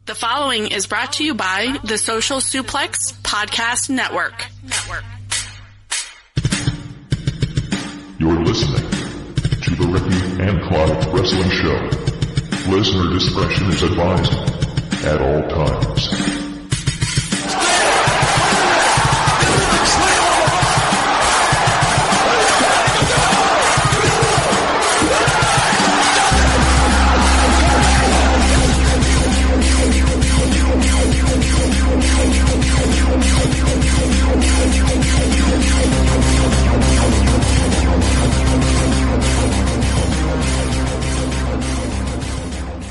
The following is brought to you by the Social Suplex Podcast Network. You're listening to the Ricky and Clive Wrestling Show. Listener discretion is advised at all times.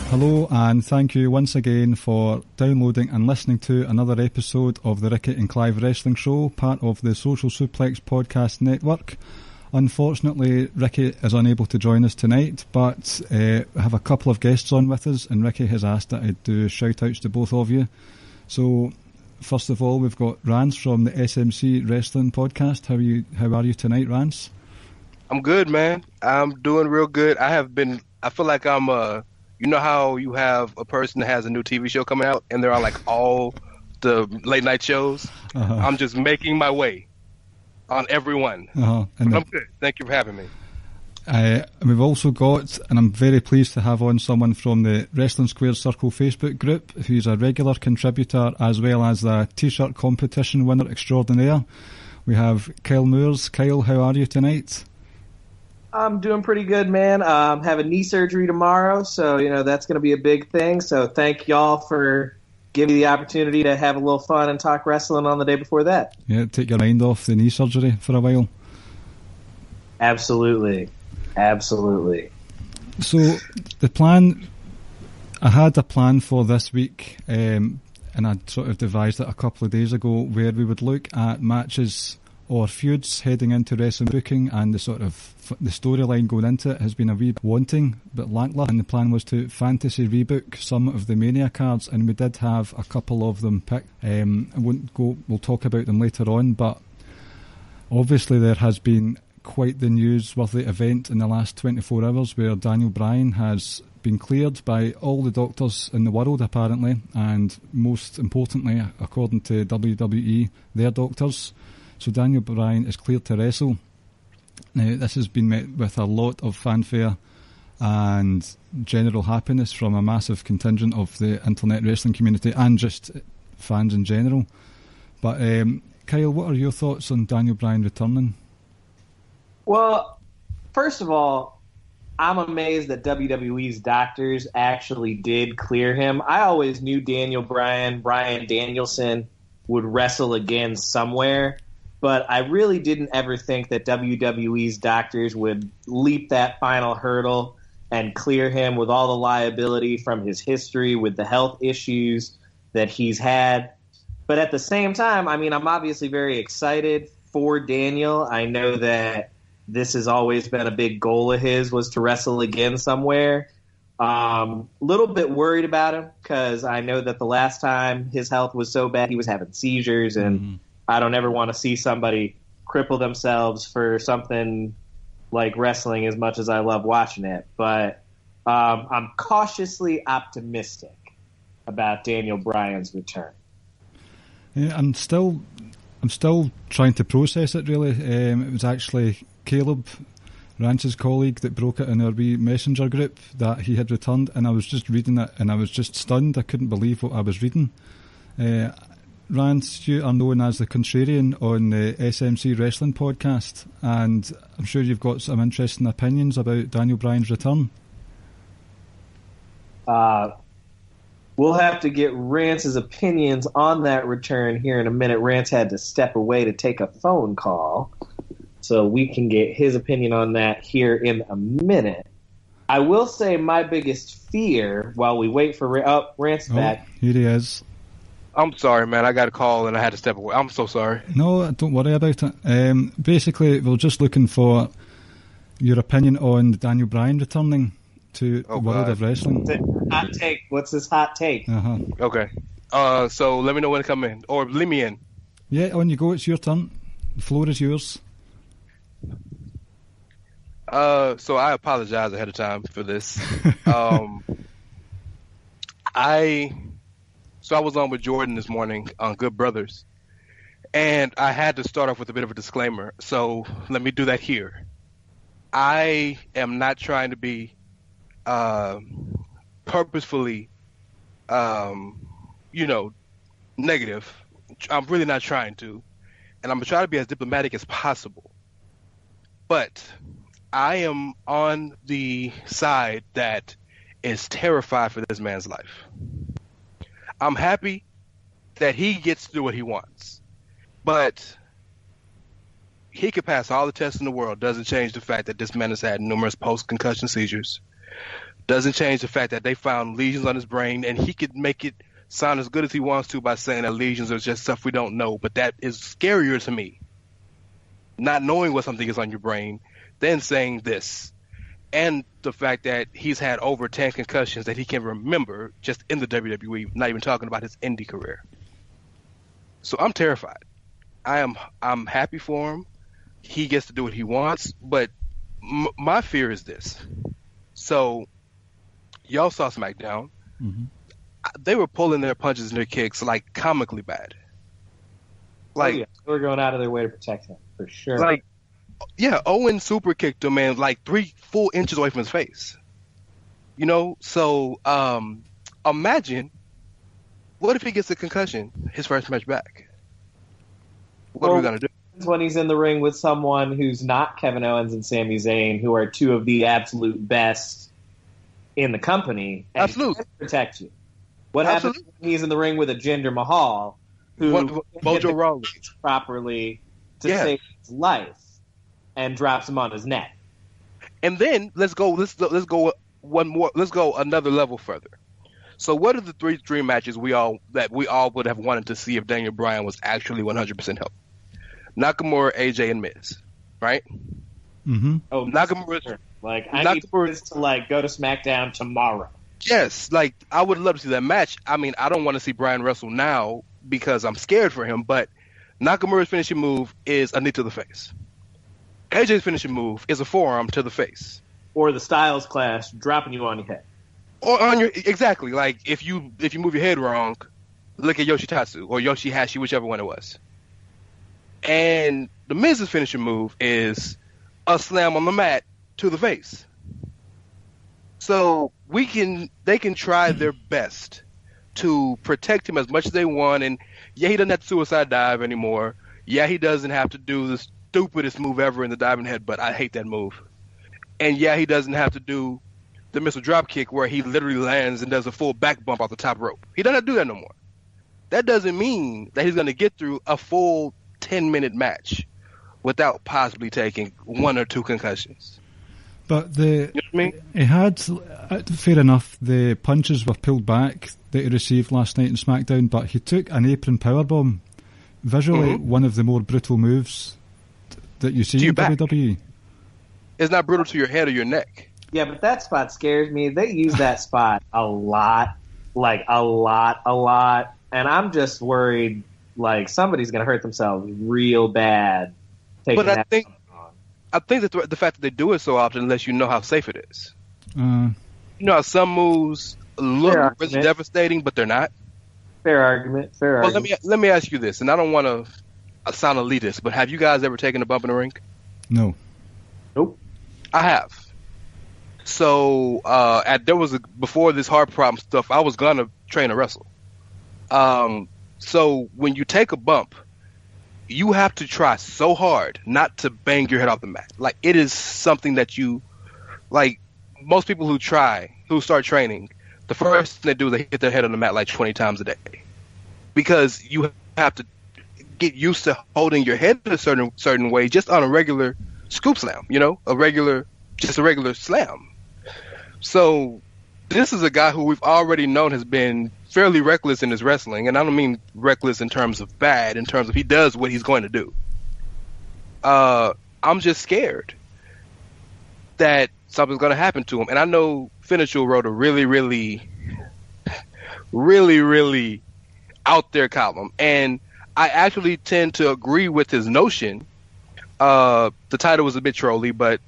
Hello and thank you once again for downloading and listening to another episode of the Ricky and Clive Wrestling Show, part of the Social Suplex Podcast Network. Unfortunately, Ricky is unable to join us tonight, but I have a couple of guests on with us, and Ricky has asked that I do shout-outs to both of you. So, first of all, we've got Rance from the SMC Wrestling Podcast. How are you tonight, Rance? I'm good, man. I'm doing real good. I feel like I'm you know how you have a person that has a new TV show coming out and they're on like all the late night shows? Uh-huh. I'm just making my way on every one. Uh-huh. And I'm good. Thank you for having me. We've also got, and I'm very pleased to have on someone from the Wrestling Square Circle Facebook group who's a regular contributor as well as the T-shirt competition winner extraordinaire. We have Kyle Moores. Kyle, how are you tonight? I'm doing pretty good, man. Having knee surgery tomorrow, so that's going to be a big thing. So thank y'all for giving me the opportunity to have a little fun and talk wrestling on the day before that. Yeah, take your mind off the knee surgery for a while. Absolutely. So the plan, I had a plan for this week, and I sort of devised it a couple of days ago, where we would look at matches or feuds heading into wrestling booking, and the storyline going into it has been a wee wanting but lacklustre, and the plan was to fantasy rebook some of the Mania cards, and we did have a couple of them picked. We'll talk about them later on, but obviously there has been quite the newsworthy event in the last 24 hours where Daniel Bryan has been cleared by all the doctors in the world apparently, and most importantly according to WWE, their doctors. So Daniel Bryan is cleared to wrestle. Now, this has been met with a lot of fanfare and general happiness from a massive contingent of the internet wrestling community and just fans in general. But Kyle, what are your thoughts on Daniel Bryan returning? Well, first of all, I'm amazed that WWE's doctors actually did clear him. I always knew Bryan Danielson, would wrestle again somewhere. But I really didn't ever think that WWE's doctors would leap that final hurdle and clear him with all the liability from his history with the health issues that he's had. But at the same time, I'm obviously very excited for Daniel. I know that this has always been a big goal of his, was to wrestle again somewhere. Little bit worried about him because I know that the last time his health was so bad, he was having seizures, and I don't ever want to see somebody cripple themselves for something like wrestling as much as I love watching it. But I'm cautiously optimistic about Daniel Bryan's return. Yeah, I'm still trying to process it, really. It was actually Caleb, Rance's colleague, that broke it in our wee messenger group that he had returned, and I was just reading it and I was just stunned. I couldn't believe what I was reading. Rance, you are known as the contrarian on the SMC Wrestling Podcast, and I'm sure you've got some interesting opinions about Daniel Bryan's return. We'll have to get Rance's opinions on that return here in a minute. Rance had to step away to take a phone call, so we can get his opinion on that here in a minute. I will say my biggest fear while we wait for Rance back. Here he is. I'm sorry, man. I got a call and I had to step away. I'm so sorry. No, don't worry about it. Basically, we're just looking for your opinion on Daniel Bryan returning to the world of wrestling. Hot take. What's this hot take? Uh-huh. Okay. So let me know when to come in. Or leave me in. Yeah, on you go. It's your turn. The floor is yours. So I apologize ahead of time for this. I So I was on with Jordan this morning on Good Brothers, and I had to start off with a bit of a disclaimer. So let me do that here. I am not trying to be purposefully, negative. I'm really not trying to, and I'm gonna try to be as diplomatic as possible. But I am on the side that is terrified for this man's life. I'm happy that he gets to do what he wants, but he could pass all the tests in the world. Doesn't change the fact that this man has had numerous post-concussion seizures. Doesn't change the fact that they found lesions on his brain, and he could make it sound as good as he wants to by saying that lesions are just stuff we don't know. But that is scarier to me, not knowing what something is on your brain, than saying this. And the fact that he's had over 10 concussions that he can remember just in the WWE, not even talking about his indie career. So I'm terrified. I'm happy for him. He gets to do what he wants, but my fear is this. So y'all saw SmackDown. Mm-hmm. They were pulling their punches and their kicks like comically bad. Like they were going out of their way to protect him for sure. Like, yeah, Owen super kicked him and like 3 full inches away from his face. So imagine what if he gets a concussion his first match back? What are we gonna do? When he's in the ring with someone who's not Kevin Owens and Sami Zayn, who are 2 of the absolute best in the company, and absolutely protect you. What happens when he's in the ring with a Jinder Mahal, who Mojo Rawley properly to save his life, and drops him on his neck? And then let's go one more. Let's go another level further. So, what are the 3 dream matches we all would have wanted to see if Daniel Bryan was actually 100% healthy? Nakamura, AJ, and Miz, right? Mm-hmm. Oh, Nakamura. Like, I need Miz to go to SmackDown tomorrow. Yes, like I would love to see that match. I mean, I don't want to see Bryan wrestle now because I'm scared for him. But Nakamura's finishing move is a knee to the face. AJ's finishing move is a forearm to the face, or the Styles Clash, dropping you on your head, or on your exactly. Like if you move your head wrong, look at Yoshitatsu or Yoshihashi, whichever one it was. And the Miz's finishing move is a slam on the mat to the face. So they can try their best to protect him as much as they want. And yeah, he doesn't have to suicide dive anymore. Yeah, he doesn't have to do the stupidest move ever in the diving headbutt. I hate that move. And yeah, he doesn't have to do the missile drop kick where he literally lands and does a full back bump off the top rope. He doesn't have to do that no more. That doesn't mean that he's going to get through a full 10-minute match without possibly taking 1 or 2 concussions. But you know what I mean? He had, fair enough, the punches were pulled back that he received last night in SmackDown, but he took an apron powerbomb. Visually, one of the more brutal moves that you see in WWE. It's not brutal to your head or your neck. Yeah, but that spot scares me. They use that spot a lot. And I'm just worried, somebody's going to hurt themselves real bad. But I think that the fact that they do it so often lets you know how safe it is. You know how some moves look really devastating, but they're not? Fair argument. Well, let me ask you this, and I don't want to sound elitist, but have you guys ever taken a bump in the ring? No. Nope. I have. So before this heart problem stuff, I was gonna train to wrestle. So when you take a bump, you have to try so hard not to bang your head off the mat. Like, it is something that most people who start training, the first thing they do is they hit their head on the mat like 20 times a day, because you have to get used to holding your head a certain way just on a regular scoop slam, a regular slam. So this is a guy who we've already known has been fairly reckless in his wrestling, and I don't mean reckless in terms of bad, in terms of he does what he's going to do. I'm just scared that something's going to happen to him. And I know Finichel wrote a really, really, really, really out there column, and I actually tend to agree with his notion. The title was a bit trolly, but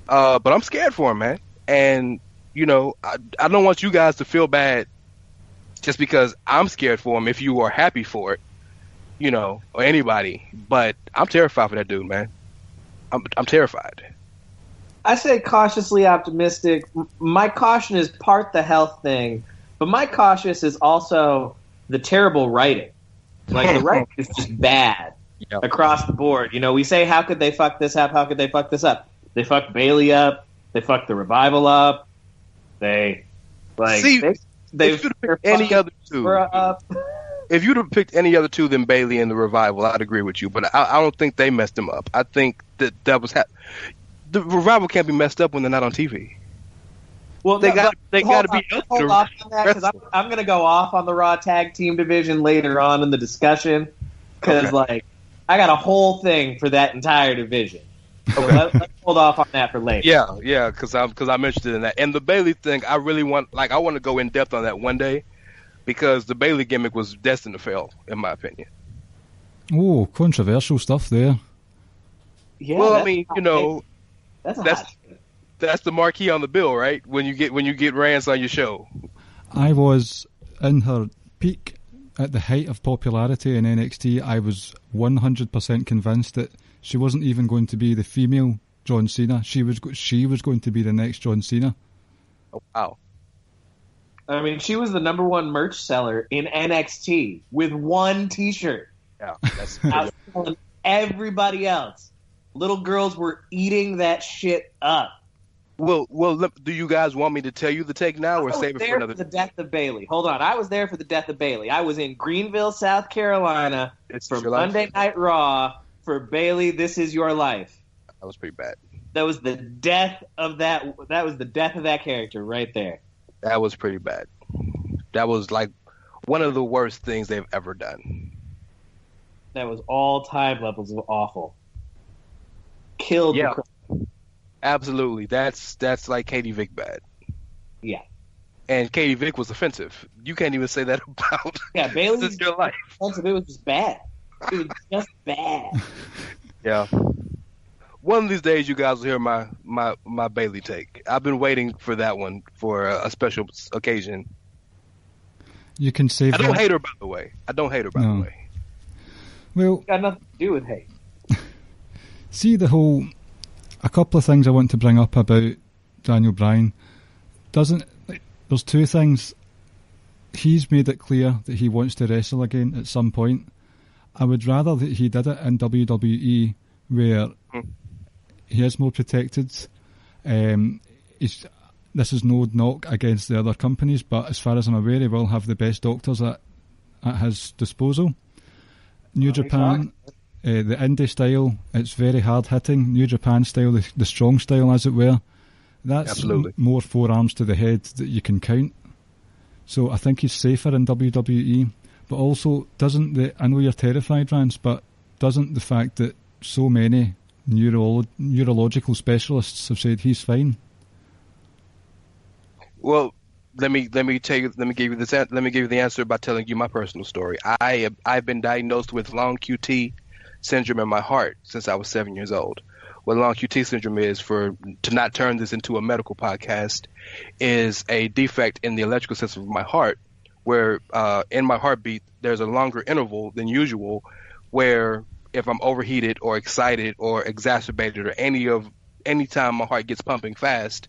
but I'm scared for him, man. And I don't want you guys to feel bad just because I'm scared for him. If you are happy for it, or anybody, but I'm terrified for that dude, man. I'm terrified. I say cautiously optimistic. My caution is part the health thing, but my cautious is also the terrible writing. Like, the writing is just bad across the board. We say, how could they fuck this up? How could they fuck this up? They fucked Bailey up. They fucked the Revival up. They picked any other two. Up. If you'd have picked any other two than Bailey and the Revival, I'd agree with you. But I don't think they messed him up. I think that was the Revival can't be messed up when they're not on TV. Well, they got to be. Hold off on that, because I'm going to go off on the Raw Tag Team division later on in the discussion, because I got a whole thing for that entire division. So let's hold off on that for later. Yeah, because I'm interested in that. And the Bailey thing, I really want to go in depth on that one day, because the Bailey gimmick was destined to fail, in my opinion. Oh, controversial stuff there. Yeah. Well, I mean, that's the marquee on the bill, right? When you get Rance on your show. I was in her peak at the height of popularity in NXT. I was 100% convinced that she wasn't even going to be the female John Cena. She was going to be the next John Cena. Oh, wow. I mean, she was the number one merch seller in NXT with one T-shirt. Yeah, that's outselling everybody else. Little girls were eating that shit up. Well, do you guys want me to tell you the take now, or save it for another? The death of Bailey. Hold on, I was there for the death of Bailey. I was in Greenville, South Carolina for Monday Night Raw for Bailey. This is your life. That was pretty bad. That was the death of that. That was the death of that character right there. That was pretty bad. That was like one of the worst things they've ever done. That was all time levels of awful. Killed. Yeah. Absolutely. That's like Katie Vick bad. Yeah. And Katie Vick was offensive. You can't even say that about Bailey's your life. Offensive. It was just bad. It was just bad. Yeah. One of these days, you guys will hear my Bailey take. I've been waiting for that one for a special occasion. You can save. I don't hate her, by the way. Well, got nothing to do with hate. See a couple of things I want to bring up about Daniel Bryan. There's two things. He's made it clear that he wants to wrestle again at some point. I would rather that he did it in WWE, where he is more protected. This is no knock against the other companies, but as far as I'm aware, he will have the best doctors at his disposal. New Japan, the indie style, it's very hard hitting. New Japan style, the strong style, as it were. That's absolutely more forearms to the head that you can count. So I think he's safer in WWE. But also, I know you're terrified, Rance, but doesn't the fact that so many neurological specialists have said he's fine? Well, let me give you the answer by telling you my personal story. I've been diagnosed with long QT syndrome in my heart since I was 7 years old. What long QT syndrome is, to not turn this into a medical podcast, is a defect in the electrical system of my heart, where in my heartbeat there's a longer interval than usual, where if I'm overheated or excited or exacerbated or any time my heart gets pumping fast,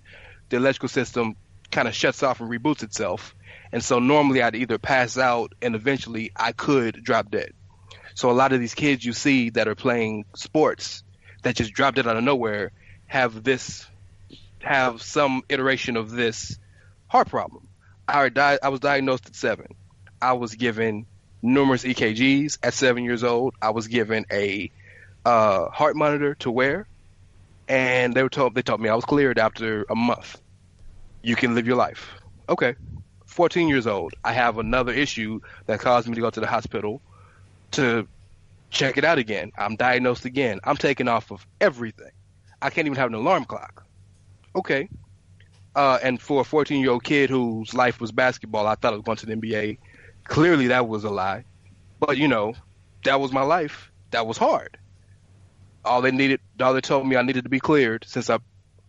the electrical system kind of shuts off and reboots itself. And so normally I'd either pass out and eventually I could drop dead. So a lot of these kids you see that are playing sports that just drop dead out of nowhere have some iteration of this heart problem. I was diagnosed at 7. I was given numerous EKGs at 7 years old. I was given a heart monitor to wear, and they told me I was cleared after a month. You can live your life. Okay. 14 years old. I have another issue that caused me to go to the hospital to check it out again. I'm diagnosed again. I'm taken off of everything. I can't even have an alarm clock. Okay. And for a 14-year-old kid whose life was basketball, I thought I was going to the NBA. Clearly that was a lie. But, that was my life. That was hard. All they told me I needed to be cleared, since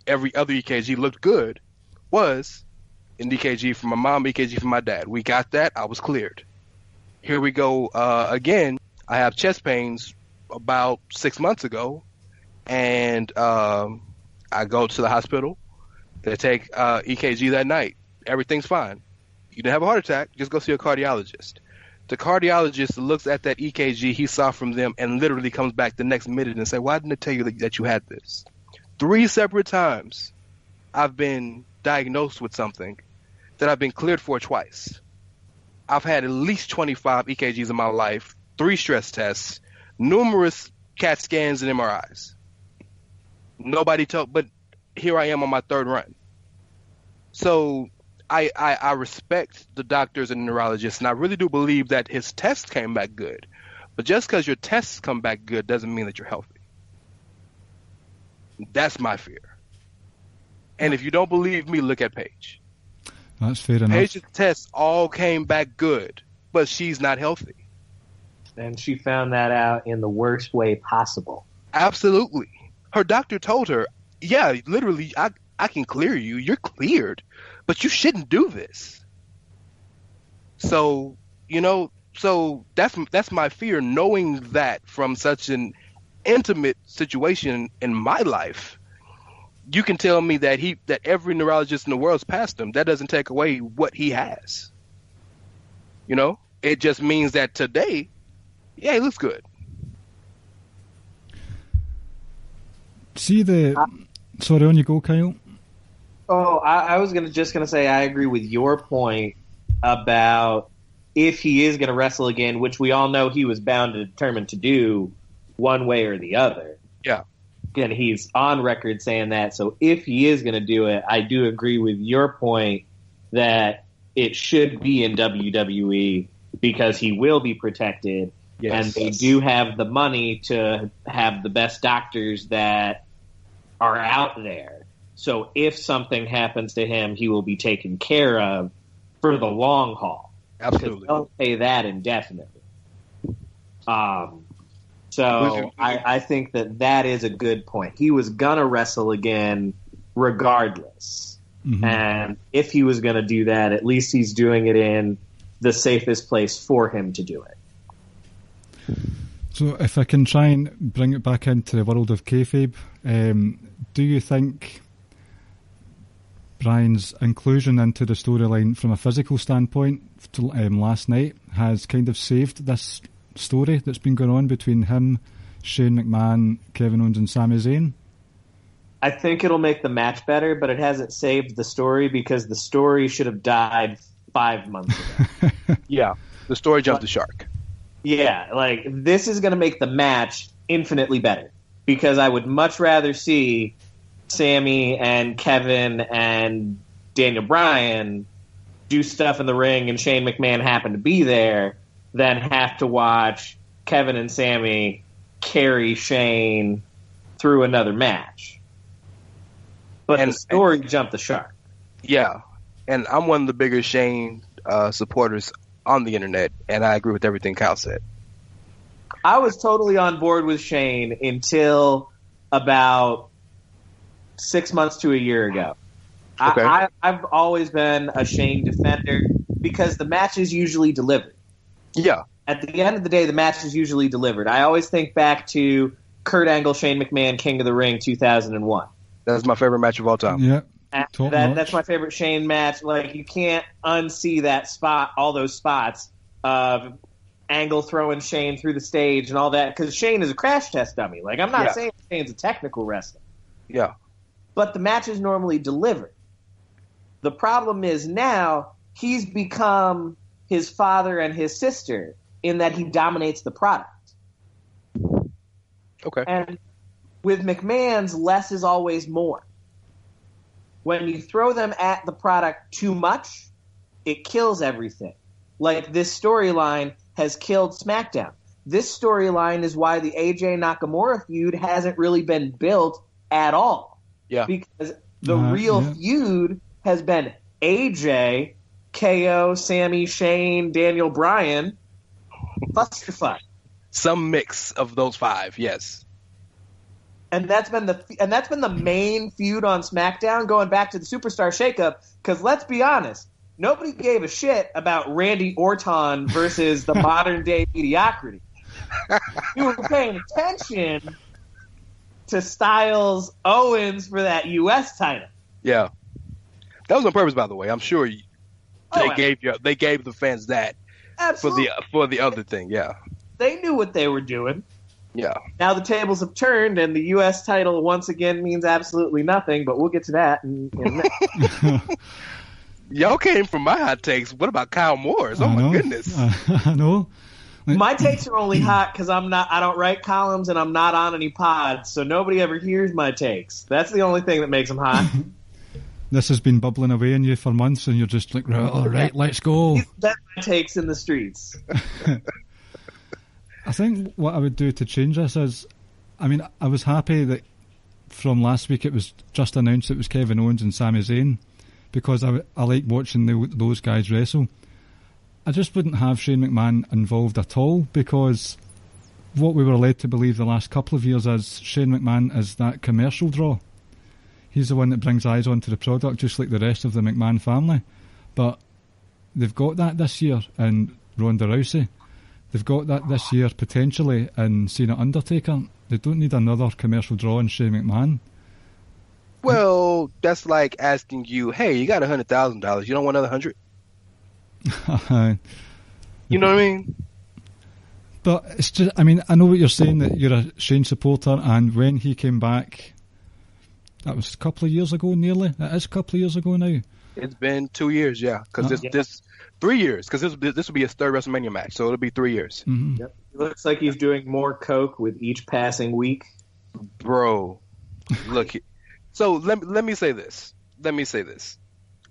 every other EKG looked good, was an EKG from my mom, EKG from my dad. We got that. I was cleared. Here we go again. I have chest pains about 6 months ago, and I go to the hospital. They take EKG that night. Everything's fine. You didn't have a heart attack. Just go see a cardiologist. The cardiologist looks at that EKG he saw from them and literally comes back the next minute and say, "Why didn't it tell you that you had this?" 3 separate times I've been diagnosed with something that I've been cleared for twice. I've had at least 25 EKGs in my life, 3 stress tests, numerous CAT scans and MRIs. Nobody told, but here I am on my 3rd run. So I respect the doctors and neurologists, and I really do believe that his tests came back good. But just because your tests come back good doesn't mean that you're healthy. That's my fear. And if you don't believe me, look at Paige. That's fair enough. Paige's tests all came back good, but she's not healthy. And she found that out in the worst way possible. Absolutely. Her doctor told her, yeah, literally, I can clear you. You're cleared, but you shouldn't do this. So, so that's my fear, knowing that from such an intimate situation in my life. You can tell me that every neurologist in the world's passed him. That doesn't take away what he has. It just means that today, yeah, he looks good. Sorry, on you go, Kyle. Oh, I was just gonna say I agree with your point about if he is gonna wrestle again, which we all know he was bound and determined to do one way or the other. Yeah. And he's on record saying that. So if he is going to do it, I do agree with your point that it should be in WWE because he will be protected. Yes. And they do have the money to have the best doctors that are out there. So if something happens to him, he will be taken care of for the long haul. Absolutely. They'll pay that indefinitely. So I think that is a good point. He was going to wrestle again regardless. Mm-hmm. And if he was going to do that, at least he's doing it in the safest place for him to do it. So if I can try and bring it back into the world of kayfabe, do you think Bryan's inclusion into the storyline from a physical standpoint last night has kind of saved this story that's been going on between him, Shane McMahon, Kevin Owens and Sami Zayn? I think it'll make the match better, but it hasn't saved the story because the story should have died 5 months ago. Yeah, the story jumped the shark. Yeah, this is going to make the match infinitely better because I would much rather see Sami and Kevin and Daniel Bryan do stuff in the ring and Shane McMahon happen to be there than have to watch Kevin and Sami carry Shane through another match. But the story jumped the shark. Yeah, and I'm one of the bigger Shane supporters on the internet, and I agree with everything Kyle said. I was totally on board with Shane until about 6 months to a year ago. Okay. I've always been a Shane defender because the matches usually delivered. Yeah. At the end of the day, the match is usually delivered. I always think back to Kurt Angle, Shane McMahon, King of the Ring, 2001. That's my favorite match of all time. Yeah. That's my favorite Shane match. You can't unsee that spot, all those spots of Angle throwing Shane through the stage and all that, because Shane is a crash test dummy. I'm not saying Shane's a technical wrestler. Yeah. But the match is normally delivered. The problem is now he's become his father and his sister in that he dominates the product. Okay. And with McMahon's, less is always more. When you throw them at the product too much, it kills everything. This storyline has killed SmackDown. This storyline is why the AJ Nakamura feud hasn't really been built at all. Yeah. Because the real feud has been AJ, KO, Sami, Shane, Daniel Bryan, clusterfuck. Some mix of those 5, yes. And that's been the main feud on SmackDown going back to the Superstar Shakeup. Because let's be honest, nobody gave a shit about Randy Orton versus the modern day mediocrity. You were paying attention to Styles Owens for that U.S. title. Yeah, that was on purpose, by the way. I'm sure they gave the fans that for the other thing. Yeah, they knew what they were doing. Yeah. Now the tables have turned, and the U.S. title once again means absolutely nothing. But we'll get to that in a minute. Y'all came from my hot takes. What about Kyle Moore's? Oh my goodness! I know. My takes are only hot because I don't write columns and I'm not on any pods, so nobody ever hears my takes. That's the only thing that makes them hot. This has been bubbling away in you for months, and you're just like, all right, let's go. That's my takes in the streets. I think what I would do to change this is, I was happy that from last week it was just announced it was Kevin Owens and Sami Zayn, because I like watching those guys wrestle. I just wouldn't have Shane McMahon involved at all, because what we were led to believe the last couple of years is Shane McMahon is that commercial draw. He's the one that brings eyes onto the product, just like the rest of the McMahon family. But they've got that this year in Ronda Rousey. They've got that this year potentially in Cena Undertaker. They don't need another commercial draw in Shane McMahon. Well, that's like asking you, hey, you got $100,000. You don't want another $100,000? You know what I mean? But it's just, I know what you're saying, that you're a Shane supporter, and when he came back, that was a couple of years ago, nearly. It is a couple of years ago now. It's been 2 years, yeah. Because this 3 years, because this will be his third WrestleMania match, so it'll be 3 years. Mm-hmm. Yep. It looks like he's doing more coke with each passing week. Bro, look. So let me say this.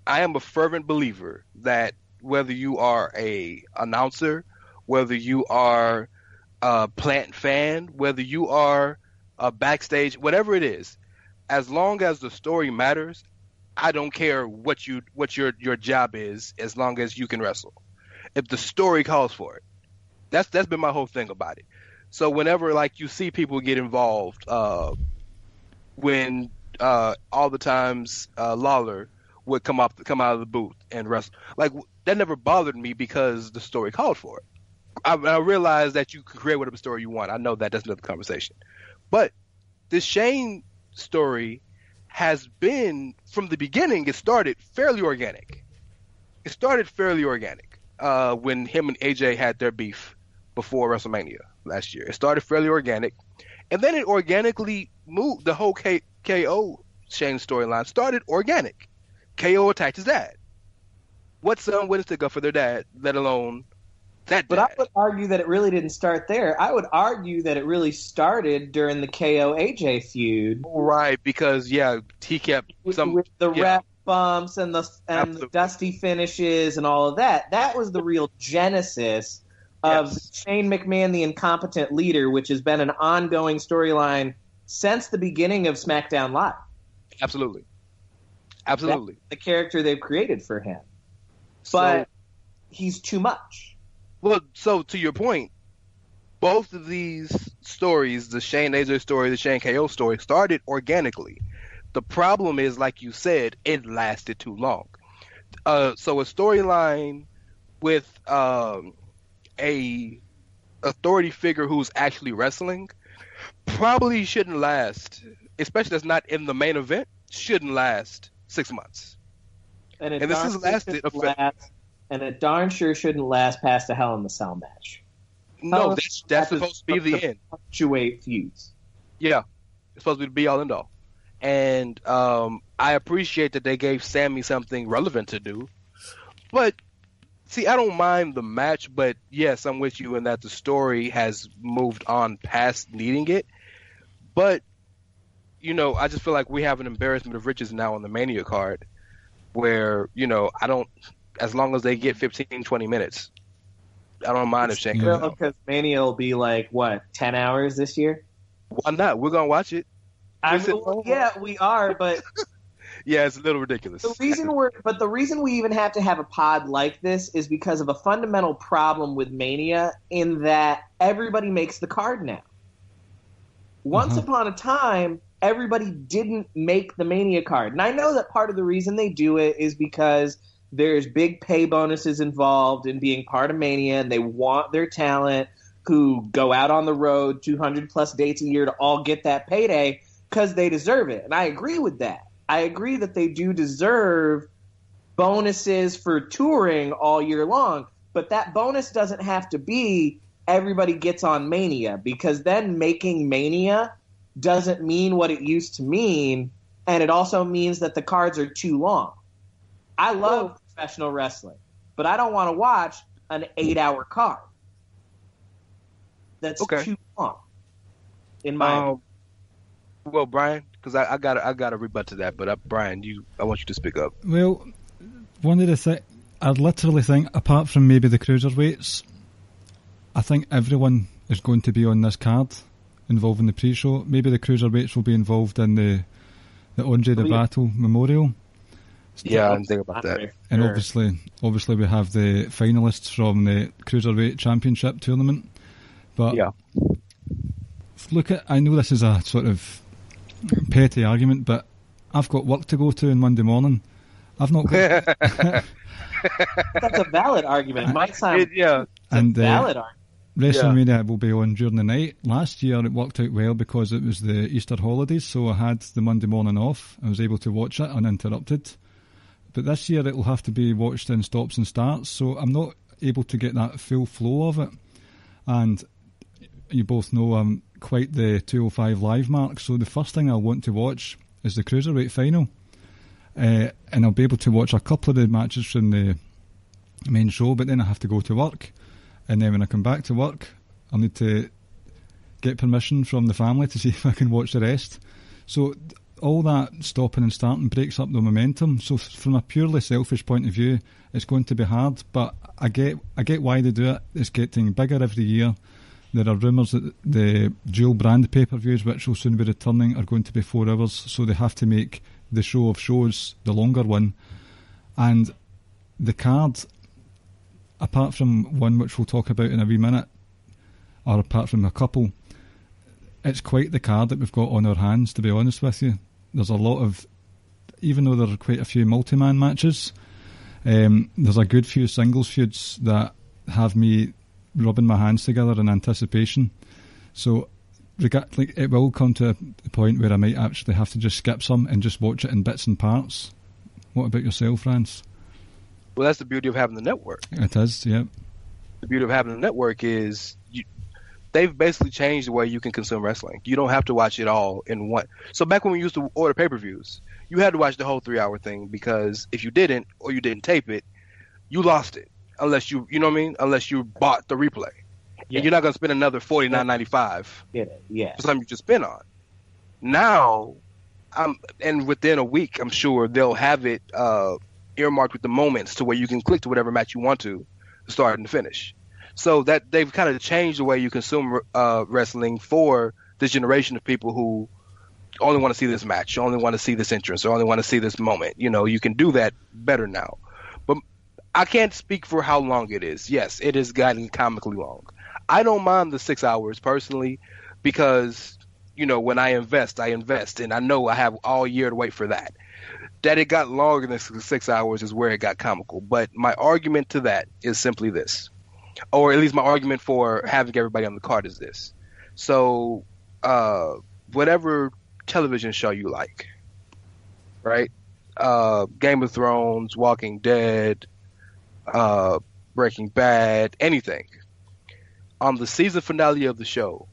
I am a fervent believer that whether you are a announcer, whether you are a plant fan, whether you are a backstage, whatever it is, as long as the story matters, I don't care what your job is, as long as you can wrestle. If the story calls for it. That's been my whole thing about it. So whenever like you see people get involved, when all the times Lawler would come out of the booth and wrestle, like that never bothered me because the story called for it. I realize that you can create whatever story you want. I know that's another conversation, but this Shane story has been, from the beginning, it started fairly organic. When him and AJ had their beef before WrestleMania last year. It started fairly organic, and then it organically moved. The whole KO Shane storyline started organic. KO attacked his dad. What son wouldn't stick up for their dad, let alone that dad? But I would argue that it really didn't start there. I would argue that it really started during the KO AJ feud. Right, because he kept with the ref bumps and the dusty finishes and all of that. That was the real genesis of Shane McMahon, the incompetent leader, which has been an ongoing storyline since the beginning of SmackDown Live. Absolutely. That's the character they've created for him. But he's too much. Well, so to your point, both of these stories, the Shane AJ story, the Shane KO story, started organically. The problem is, like you said, it lasted too long. So a storyline with a authority figure who's actually wrestling probably shouldn't last, especially that's not in the main event, shouldn't last 6 months. And this has lasted and it darn sure shouldn't last past a Hell in the Cell match. No, that's supposed to be the end. Punctuate feuds. Yeah, it's supposed to be all and all. And I appreciate that they gave Sammy something relevant to do. But, see, I don't mind the match, but yes, I'm with you in that the story has moved on past needing it. But, I just feel like we have an embarrassment of riches now on the Mania card where, as long as they get 15, 20 minutes, I don't mind if Shane comes out. Because Mania will be like, 10 hours this year? Why not? We're going to watch it. We are, but yeah, it's a little ridiculous. The reason we even have to have a pod like this is because of a fundamental problem with Mania, in that everybody makes the card now. Once upon a time, everybody didn't make the Mania card. And I know that part of the reason they do it is because there's big pay bonuses involved in being part of Mania, and they want their talent who go out on the road 200 plus dates a year to all get that payday because they deserve it. And I agree with that. I agree that they do deserve bonuses for touring all year long, but that bonus doesn't have to be everybody gets on Mania, because then making Mania doesn't mean what it used to mean, and it also means that the cards are too long. I love professional wrestling, but I don't want to watch an 8-hour card. That's too long, in my opinion. Well, Brian, because I got a rebut to that, but Brian, I want you to speak up. Well, one of the things I literally think, apart from maybe the cruiserweights, I think everyone is going to be on this card involving the pre-show. Maybe the cruiserweights will be involved in the Andre the Battle Memorial. Yeah, I didn't think about that. And obviously we have the finalists from the Cruiserweight Championship tournament. But I know this is a sort of petty argument, but I've got work to go to on Monday morning. I've not got... That's a valid argument. It might sound a valid argument. WrestleMania will be on during the night. Last year it worked out well because it was the Easter holidays, so I had the Monday morning off. I was able to watch it uninterrupted. But this year it will have to be watched in stops and starts, so I'm not able to get that full flow of it. And you both know I'm quite the 205 live mark, so the first thing I'll want to watch is the Cruiserweight final. And I'll be able to watch a couple of the matches from the main show, but then I have to go to work. And then when I come back to work, I'll need to get permission from the family to see if I can watch the rest. So all that stopping and starting breaks up the momentum. So from a purely selfish point of view, it's going to be hard, but I get why they do it. It's getting bigger every year. There are rumours that the dual brand pay-per-views, which will soon be returning, are going to be 4 hours, so they have to make the show of shows the longer one. And the card, apart from one which we'll talk about in a wee minute, or apart from a couple, it's quite the card that we've got on our hands, to be honest with you. There's a lot of, even though there are quite a few multi-man matches, there's a good few singles feuds that have me rubbing my hands together in anticipation. So it will come to a point where I might actually have to just skip some and just watch it in bits and parts. What about yourself, Rance? Well, that's the beauty of having the network. It is, yeah. The beauty of having the network is they've basically changed the way you can consume wrestling. You don't have to watch it all in one. So back when we used to order pay-per-views, you had to watch the whole 3-hour thing, because if you didn't, or you didn't tape it, you lost it. Unless you know what I mean? Unless you bought the replay. Yeah. And you're not going to spend another $49.95 for something you just spent on. Now, and within a week, I'm sure they'll have it earmarked with the moments to where you can click to whatever match you want to start and finish. So that they've kind of changed the way you consume wrestling for this generation of people who only want to see this match, only want to see this entrance, or only want to see this moment. You know, you can do that better now. But I can't speak for how long it is. Yes, it has gotten comically long. I don't mind the 6 hours personally, because, you know, when I invest, and I know I have all year to wait for that. That it got longer than 6 hours is where it got comical. But my argument to that is simply this, or at least my argument for having everybody on the card is this. So, whatever television show you like, right? Game of Thrones, Walking Dead, Breaking Bad, anything. On the season finale of the show,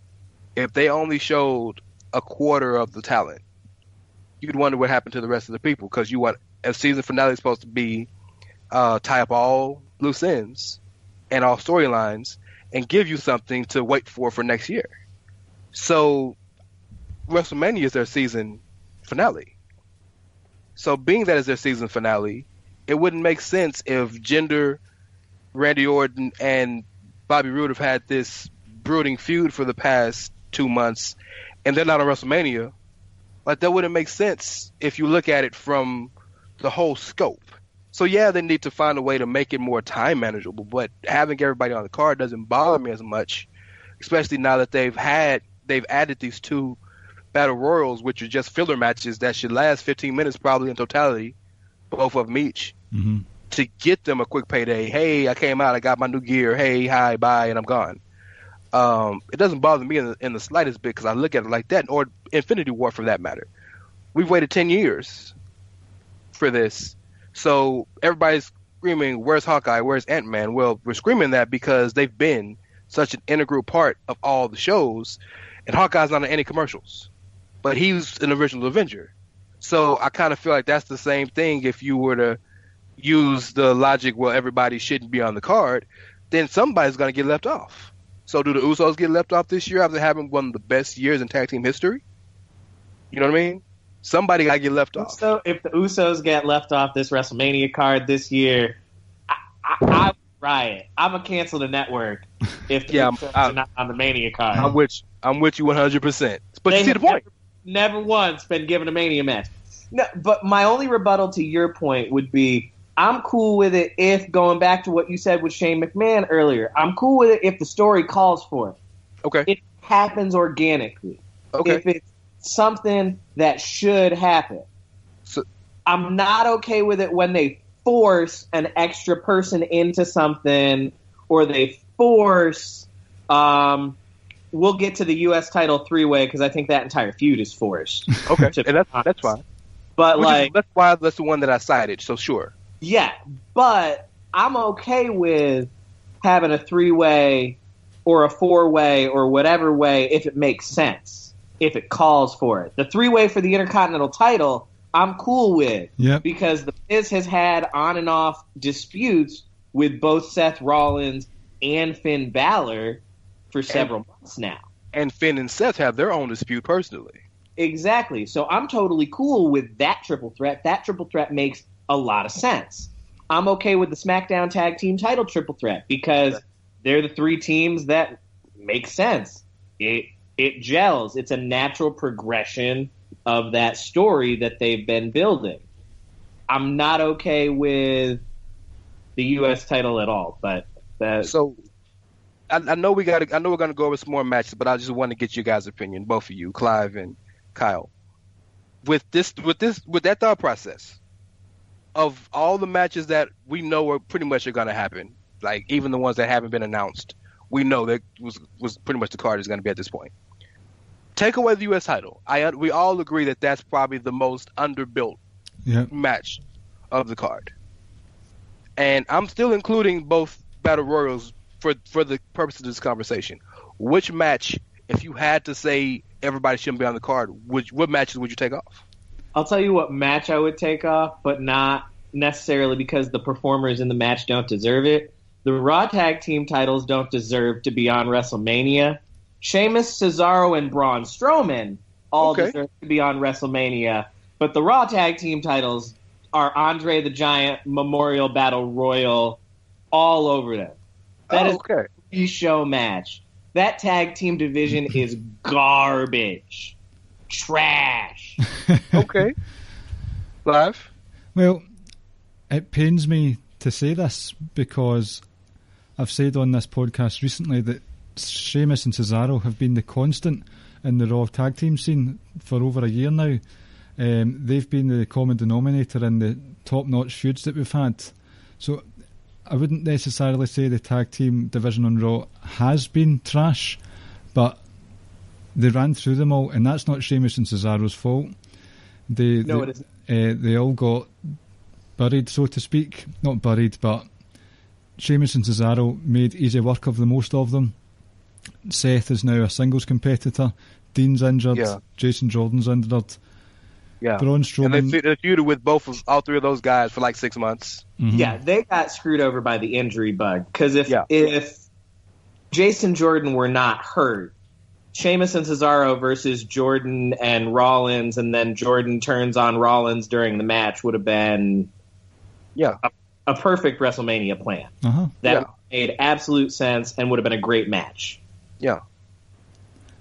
if they only showed a quarter of the talent, you'd wonder what happened to the rest of the people, because a season finale is supposed to be tie up all loose ends and all storylines and give you something to wait for next year. So WrestleMania is their season finale. So being that is their season finale, it wouldn't make sense if Jinder, Randy Orton, and Bobby Roode have had this brooding feud for the past 2 months and they're not on WrestleMania. Like, that wouldn't make sense if you look at it from the whole scope. So yeah, they need to find a way to make it more time manageable, but having everybody on the card doesn't bother me as much, especially now that they've they've added these 2 battle royals, which are just filler matches that should last 15 minutes probably in totality, both of them each, to get them a quick payday. Hey, I came out, I got my new gear. Hey, hi, bye, and I'm gone. It doesn't bother me in the slightest bit because I look at it like that, or Infinity War for that matter. We've waited 10 years for this, so everybody's screaming, where's Hawkeye, where's Ant-Man? Well, we're screaming that because they've been such an integral part of all the shows, and Hawkeye's not in any commercials, but he's an original Avenger. So I kind of feel like that's the same thing. If you were to use the logic, well, everybody shouldn't be on the card, then somebody's going to get left off. So do the Usos get left off this year after having one of the best years in tag team history? You know what I mean? Somebody got to get left off. So if the Usos get left off this WrestleMania card this year, I riot. I'm going to cancel the network if the Usos are not on the Mania card. I'm with you 100%. But you see the point. Never once been given a Mania match. No, but my only rebuttal to your point would be, I'm cool with it if, going back to what you said with Shane McMahon earlier, I'm cool with it if the story calls for it. Okay. It happens organically. Okay. If it's something that should happen. So, I'm not okay with it when they force an extra person into something, or they force, we'll get to the U.S. title 3-way because I think that entire feud is forced. Okay, and that's fine. But that's the one that I cited, so sure. Yeah, but I'm okay with having a 3-way or a 4-way or whatever way if it makes sense, if it calls for it. The 3-way for the Intercontinental title, I'm cool with, because The Miz has had on and off disputes with both Seth Rollins and Finn Balor for several months now. And Finn and Seth have their own dispute personally. Exactly. So I'm totally cool with that triple threat. That triple threat makes a lot of sense. I'm okay with the SmackDown Tag Team title triple threat because they're the 3 teams that make sense. It gels. It's a natural progression of that story that they've been building. I'm not okay with the U.S. title at all, but so I know we're gonna go over some more matches, but I just want to get your guys' opinion, both of you, Clive and Kyle. With that thought process of all the matches that we know are pretty much are gonna happen, like even the ones that haven't been announced, we know that was pretty much the card is gonna be at this point. Take away the U.S. title. We all agree that that's probably the most underbuilt match of the card, and I'm still including both battle royals for the purpose of this conversation. Which match, if you had to say everybody shouldn't be on the card, what matches would you take off? I'll tell you what match I would take off, but not necessarily because the performers in the match don't deserve it. The Raw Tag Team titles don't deserve to be on WrestleMania. Sheamus, Cesaro, and Braun Strowman all deserve to be on WrestleMania, but the Raw Tag Team titles are Andre the Giant Memorial Battle Royal all over them. That is a pre-show match. That tag team division is garbage. Trash. Okay. Clive? Well, it pains me to say this because I've said on this podcast recently that Sheamus and Cesaro have been the constant in the Raw tag team scene for over a year now. They've been the common denominator in the top-notch feuds that we've had. So I wouldn't necessarily say the tag team division on Raw has been trash, but they ran through them all, and that's not Sheamus and Cesaro's fault. It isn't. They all got buried, so to speak. Not buried, but Sheamus and Cesaro made easy work of the most of them. Seth is now a singles competitor. Dean's injured. Jason Jordan's injured. Yeah, Braun Strowman. And they feuded with all 3 of those guys for like 6 months. Mm-hmm. Yeah, they got screwed over by the injury bug. Because if Jason Jordan were not hurt, Sheamus and Cesaro versus Jordan and Rollins, and then Jordan turns on Rollins during the match would have been a perfect WrestleMania plan. Uh-huh. That made absolute sense and would have been a great match. Yeah.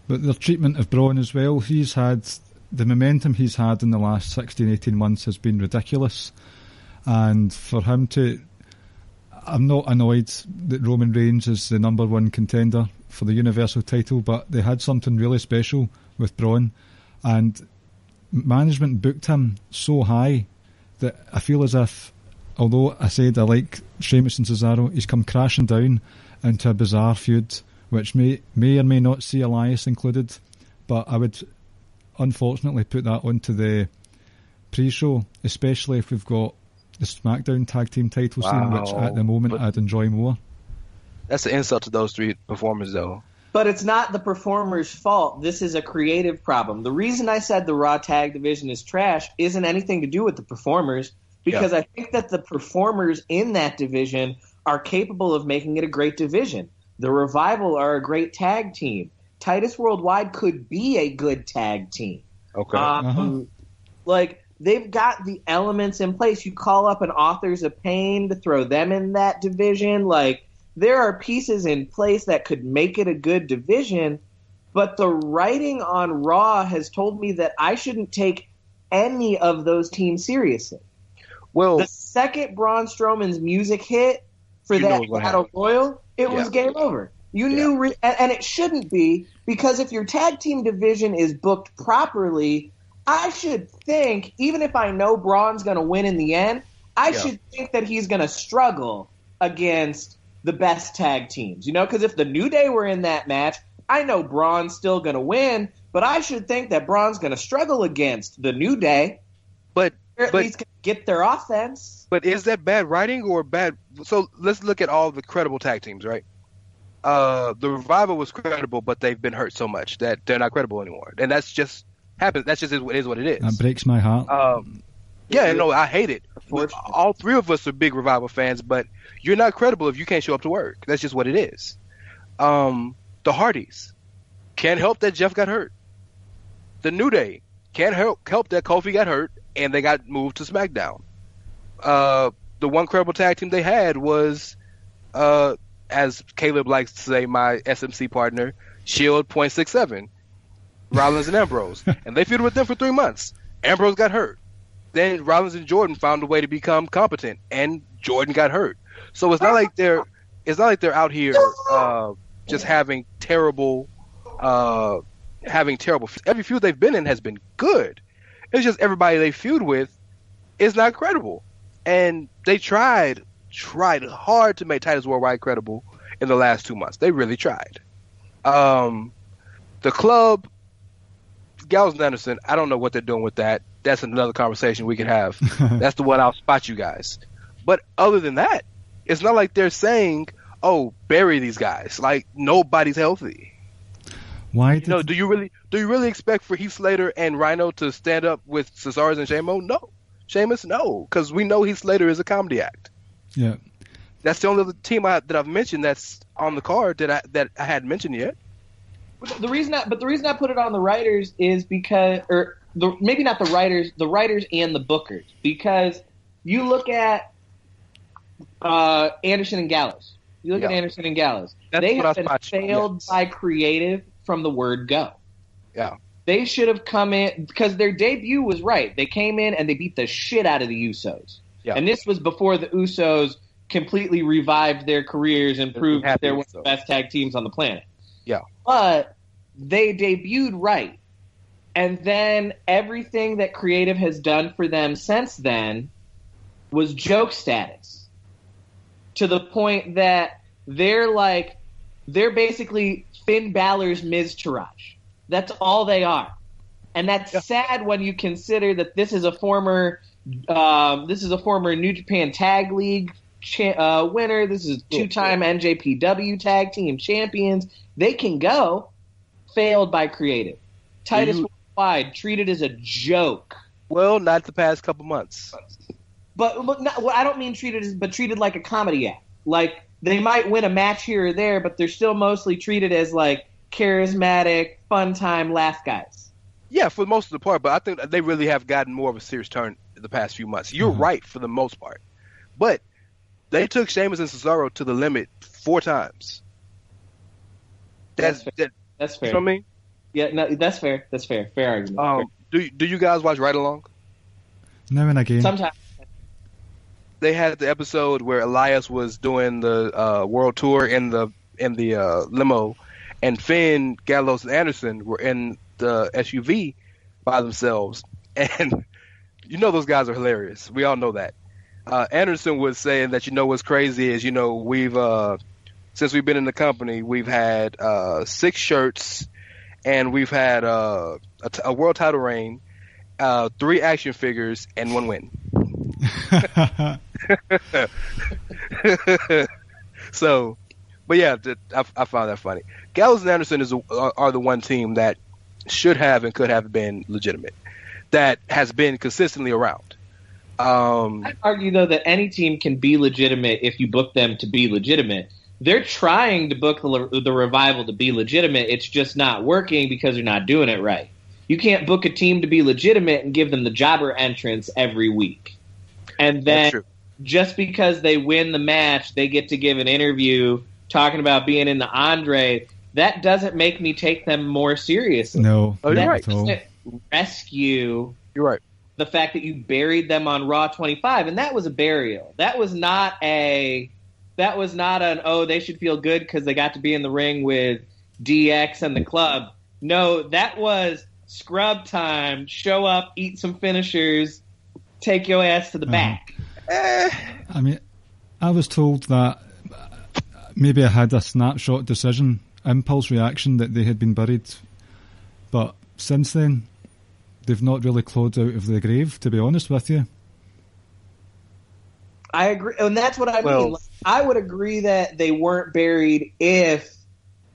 But their treatment of Braun as well, the momentum he's had in the last 16, 18 months has been ridiculous. And for him I'm not annoyed that Roman Reigns is the number one contender for the Universal title, but they had something really special with Braun, and management booked him so high that I feel as if, although I said I like Sheamus and Cesaro, he's come crashing down into a bizarre feud, which may or may not see Elias included, but I would unfortunately put that onto the pre-show, especially if we've got the SmackDown tag team title scene, which at the moment I'd enjoy more. That's an insult to those three performers, though. But it's not the performer's fault. This is a creative problem. The reason I said the Raw tag division is trash isn't anything to do with the performers, because I think that the performers in that division are capable of making it a great division. The Revival are a great tag team. Titus Worldwide could be a good tag team. Okay. Like, they've got the elements in place. You call up an Authors of Pain to throw them in that division. Like, there are pieces in place that could make it a good division, but the writing on Raw has told me that I shouldn't take any of those teams seriously. Well, the second Braun Strowman's music hit for that Battle Royal, it was game over. You knew, and it shouldn't be, because if your tag team division is booked properly, I should think, even if I know Braun's going to win in the end, I should think that he's going to struggle against the best tag teams, you know, because if the New Day were in that match, I know Braun's still going to win, but I should think that Braun's going to struggle against the New Day. But at least get their offense. But is that bad writing or bad? So let's look at all the credible tag teams, right? The Revival was credible, but they've been hurt so much that they're not credible anymore, and that's just happens. That's just what it is. That breaks my heart. Yeah, no, I hate it. All three of us are big Revival fans, but you're not credible if you can't show up to work. That's just what it is. The Hardys can't help that Jeff got hurt. The New Day can't help that Kofi got hurt and they got moved to SmackDown. The one credible tag team they had was, as Caleb likes to say, my SMC partner, Shield .67, Rollins and Ambrose. And they feuded with them for 3 months. Ambrose got hurt. Then Rollins and Jordan found a way to become competent, and Jordan got hurt. So it's not like they're out here just having terrible. Every feud they've been in has been good. It's just everybody they feud with is not credible, and they tried hard to make Titus Worldwide credible in the last 2 months. They really tried. The club, Gallows and Anderson, I don't know what they're doing with that. That's another conversation we can have. That's the one I'll spot you guys. But other than that, it's not like they're saying, "Oh, bury these guys." Like, nobody's healthy. Why? Do you really expect for Heath Slater and Rhino to stand up with Cesaro and Sheamus? No, because we know Heath Slater is a comedy act. Yeah, that's the only other team that I've mentioned that's on the card that I hadn't mentioned yet. The reason I put it on the writers is because, maybe not the writers and the bookers, because you look at Anderson and Gallows. At Anderson and Gallows. They have been failed by creative from the word go. Yeah. They should have come in, because their debut was right. They came in and they beat the shit out of the Usos. Yeah. And this was before the Usos completely revived their careers and proved that they're one of the best tag teams on the planet. Yeah. But they debuted right. And then everything that creative has done for them since then was joke status. To the point that they're basically Finn Balor's Miz Taraj. That's all they are. And that's sad when you consider that this is a former New Japan Tag League winner. This is two-time NJPW Tag Team champions. They can go. Failed by creative. Titus Worldwide, treated as a joke. Well, not the past couple months. But I don't mean treated like a comedy act. Like, they might win a match here or there, but they're still mostly treated as like charismatic, fun time laugh guys. Yeah, for most of the part, but I think they really have gotten more of a serious turn in the past few months. You're right for the most part. But they took Sheamus and Cesaro to the limit 4 times. That's fair. That's fair. You know what I mean? Yeah, no, that's fair. That's fair. Fair argument. Do you guys watch Ride Along? Now and again. Sometimes. they had the episode where Elias was doing the world tour in the limo, and Finn, Gallows, and Anderson were in the SUV by themselves. And you know those guys are hilarious. We all know that. Anderson was saying that what's crazy is we've since we've been in the company, we've had 6 shirts, and we've had a world title reign, 3 action figures, and 1 win. So, but yeah, I found that funny. Gallows and Anderson are the one team that should have and could have been legitimate, that has been consistently around. I'd argue, though, that any team can be legitimate if you book them to be legitimate. They're trying to book the Revival to be legitimate. It's just not working because they're not doing it right. You can't book a team to be legitimate and give them the jobber entrance every week. And then just because they win the match, they get to give an interview talking about being in the Andre. That doesn't make me take them more seriously. No, you're right. Doesn't rescue You're right. the fact that you buried them on Raw 25, and that was a burial. That was not an they should feel good because they got to be in the ring with DX and the club. No, that was scrub time. Show up, eat some finishers, take your ass to the back. I mean, I was told that maybe I had a snapshot decision, impulse reaction that they had been buried, but since then they've not really clawed out of the grave, to be honest with you. I agree, and that's what I mean. I would agree that they weren't buried if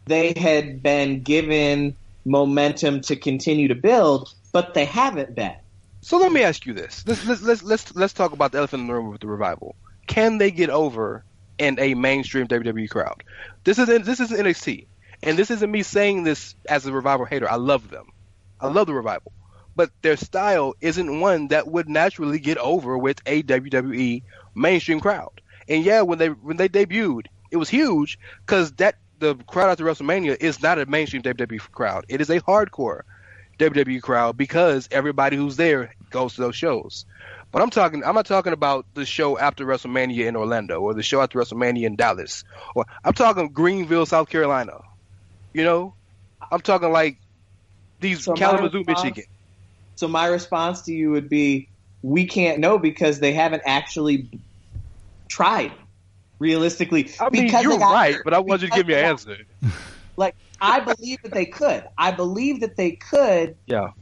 they had been given momentum to continue to build, but they haven't been. So let me ask you this. Let's talk about the elephant in the room with the Revival. Can they get over in a mainstream WWE crowd? This is NXT, and this isn't me saying this as a Revival hater. I love them. I love the Revival. But their style isn't one that would naturally get over with a WWE mainstream crowd. And yeah, when they debuted, it was huge because the crowd after WrestleMania is not a mainstream WWE crowd. It is a hardcore WWE crowd because everybody who's there goes to those shows. But I'm not talking about the show after WrestleMania in Orlando or the show after WrestleMania in Dallas. Or I'm talking Greenville, South Carolina. I'm talking like these Kalamazoo, Michigan. So my response to you would be, we can't know because they haven't actually tried realistically. I mean, you're right, but I want you to give me an answer. Like, I believe that they could. I believe that they could. Yeah.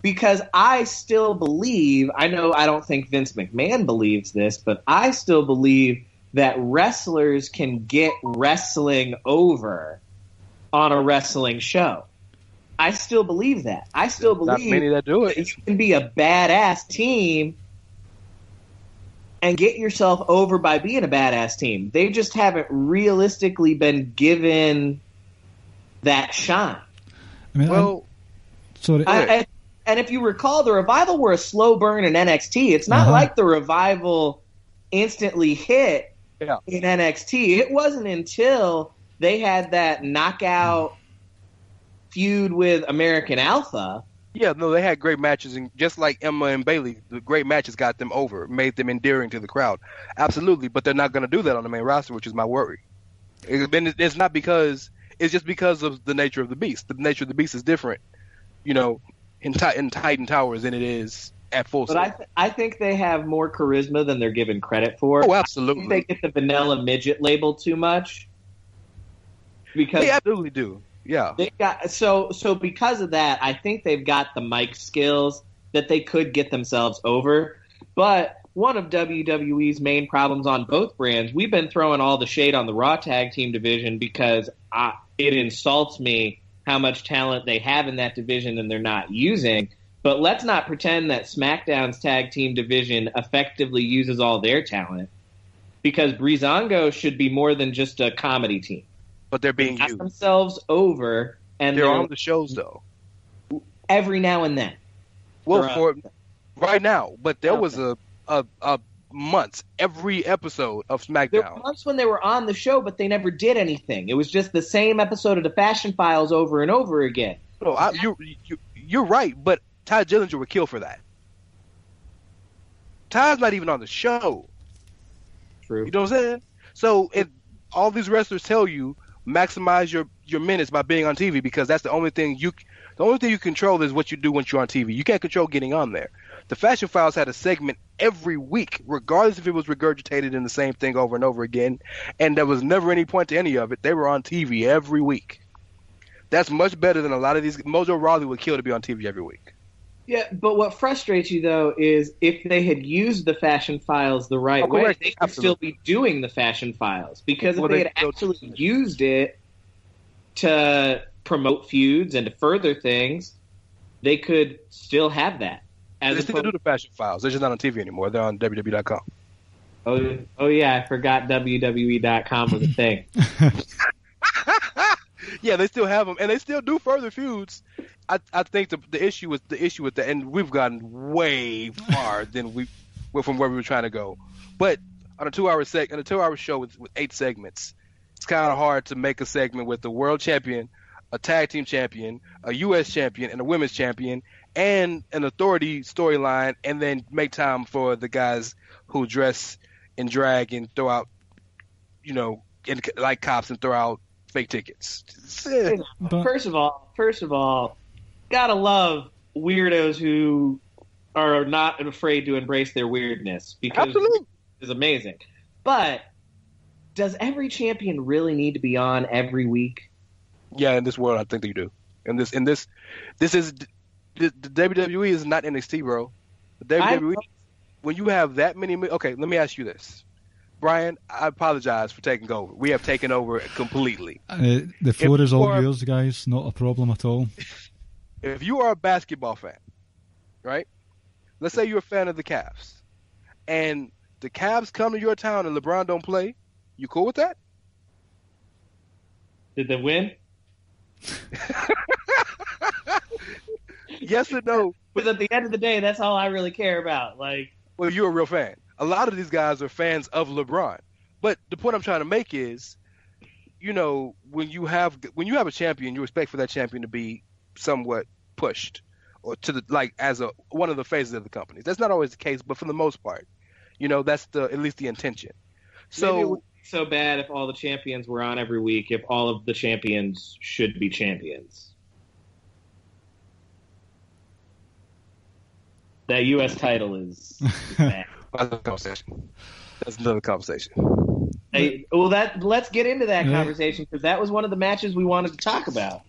Because I still believe, I know I don't think Vince McMahon believes this, but I still believe that wrestlers can get wrestling over on a wrestling show. I still believe that. I still believe not many that do it. That you can be a badass team and get yourself over by being a badass team. They just haven't realistically been given that shine. I mean, and if you recall, the Revival were a slow burn in NXT. It's not like the Revival instantly hit in NXT. It wasn't until they had that knockout feud with American Alpha. Yeah, no, they had great matches, and just like Emma and Bayley, the great matches got them over, made them endearing to the crowd. Absolutely, but they're not going to do that on the main roster, which is my worry. It's not because it's just because of the nature of the beast. The nature of the beast is different, in Titan Towers than it is at Full Sail. But I think they have more charisma than they're given credit for. Oh, absolutely. I think they get the vanilla midget label too much. Because they absolutely do. Yeah. They got so because of that, I think they've got the mic skills that they could get themselves over. But one of WWE's main problems on both brands, we've been throwing all the shade on the Raw Tag Team division because it insults me how much talent they have in that division and they're not using. But let's not pretend that SmackDown's Tag Team division effectively uses all their talent, because Breezango should be more than just a comedy team. But they're being used. Used Themselves over, and they're on the shows though. Every now and then. Well, for right now, but there was a months every episode of SmackDown. There were months when they were on the show, but they never did anything. It was just the same episode of the Fashion Files over and over again. No, you're right, but Ty Dillinger would kill for that. Ty's not even on the show. True. You know what I'm saying? So all these wrestlers tell you maximize your minutes by being on TV because that's the only thing you control is what you do once you're on TV. You can't control getting on there. The Fashion Files had a segment every week, regardless if it was regurgitated in the same thing over and over again, and there was never any point to any of it. They were on TV every week. That's much better than a lot of these. Mojo Rawley would kill to be on TV every week. Yeah, but what frustrates you, though, is if they had used the Fashion Files the right way, they could still be doing the Fashion Files. Because if they had actually used it to promote feuds and to further things, they could still have that. They still do the Fashion Files. They're just not on TV anymore. They're on WWE.com. Oh yeah, I forgot WWE.com was a thing. Yeah, they still have them, and they still do further feuds. I think the issue with that, and we've gotten way far from where we were trying to go. But on a 2-hour show with 8 segments, it's kind of hard to make a segment with the world champion, a tag team champion, a U.S. champion, and a women's champion, and an authority storyline, and then make time for the guys who dress in drag and throw out, like cops and throw out fake tickets. First of all, gotta love weirdos who are not afraid to embrace their weirdness because it's amazing. But does every champion really need to be on every week? Yeah, in this world, I think they do. The WWE is not NXT, bro. The WWE, when you have that many, okay, let me ask you this. Bryan, I apologize for taking over. We have taken over completely. The floor is all yours, guys. Not a problem at all. If you are a basketball fan, right? Let's say you're a fan of the Cavs, and the Cavs come to your town and LeBron don't play. You cool with that? Did they win? Yes or no? Because at the end of the day, that's all I really care about. Well, you're a real fan. A lot of these guys are fans of LeBron. But the point I'm trying to make is, when you have a champion, you expect for that champion to be somewhat pushed or to as one of the faces of the company. That's not always the case, but for the most part, that's at least the intention. So maybe it would be so bad if all the champions were on every week, if all of the champions should be champions. That U.S. title is bad. That's another conversation. Let's get into that conversation because that was one of the matches we wanted to talk about.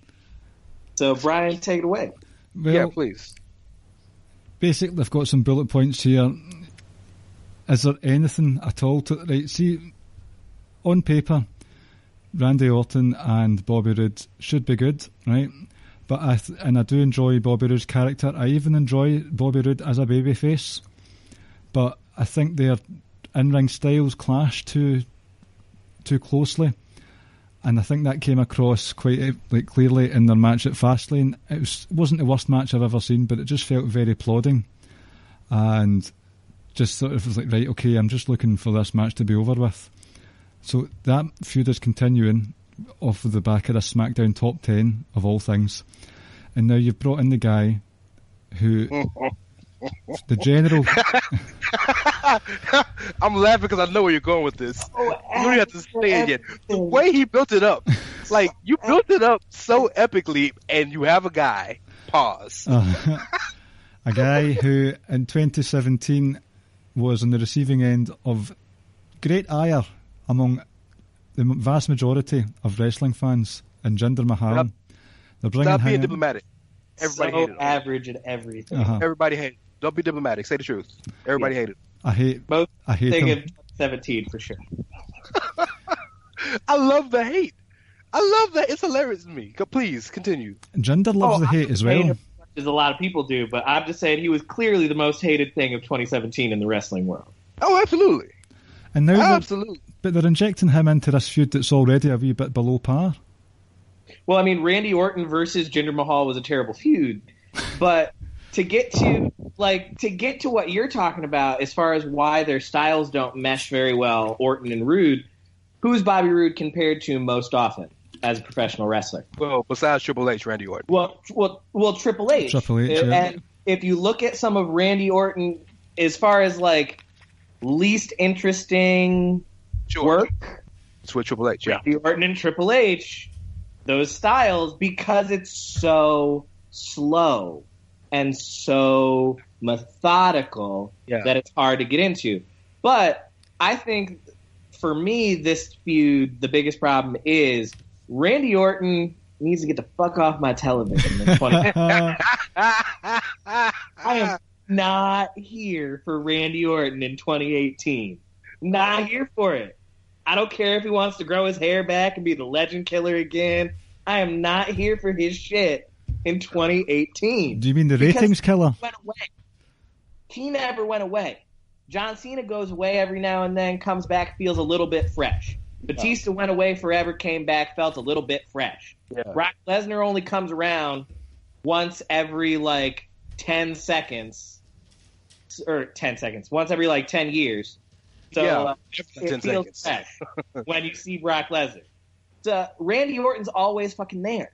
So, Bryan, take it away. Well, yeah, please. Basically, I've got some bullet points here. Is there anything at all see, on paper, Randy Orton and Bobby Roode should be good, right? But I do enjoy Bobby Roode's character. I even enjoy Bobby Roode as a babyface. But I think their in-ring styles clash too closely. And I think that came across quite clearly in their match at Fastlane. It wasn't the worst match I've ever seen, but it just felt very plodding. And just sort of was like, right, okay, I'm just looking for this match to be over with. So that feud is continuing off of the back of a SmackDown top 10 of all things. And now you've brought in the guy who... the general... I'm laughing because I know where you're going with this. You don't have to say it yet. The way he built it up, you built it up so epically, and you have a guy. Pause. A guy who in 2017 was on the receiving end of great ire among the vast majority of wrestling fans and Jinder Mahal. They're bringing Stop being him diplomatic. Everybody so hated him. average at everything. Everybody hated him. Don't be diplomatic. Say the truth. Everybody hated him. I hate him. him. 17 for sure. I love the hate. I love that. It's hilarious to me. Please continue. Jinder loves the hate as well. As a lot of people do, but I'm just saying he was clearly the most hated thing of 2017 in the wrestling world. Oh, absolutely. And now absolutely. But they're injecting him into this feud that's already a wee bit below par. Well, I mean, Randy Orton versus Jinder Mahal was a terrible feud, but to get to what you're talking about as far as why their styles don't mesh very well, Orton and Roode, who's Bobby Roode compared to most often as a professional wrestler? Well, besides Triple H, Randy Orton. Well, Triple H. Triple H, yeah. And if you look at some of Randy Orton, as far as least interesting work. It's with Triple H, yeah. Randy Orton and Triple H, those styles, because it's so slow and so methodical that it's hard to get into. But I think for me, this feud, the biggest problem is Randy Orton needs to get the fuck off my television in 20. I am not here for Randy Orton in 2018. Not here for it. I don't care if he wants to grow his hair back and be the legend killer again. I am not here for his shit in 2018. Do you mean the ratings killer? He went away. He never went away. John Cena goes away every now and then, comes back, feels a little bit fresh. Batista went away forever, came back, felt a little bit fresh. Yeah. Brock Lesnar only comes around once every 10 seconds. Or 10 seconds. Once every 10 years. So it feels fresh when you see Brock Lesnar. So Randy Orton's always fucking there.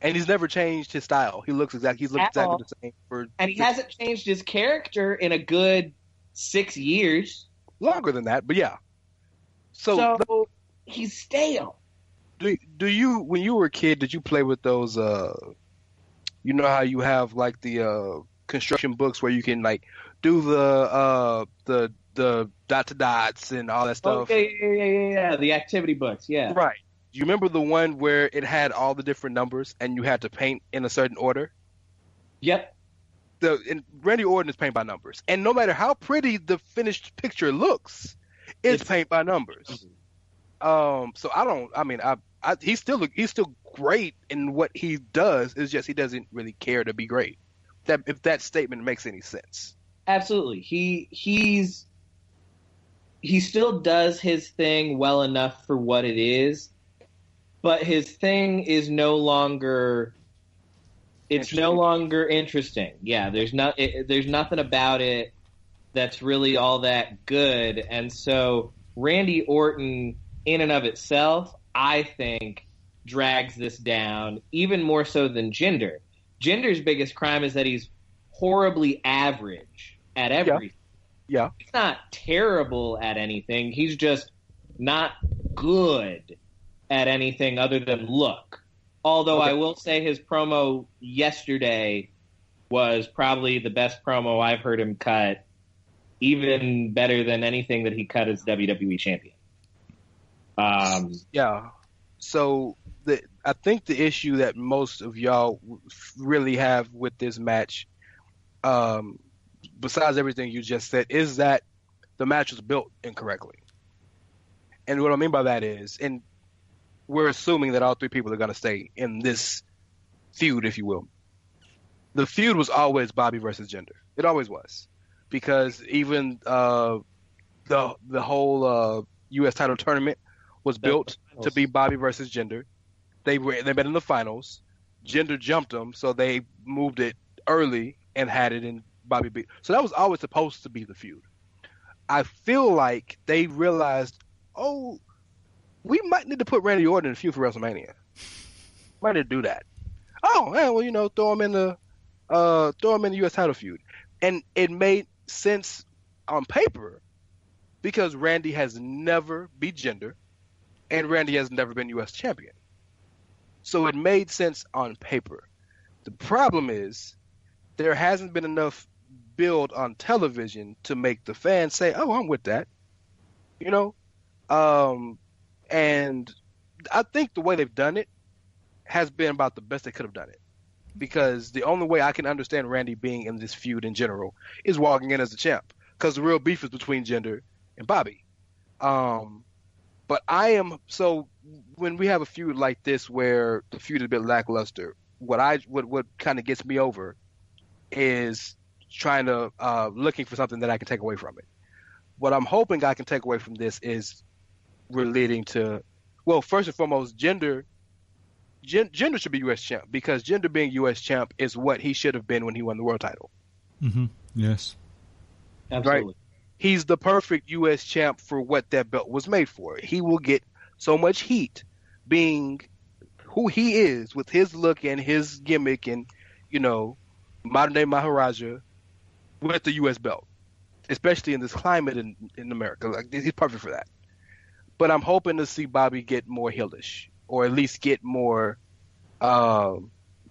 And he's never changed his style. He's looked exactly the same and he hasn't changed his character in a good 6 years. Longer than that, but yeah. So he's stale. Do you, when you were a kid, did you play with those you know how you have the construction books where you can do the dot to dots and all that stuff? Yeah. The activity books, yeah. Right. Do you remember the one where it had all the different numbers and you had to paint in a certain order? Yep. And Randy Orton is paint by numbers, and no matter how pretty the finished picture looks, it's paint by numbers. So he's still great in what he does. It's just he doesn't really care to be great. If that statement makes any sense. Absolutely. He still does his thing well enough for what it is, but his thing is no longer. It's no longer interesting. Yeah, there's nothing about it that's really all that good. And so Randy Orton, in and of itself, I think, drags this down even more so than Jinder. Jinder's biggest crime is that he's horribly average at everything. Yeah. He's not terrible at anything. He's just not good at anything other than look. Although I will say his promo yesterday was probably the best promo I've heard him cut, even better than anything that he cut as WWE champion. Yeah. So I think the issue that most of y'all really have with this match, besides everything you just said, is that the match was built incorrectly. And what I mean by that is, and we're assuming that all three people are going to stay in this feud, if you will. The feud was always Bobby versus Jinder. It always was. Because even the whole U.S. title tournament was built to be Bobby versus Jinder. They met in the finals. Jinder jumped them, so they moved it early and had it in Bobby beat. So that was always supposed to be the feud. I feel like they realized, we might need to put Randy Orton in a feud for WrestleMania. Might need to do that. Throw him in the U.S. title feud, and it made sense on paper because Randy has never beat Jinder, and Randy has never been U.S. champion. So it made sense on paper. The problem is there hasn't been enough build on television to make the fans say, "Oh, I'm with that," And I think the way they've done it has been about the best they could have done it. Because the only way I can understand Randy being in this feud in general is walking in as the champ. Because the real beef is between Jinder and Bobby. But so when we have a feud like this where the feud is a bit lackluster, what kind of gets me over is trying to looking for something that I can take away from it. What I'm hoping I can take away from this is relating to, well, first and foremost, Jinder should be U.S. champ because Jinder being U.S. champ is what he should have been when he won the world title. Mm-hmm. Yes. Absolutely. Right? He's the perfect U.S. champ for what that belt was made for. He will get so much heat being who he is with his look and his gimmick and, modern day Maharaja with the U.S. belt. especially in this climate in America. Like, he's perfect for that. But I'm hoping to see Bobby get more heelish, or at least get more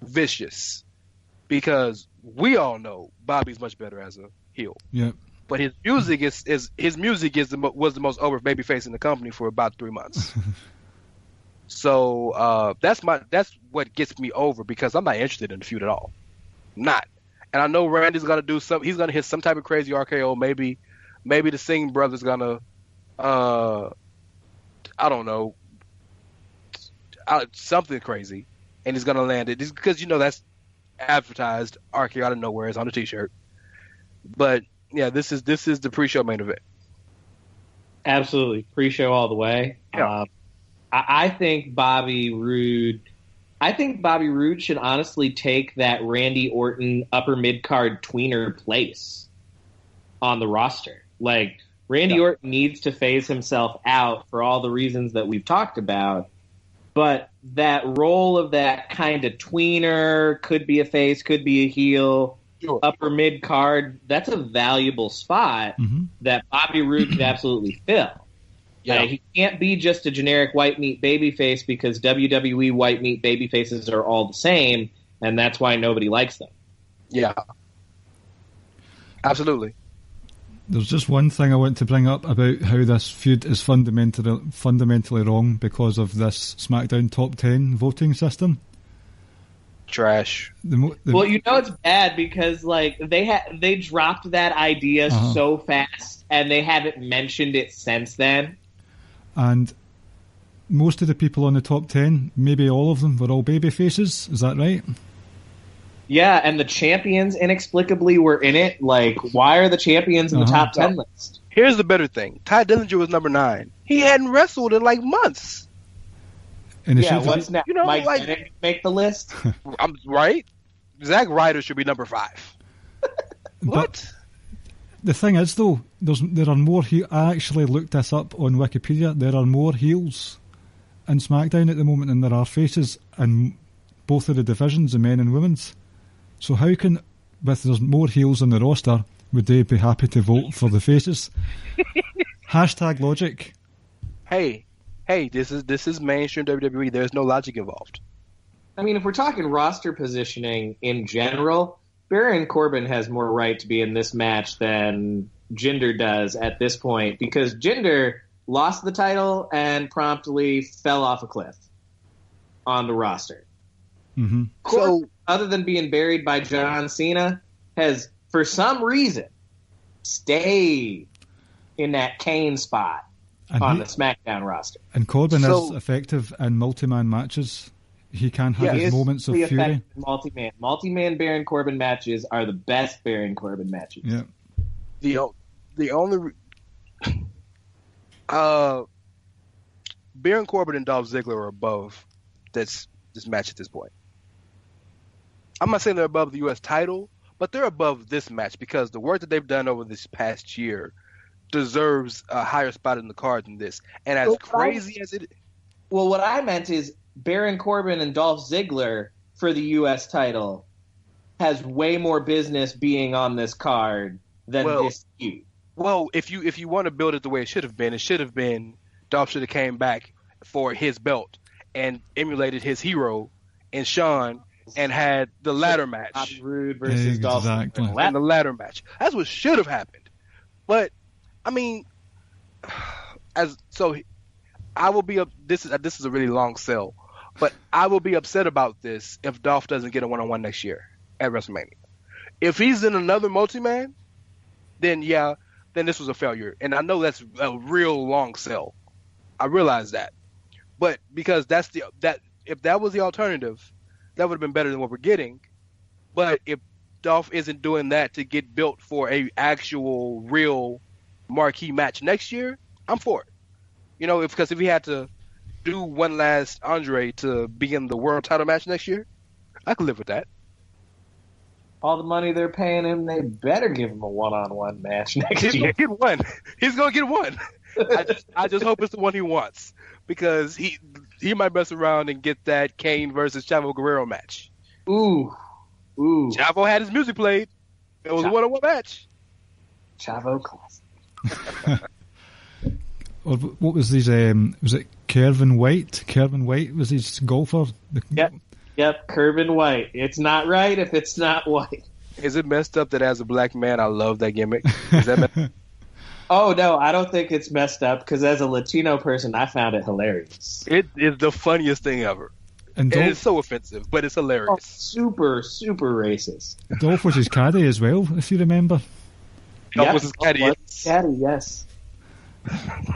vicious, because we all know Bobby's much better as a heel. Yeah. But his music was the most over babyface in the company for about 3 months. So that's what gets me over, because I'm not interested in the feud at all. Not. And I know Randy's gonna do some. He's gonna hit some type of crazy RKO. Maybe the Singh brothers gonna I don't know, something crazy, and he's gonna land it because that's advertised RKO out of nowhere. It's on the T-shirt. But yeah, this is the pre-show main event. Absolutely, pre-show all the way. Yeah. I think Bobby Roode should honestly take that Randy Orton upper mid-card tweener place on the roster. Like, Randy Orton needs to phase himself out for all the reasons that we've talked about, but that role of that kind of tweener, could be a face, could be a heel, upper mid-card, that's a valuable spot that Bobby Roode could absolutely fill. Yeah. He can't be just a generic white meat babyface, because WWE white meat babyfaces are all the same, and that's why nobody likes them. Yeah. Absolutely. There's just one thing I want to bring up about how this feud is fundamentally wrong because of this SmackDown Top 10 voting system. Trash. Well, it's bad because they dropped that idea so fast, and they haven't mentioned it since then. And most of the people on the top 10, maybe all of them, were all baby faces. Is that right? Yeah, and the champions inexplicably were in it. Like, why are the champions in the top 10 list? Here's the better thing. Ty Dillinger was number 9. He hadn't wrestled in months. And what's next? Mike Bennett make the list? I'm right. Zack Ryder should be number 5. What? The thing is, though, there are more. I actually looked this up on Wikipedia. There are more heels in SmackDown at the moment than there are faces in both of the divisions, the men and women's. So how can, with there's more heels on the roster, would they be happy to vote for the faces? Hashtag logic. Hey, this is mainstream WWE. There's no logic involved. I mean, if we're talking roster positioning in general, Baron Corbin has more right to be in this match than Jinder does at this point, because Jinder lost the title and promptly fell off a cliff on the roster. Mm-hmm. Corbin, other than being buried by John Cena, has, for some reason, stayed in that Kane spot on the SmackDown roster. And Corbin is effective in multi-man matches. He can have his moments of fury. Multi-man Baron Corbin matches are the best Baron Corbin matches. Yeah. The only Baron Corbin and Dolph Ziggler are above this match at this point. I'm not saying they're above the U.S. title, but they're above this match because the work that they've done over this past year deserves a higher spot in the card than this. And as crazy as it is. Well, what I meant is Baron Corbin and Dolph Ziggler for the U.S. title has way more business being on this card than this feud. Well, if you want to build it the way it should have been Dolph should have came back for his belt and emulated his hero in Shawn and had the ladder match. Rude versus Dolph Ziggler. And the ladder match. That's what should have happened. But I mean, I will be this is a really long sell, but I will be upset about this if Dolph doesn't get a one-on-one next year at WrestleMania. If he's in another multi-man, then this was a failure. And I know that's a real long sell. I realize that. But because if that was the alternative, that would have been better than what we're getting. But if Dolph isn't doing that to get built for a actual real marquee match next year, I'm for it. Because if he had to do one last Andre to be in the world title match next year, I could live with that. All the money they're paying him, they better give him a one-on-one match next year. He's going to get one. He's going to get one. I just hope it's the one he wants, because he might mess around and get that Kane versus Chavo Guerrero match. Ooh. Chavo had his music played. It was a one-on-one match. Chavo Classic. Or what was his? Was it Kervin White? Kervin White was his golfer. Yep, Kervin White. It's not right if it's not white. Is it messed up that as a black man I love that gimmick? Is that messed up? Oh no, I don't think it's messed up because as a Latino person, I found it hilarious. It is the funniest thing ever. And it's so offensive, but it's hilarious. Oh, super, super racist. Dolph was his caddy as well, if you remember. Dolph was his caddy. Yes.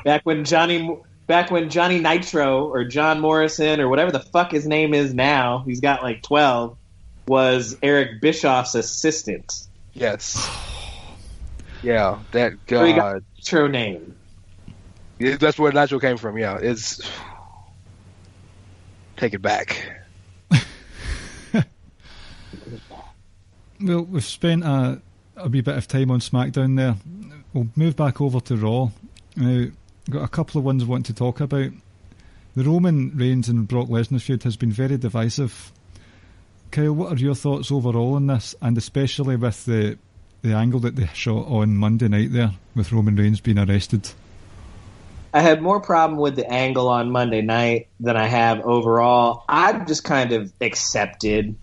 Back when Johnny Nitro or John Morrison or whatever the fuck his name is now, he's got like 12, was Eric Bischoff's assistant. Yes. Yeah, that God. So he got Nitro name. That's where Nitro came from. Yeah, it's take it back. Well, we've spent a wee bit of time on SmackDown there. We'll move back over to Raw. Now, got a couple of ones I want to talk about. The Roman Reigns and Brock Lesnar feud has been very divisive. Kyle, what are your thoughts overall on this, and especially with the angle that they shot on Monday night there, with Roman Reigns being arrested? I had more problem with the angle on Monday night than I have overall. I've just kind of accepted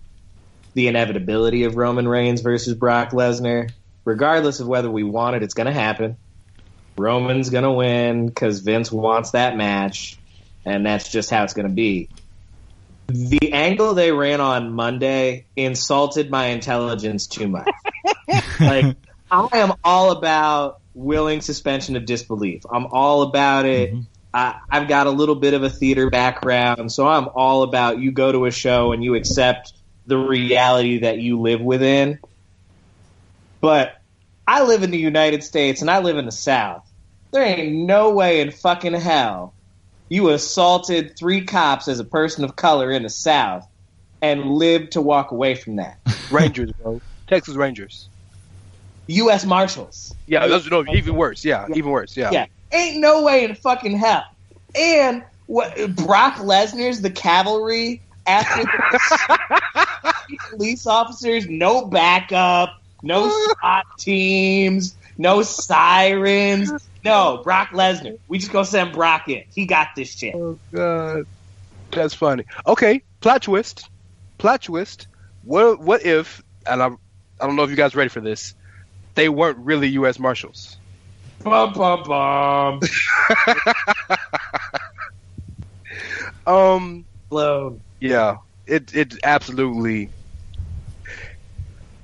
the inevitability of Roman Reigns versus Brock Lesnar. Regardless of whether we want it, it's going to happen. Roman's going to win because Vince wants that match, and that's just how it's going to be. The angle they ran on Monday insulted my intelligence too much. Like, I am all about willing suspension of disbelief. I'm all about it. Mm-hmm. I've got a little bit of a theater background, so I'm all about you go to a show and you accept the reality that you live within. But I live in the United States and I live in the South. There ain't no way in fucking hell you assaulted 3 cops as a person of color in the South and lived to walk away from that. Rangers, bro. Texas Rangers. U.S. Marshals. Yeah, those are even worse. Yeah, even worse. Yeah. Yeah. Ain't no way in fucking hell. And Brock Lesnar's the cavalry after the police officers, no backup, no SWAT teams, no sirens. No, Brock Lesnar. We just gonna send Brock in. He got this shit. Oh, God. That's funny. Okay, plot twist. What if, and I don't know if you guys are ready for this, they weren't really U.S. Marshals? Bum, bum, bum. Blown. Yeah, it absolutely.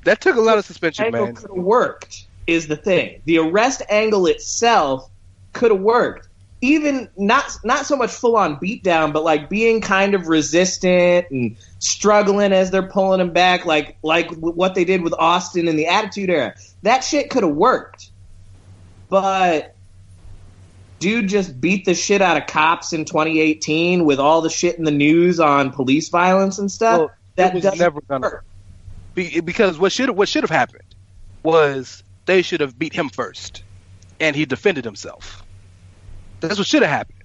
That took a lot of suspension, man. Could have worked. Is the thing. The arrest angle itself could have worked. Even not so much full on beatdown, but like being kind of resistant and struggling as they're pulling him back, like what they did with Austin in the Attitude Era. That shit could have worked. But dude just beat the shit out of cops in 2018 with all the shit in the news on police violence and stuff. Well, that was never gonna work. Because what should have happened was they should have beat him first, and he defended himself. That's what should have happened.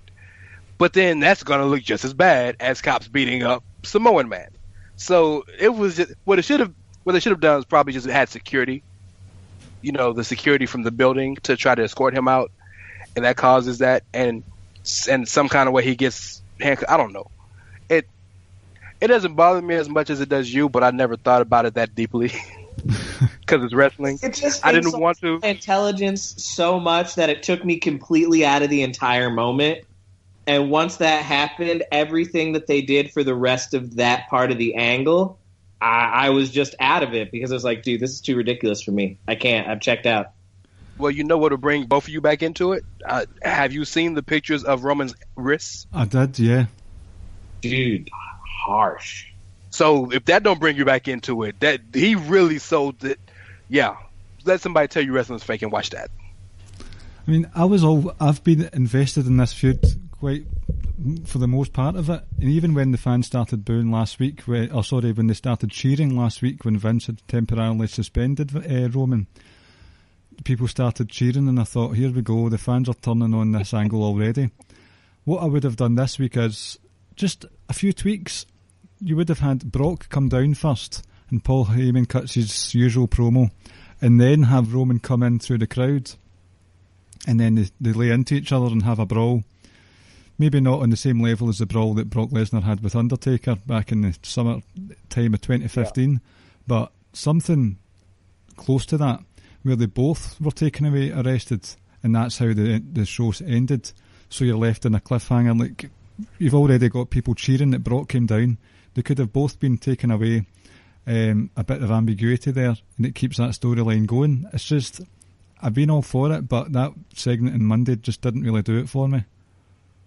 But then that's going to look just as bad as cops beating up Samoan Man. So it was just, what they should have done is probably just had security, the security from the building to try to escort him out, and that causes that, and some kind of way he gets handcuffed. I don't know. It doesn't bother me as much as it does you, but I never thought about it that deeply. Because it's wrestling. I didn't want to. Intelligence so much that it took me completely out of the entire moment. And once that happened, everything that they did for the rest of that part of the angle, I was just out of it because I was like, dude, this is too ridiculous for me. I can't. I've checked out. Well, you know what will bring both of you back into it? Have you seen the pictures of Roman's wrists? I did, yeah. Dude, harsh. So if that don't bring you back into it, that he really sold it. Yeah, let somebody tell you wrestling's fake and watch that. I mean, I've been invested in this feud quite for the most part of it, and even when the fans started booing last week, when they started cheering last week when Vince had temporarily suspended Roman, people started cheering, and I thought, here we go, the fans are turning on this angle already. What I would have done this week is just a few tweaks. You would have had Brock come down first, and Paul Heyman cuts his usual promo, and then have Roman come in through the crowd, and then they lay into each other and have a brawl. Maybe not on the same level as the brawl that Brock Lesnar had with Undertaker back in the summer time of 2015, but something close to that, where they both were taken away, arrested, and that's how the show ended. So you're left in a cliffhanger. Like, you've already got people cheering that Brock came down. They could have both been taken away. A bit of ambiguity there, and it keeps that storyline going. It's just, I've been all for it, but that segment on Monday just didn't really do it for me.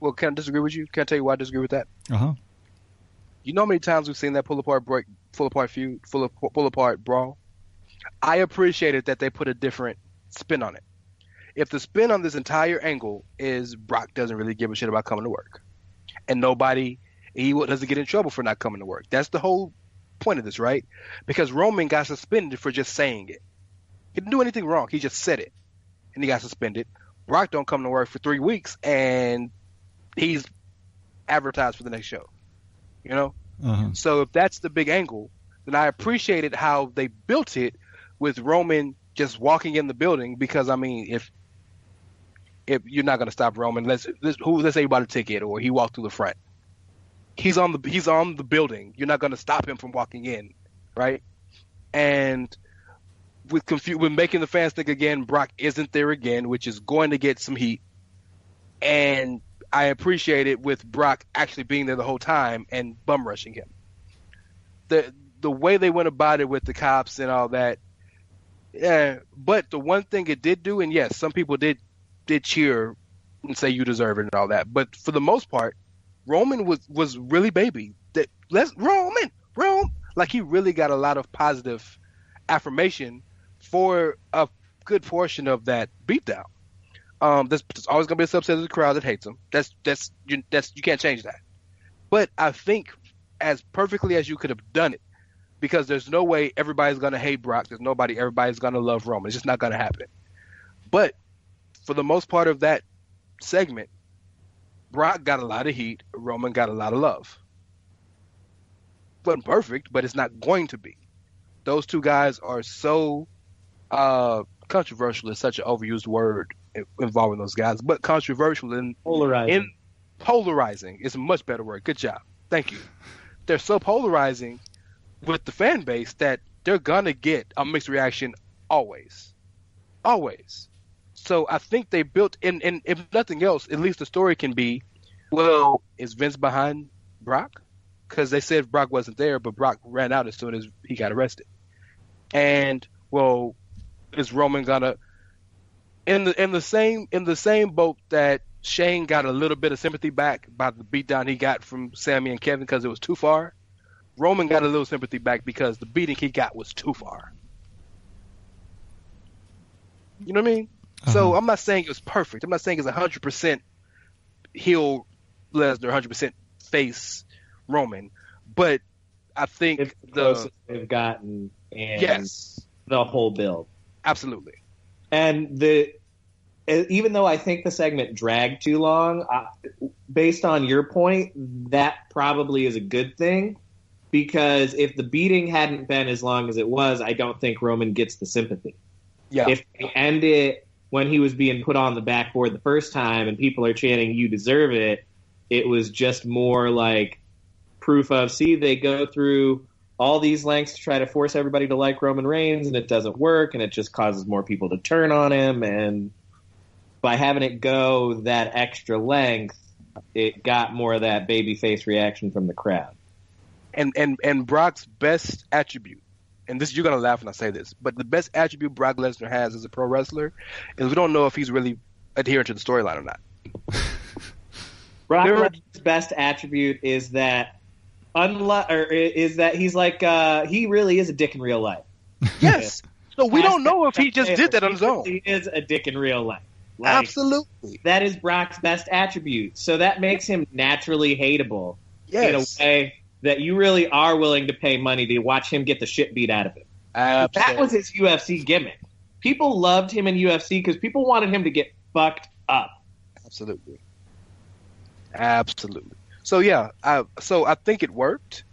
Well, can I disagree with you? Can I tell you why I disagree with that? You know how many times we've seen that pull apart feud, pull apart brawl? I appreciated that they put a different spin on it. If the spin on this entire angle is Brock doesn't really give a shit about coming to work, and he doesn't get in trouble for not coming to work. That's the whole point of this, right? Because Roman got suspended for just saying it. He didn't do anything wrong. He just said it, and he got suspended. Brock don't come to work for 3 weeks, and he's advertised for the next show. You know? So if that's the big angle, then I appreciated how they built it with Roman just walking in the building, because, I mean, if you're not going to stop Roman, let's say you bought a ticket or he walked through the front. He's on the building. You're not going to stop him from walking in, right? And with making the fans think again, Brock isn't there again, which is going to get some heat. And I appreciate it with Brock actually being there the whole time and bum rushing him. The way they went about it with the cops and all that. Yeah, but the one thing it did do, and yes, some people did cheer and say you deserve it and all that, but for the most part, Roman was really baby. Roman, like, he really got a lot of positive affirmation for a good portion of that beatdown. There's always gonna be a subset of the crowd that hates him. You can't change that. But I think as perfectly as you could have done it, because there's no way everybody's gonna hate Brock. Everybody's gonna love Roman. It's just not gonna happen. But for the most part of that segment, Brock got a lot of heat. Roman got a lot of love. Wasn't perfect, but it's not going to be. Those two guys are so controversial is such an overused word involving those guys, but controversial and polarizing is a much better word. Good job. Thank you. They're so polarizing with the fan base that they're gonna get a mixed reaction always. So I think they built in if nothing else, at least the story can be, well, is Vince behind Brock? Because they said Brock wasn't there, but Brock ran out as soon as he got arrested. And, well, is Roman gonna in the same boat that Shane got a little bit of sympathy back by the beatdown he got from Sami and Kevin because it was too far? Roman got a little sympathy back because the beating he got was too far. You know what I mean? So I'm not saying it was perfect. I'm not saying it's 100% heel Lesnar, 100% face Roman, but I think it's the closest they've gotten, and yes, the whole build, absolutely. And even though I think the segment dragged too long, based on your point, that probably is a good thing, because if the beating hadn't been as long as it was, I don't think Roman gets the sympathy. Yeah. If they end it when he was being put on the backboard the first time and people are chanting, "You deserve it," it was just more like proof of, see, they go through all these lengths to try to force everybody to like Roman Reigns, and it doesn't work, and it just causes more people to turn on him. And by having it go that extra length, it got more of that babyface reaction from the crowd. And Brock's best attribute, and this, you're going to laugh when I say this, but the best attribute Brock Lesnar has as a pro wrestler is we don't know if he's really adherent to the storyline or not. Brock Lesnar's best attribute is that he's like he really is a dick in real life. Yes. So we don't know if he just did that on his own. He is a dick in real life. Like, absolutely. That is Brock's best attribute. So that makes him naturally hateable in a way that you really are willing to pay money to watch him get the shit beat out of him. Absolutely. That was his UFC gimmick. People loved him in UFC because people wanted him to get fucked up. Absolutely. So yeah, I think it worked,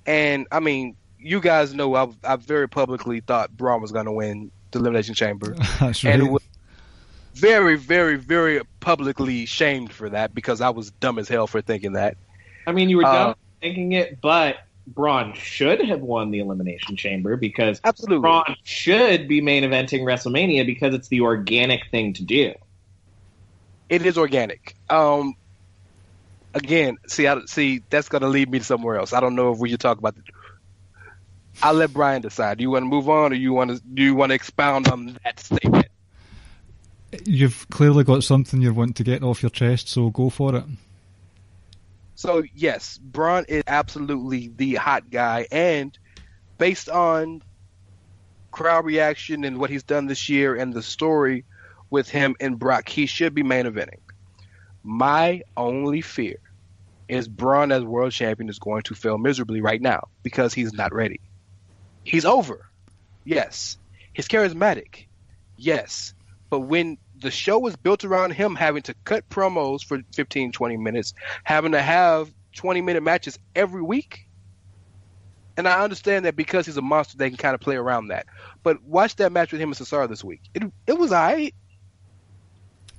and I mean, you guys know I've very publicly thought Braun was going to win the Elimination Chamber. That's right. And was very, very, very publicly shamed for that because I was dumb as hell for thinking that. I mean, you were dumb thinking it, but Braun should have won the Elimination Chamber because absolutely Braun should be main eventing WrestleMania because it's the organic thing to do. It is organic. Again, see, that's going to lead me to somewhere else. I don't know if we should talk about it. I'll let Bryan decide. Do you want to move on, or do you want to expound on that statement? You've clearly got something you want to get off your chest, so go for it. So, yes, Braun is absolutely the hot guy, and based on crowd reaction and what he's done this year and the story with him and Brock, he should be main eventing. My only fear is Braun as world champion is going to fail miserably right now because he's not ready. He's over. Yes. He's charismatic. Yes. But when the show was built around him having to cut promos for 15, 20 minutes, having to have 20-minute matches every week, and I understand that because he's a monster, they can kind of play around that. But watch that match with him and Cesaro this week. It was all right.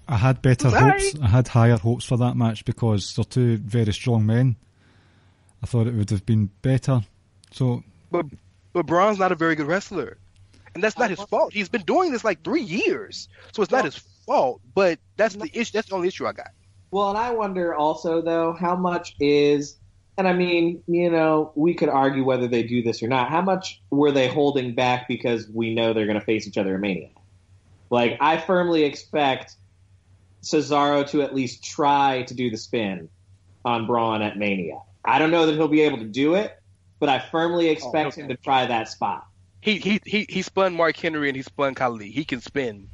I had better hopes. Right. I had higher hopes for that match because they're two very strong men. I thought it would have been better. So, But Braun's not a very good wrestler. And that's not his fault. He's been doing this like 3 years. So it's not his fault. But that's the issue. That's the only issue I got. Well, and I wonder also, though, how much is, and I mean, we could argue whether they do this or not. How much were they holding back because we know they're going to face each other at Mania? Like, I firmly expect Cesaro to at least try to do the spin on Braun at Mania. I don't know that he'll be able to do it, but I firmly expect him to try that spot. He spun Mark Henry and he spun Khali. He can spin.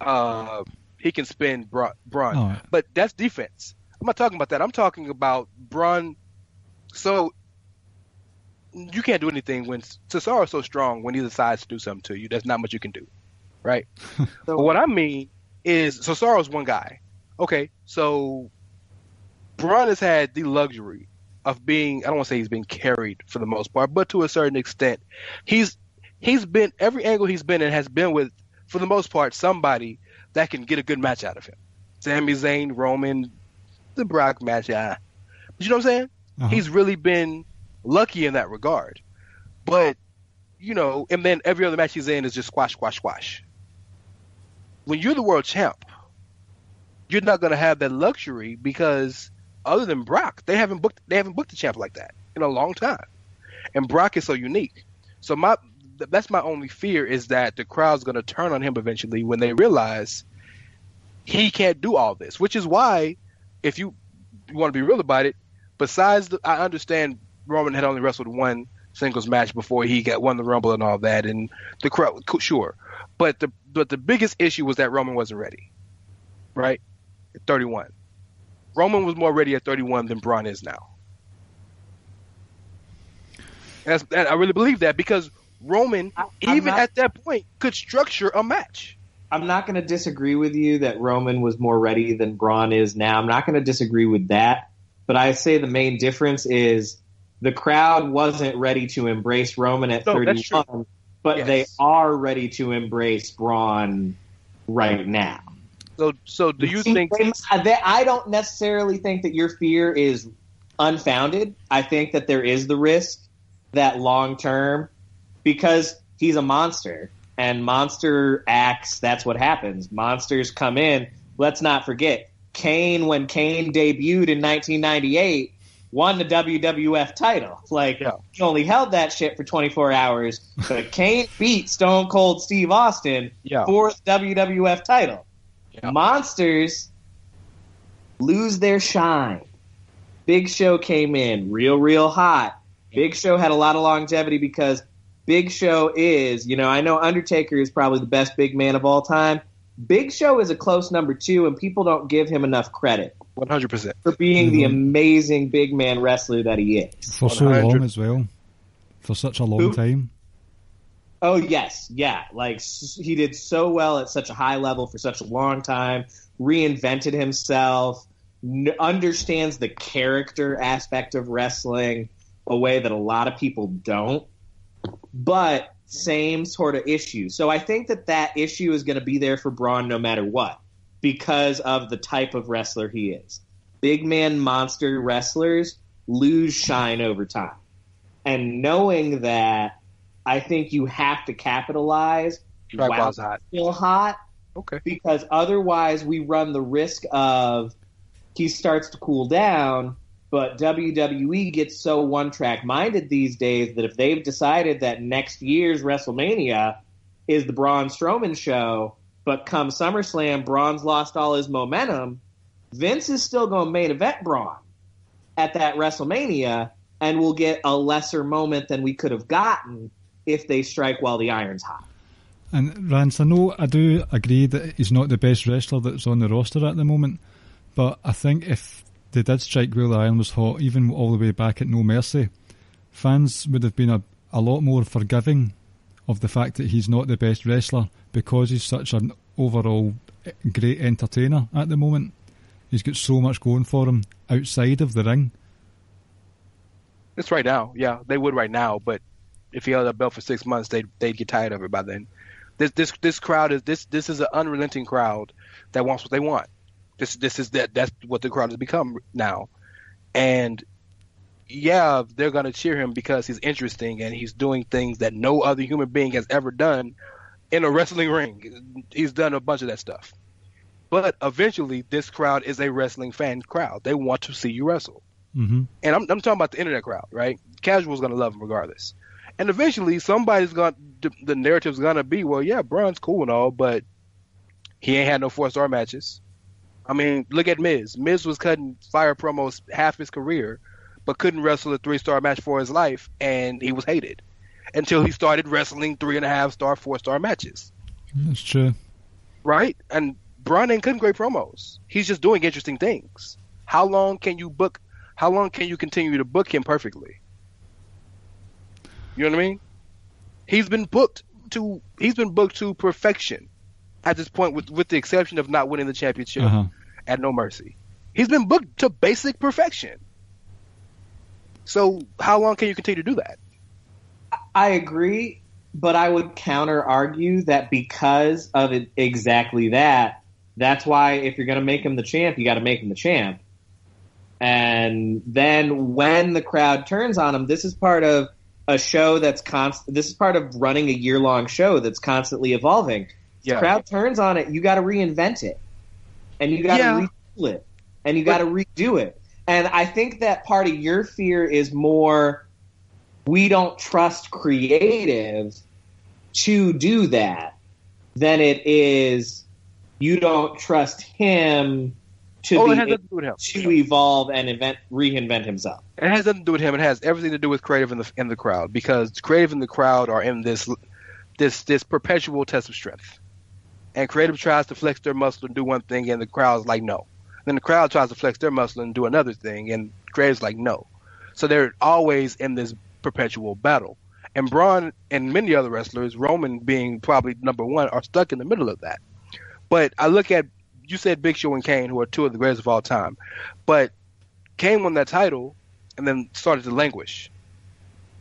He can spin Braun, but that's defense. I'm not talking about that. I'm talking about Braun. So you can't do anything when Cesaro's so strong. When he decides to do something to you, there's not much you can do, right? But what I mean is Cesaro's one guy. Okay, so Braun has had the luxury of being, I don't want to say he's been carried for the most part, but to a certain extent, he's been, every angle he's been in has been with, for the most part, somebody that can get a good match out of him. Sami Zayn, Roman, the Brock match, But you know what I'm saying? Uh-huh. He's really been lucky in that regard. But, and then every other match he's in is just squash, squash, squash. When you're the world champ, you're not going to have that luxury because other than Brock, they haven't booked a champ like that in a long time. And Brock is so unique. So that's my only fear is that the crowd's going to turn on him eventually when they realize he can't do all this, which is why, if you want to be real about it, I understand Roman had only wrestled one singles match before he won the Rumble and all that, and the crowd, sure. But the biggest issue was that Roman wasn't ready, right? At 31. Roman was more ready at 31 than Braun is now. And I really believe that because Roman, at that point, could structure a match. I'm not going to disagree with you that Roman was more ready than Braun is now. I'm not going to disagree with that. But I say the main difference is the crowd wasn't ready to embrace Roman at 31, but yes, they are ready to embrace Braun right now. So do you think... I don't necessarily think that your fear is unfounded. I think that there is the risk that long term, because he's a monster, and monster acts, that's what happens. Monsters come in. Let's not forget, Kane, when Kane debuted in 1998, won the WWF title. He only held that shit for 24 hours, but Kane beat Stone Cold Steve Austin for the WWF title. Yeah. Monsters lose their shine. Big Show came in real hot. Big Show had a lot of longevity because Big Show is, I know Undertaker is probably the best big man of all time. Big Show is a close number 2, and people don't give him enough credit. 100%. For being the amazing big man wrestler that he is. For so long as well. For such a long time. Oh, yes. Yeah. He did so well at such a high level for such a long time, reinvented himself, understands the character aspect of wrestling a way that a lot of people don't. but same sort of issue. So I think that issue is going to be there for Braun no matter what, because of the type of wrestler he is. Big man monster wrestlers lose shine over time. And knowing that, I think you have to capitalize while it's still hot. Okay. Because otherwise we run the risk of he starts to cool down, but WWE gets so one-track minded these days that if they've decided that next year's WrestleMania is the Braun Strowman show, but come SummerSlam, Braun's lost all his momentum, Vince is still going to main event Braun at that WrestleMania, and we'll get a lesser moment than we could have gotten if they strike while the iron's hot. And Rance, I do agree that he's not the best wrestler that's on the roster at the moment, but I think if they did strike while the iron was hot, even all the way back at No Mercy, fans would have been a lot more forgiving of the fact that he's not the best wrestler because he's such an overall great entertainer at the moment. He's got so much going for him outside of the ring. It's right now. Yeah, they would right now, but if he held a belt for 6 months, they'd get tired of it by then. This crowd is an unrelenting crowd that wants what they want. That's what the crowd has become now. And yeah, they're gonna cheer him because he's interesting and he's doing things that no other human being has ever done in a wrestling ring. He's done a bunch of that stuff. But eventually this crowd is a wrestling fan crowd. They want to see you wrestle. Mm-hmm. And I'm talking about the internet crowd, right? Casual's gonna love him regardless. And eventually the narrative's gonna be, well, yeah, Braun's cool and all, but he ain't had no 4-star matches. I mean, look at Miz. Miz was cutting fire promos half his career, but couldn't wrestle a 3-star match for his life, and he was hated until he started wrestling 3.5-star, 4-star matches. That's true. Right? And Braun ain't cutting great promos. He's just doing interesting things. How long can you continue to book him perfectly? You know what I mean? He's been booked to perfection at this point, with the exception of not winning the championship at No Mercy. He's been booked to basic perfection. So how long can you continue to do that? I agree, but I would counter argue that because of exactly that's why if you're going to make him the champ, you got to make him the champ. And then when the crowd turns on him, this is part of a show that's this is part of running a year-long show that's constantly evolving. Yeah. The crowd turns on it, you got to reinvent it. And you got to retool it. And you got to redo it. And I think that part of your fear is more, we don't trust creative to do that, than it is, you don't trust him to evolve and reinvent himself. It has nothing to do with him. It has everything to do with creative in the crowd, because creative in the crowd are in this perpetual test of strength. And creative tries to flex their muscle and do one thing, and the crowd's like, no. Then the crowd tries to flex their muscle and do another thing, and creative's like, no. So they're always in this perpetual battle. And Braun and many other wrestlers, Roman being probably number one, are stuck in the middle of that. But I look at, you said Big Show and Kane, who are two of the greatest of all time. But Kane won that title and then started to languish.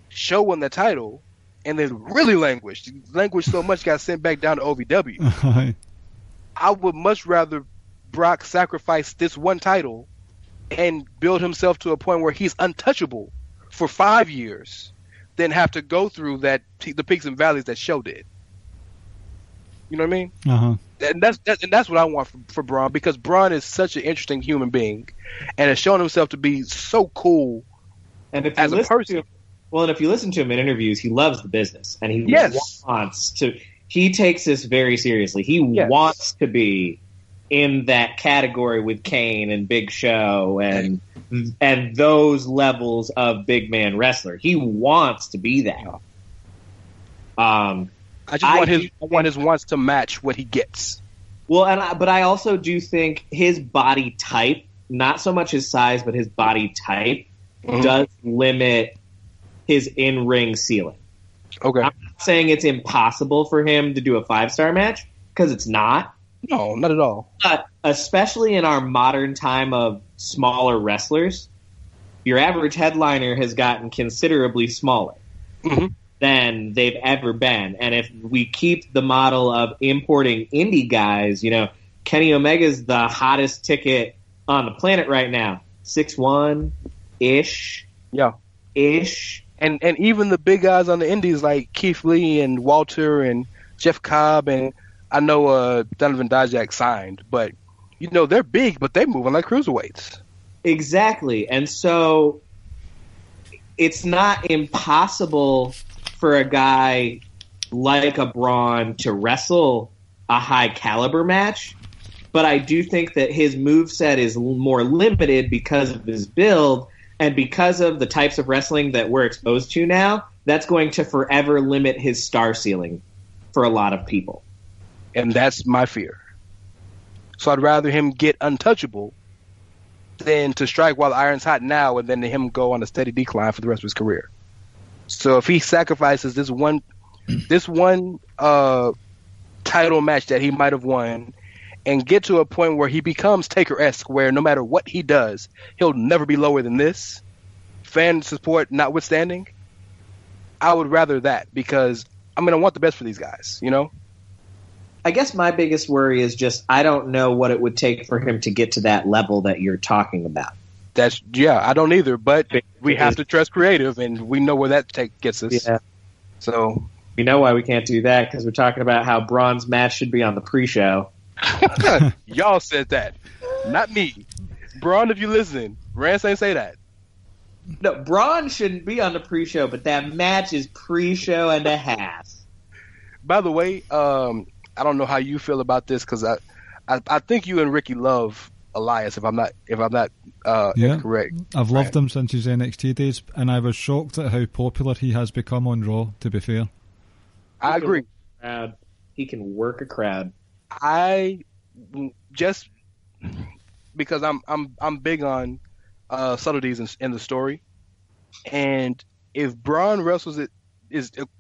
Show won that title and then really languished. Languished so much, got sent back down to OVW. I would much rather Brock sacrifice this one title and build himself to a point where he's untouchable for 5 years than have to go through the peaks and valleys that Show did. You know what I mean? Uh-huh. And that's what I want for Braun, because Braun is such an interesting human being and has shown himself to be so cool as a person. And if you listen to him in interviews, he loves the business and he wants to. He takes this very seriously. He wants to be in that category with Kane and Big Show and those levels of big man wrestler. He wants to be that. I want his wants to match what he gets. Well, but I also do think his body type, not so much his size, but his body type, does limit his in-ring ceiling. Okay. I'm not saying it's impossible for him to do a 5-star match, because it's not. No, not at all. But especially in our modern time of smaller wrestlers, your average headliner has gotten considerably smaller. Mm-hmm. than they've ever been. And if we keep the model of importing indie guys, Kenny Omega's the hottest ticket on the planet right now. 6'1", Yeah. Ish. And even the big guys on the indies like Keith Lee and Walter and Jeff Cobb, and I know Donovan Dijak signed, but they're big, but they moving like cruiserweights. Exactly. And so it's not impossible for a guy like a Braun to wrestle a high caliber match, but I do think that his moveset is more limited because of his build and because of the types of wrestling that we're exposed to now. That's going to forever limit his star ceiling for a lot of people. And that's my fear. So I'd rather him get untouchable than to strike while the iron's hot now and then him go on a steady decline for the rest of his career. So if he sacrifices this one title match that he might have won and get to a point where he becomes Taker-esque, where no matter what he does, he'll never be lower than this, fan support notwithstanding, I would rather that, because I want the best for these guys, I guess my biggest worry is just I don't know what it would take for him to get to that level that you're talking about. I don't either, but we have to trust creative, and we know where that gets us. Yeah. So we know why we can't do that, because we're talking about how Braun's match should be on the pre-show. Y'all said that, not me. Braun, if you listen, Rance ain't say that. No, Braun shouldn't be on the pre-show, but that match is pre-show and a half. By the way, I don't know how you feel about this, because I think you and Ricky love Elias, if I'm not incorrect. I've loved him since his NXT days, and I was shocked at how popular he has become on Raw, to be fair. I agree. He can work a crowd. I just because I'm big on subtleties in the story, and if Braun wrestles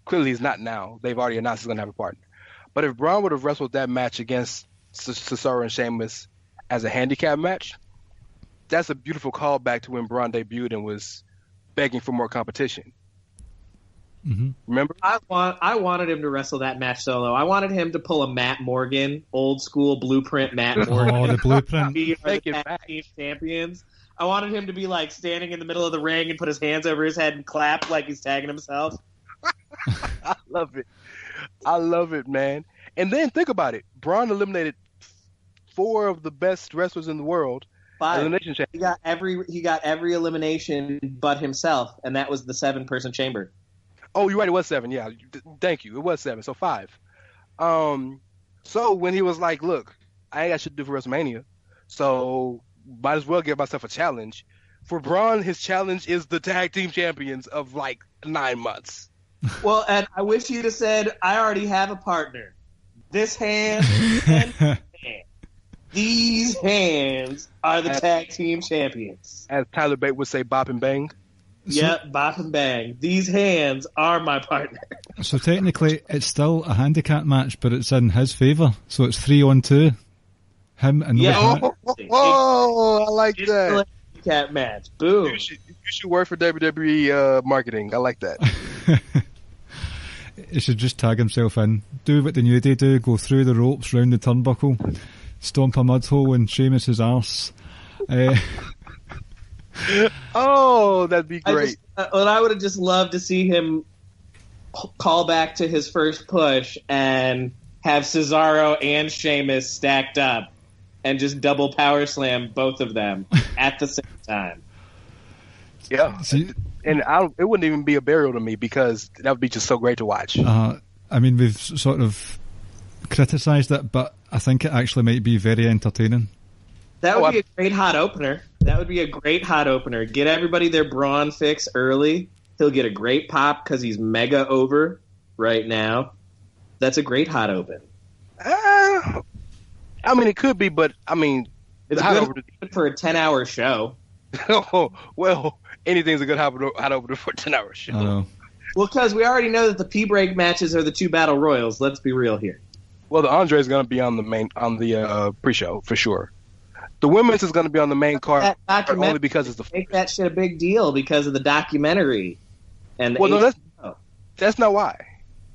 clearly he's not now. They've already announced he's going to have a partner. But if Braun would have wrestled that match against Cesaro and Sheamus as a handicap match, that's a beautiful callback to when Braun debuted and was begging for more competition. Mm-hmm. Remember? I wanted him to wrestle that match solo. I wanted him to pull a Matt Morgan, old school blueprint Matt Morgan. Oh, the blueprint. Be the tag team champions. I wanted him to be like standing in the middle of the ring and put his hands over his head and clap like he's tagging himself. I love it, man. And then think about it. Braun eliminated 4 of the best wrestlers in the world. 5. Elimination champion. He got every elimination but himself, and that was the 7-person chamber. Oh, you're right. It was 7. Yeah, thank you. It was 7. So 5. So when he was like, "Look, I ain't got shit to do for WrestleMania, so might as well give myself a challenge." For Braun, his challenge is the tag team champions of like 9 months. Well, and I wish you'd have said, "I already have a partner. This hand and this hand. These hands are the tag team champions." As Tyler Bate would say, "Bop and bang." Yep, bop and bang. These hands are my partner. So technically, it's still a handicap match, but it's in his favour. So it's 3-on-2. Him and Oh, I like that. Handicap match. Boom. You should work for WWE marketing. I like that. He should just tag himself in. Do what the New Day do. Go through the ropes, round the turnbuckle, stomp a mud hole in Sheamus's arse. Oh, that'd be great. I would have just loved to see him call back to his first push and have Cesaro and Sheamus stacked up and just double power slam both of them at the same time. Yeah. And it wouldn't even be a burial to me, because that would be just so great to watch. I mean, we've sort of criticised it, but I think it actually might be very entertaining. That would be a great hot opener. Get everybody their Braun fix early. He'll get a great pop because he's mega over right now. That's a great hot open. I mean, it could be, but I mean, it's good for a 10-hour show. Oh, well, anything's a good hot opener for a 10-hour show. Well, because we already know that the P-break matches are the 2 battle royals. Let's be real here. Well, the Andre is going to be on the pre-show for sure. The women's is going to be on the main card only because it's the make that shit a big deal because of the documentary. And That's not why.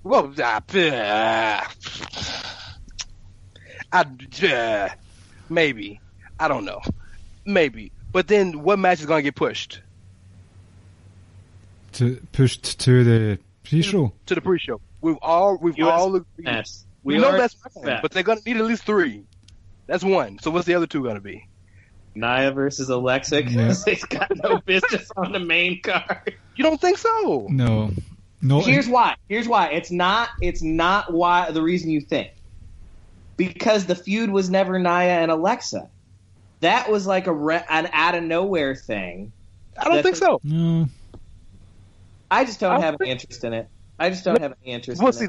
Well, maybe. I don't know. Maybe. But then what match is going to get pushed? Pushed to the pre-show? To the pre-show. We've all agreed. Yes. We know that's fine, but they're going to need at least 3. That's 1. So what's the other 2 going to be? Nia versus Alexa, because they've got no business on the main card. You don't think so? No. Here's why. It's not why the reason you think. Because the feud was never Nia and Alexa. That was like an out of nowhere thing. I don't think so. No. I just don't have any interest in it. Well, see,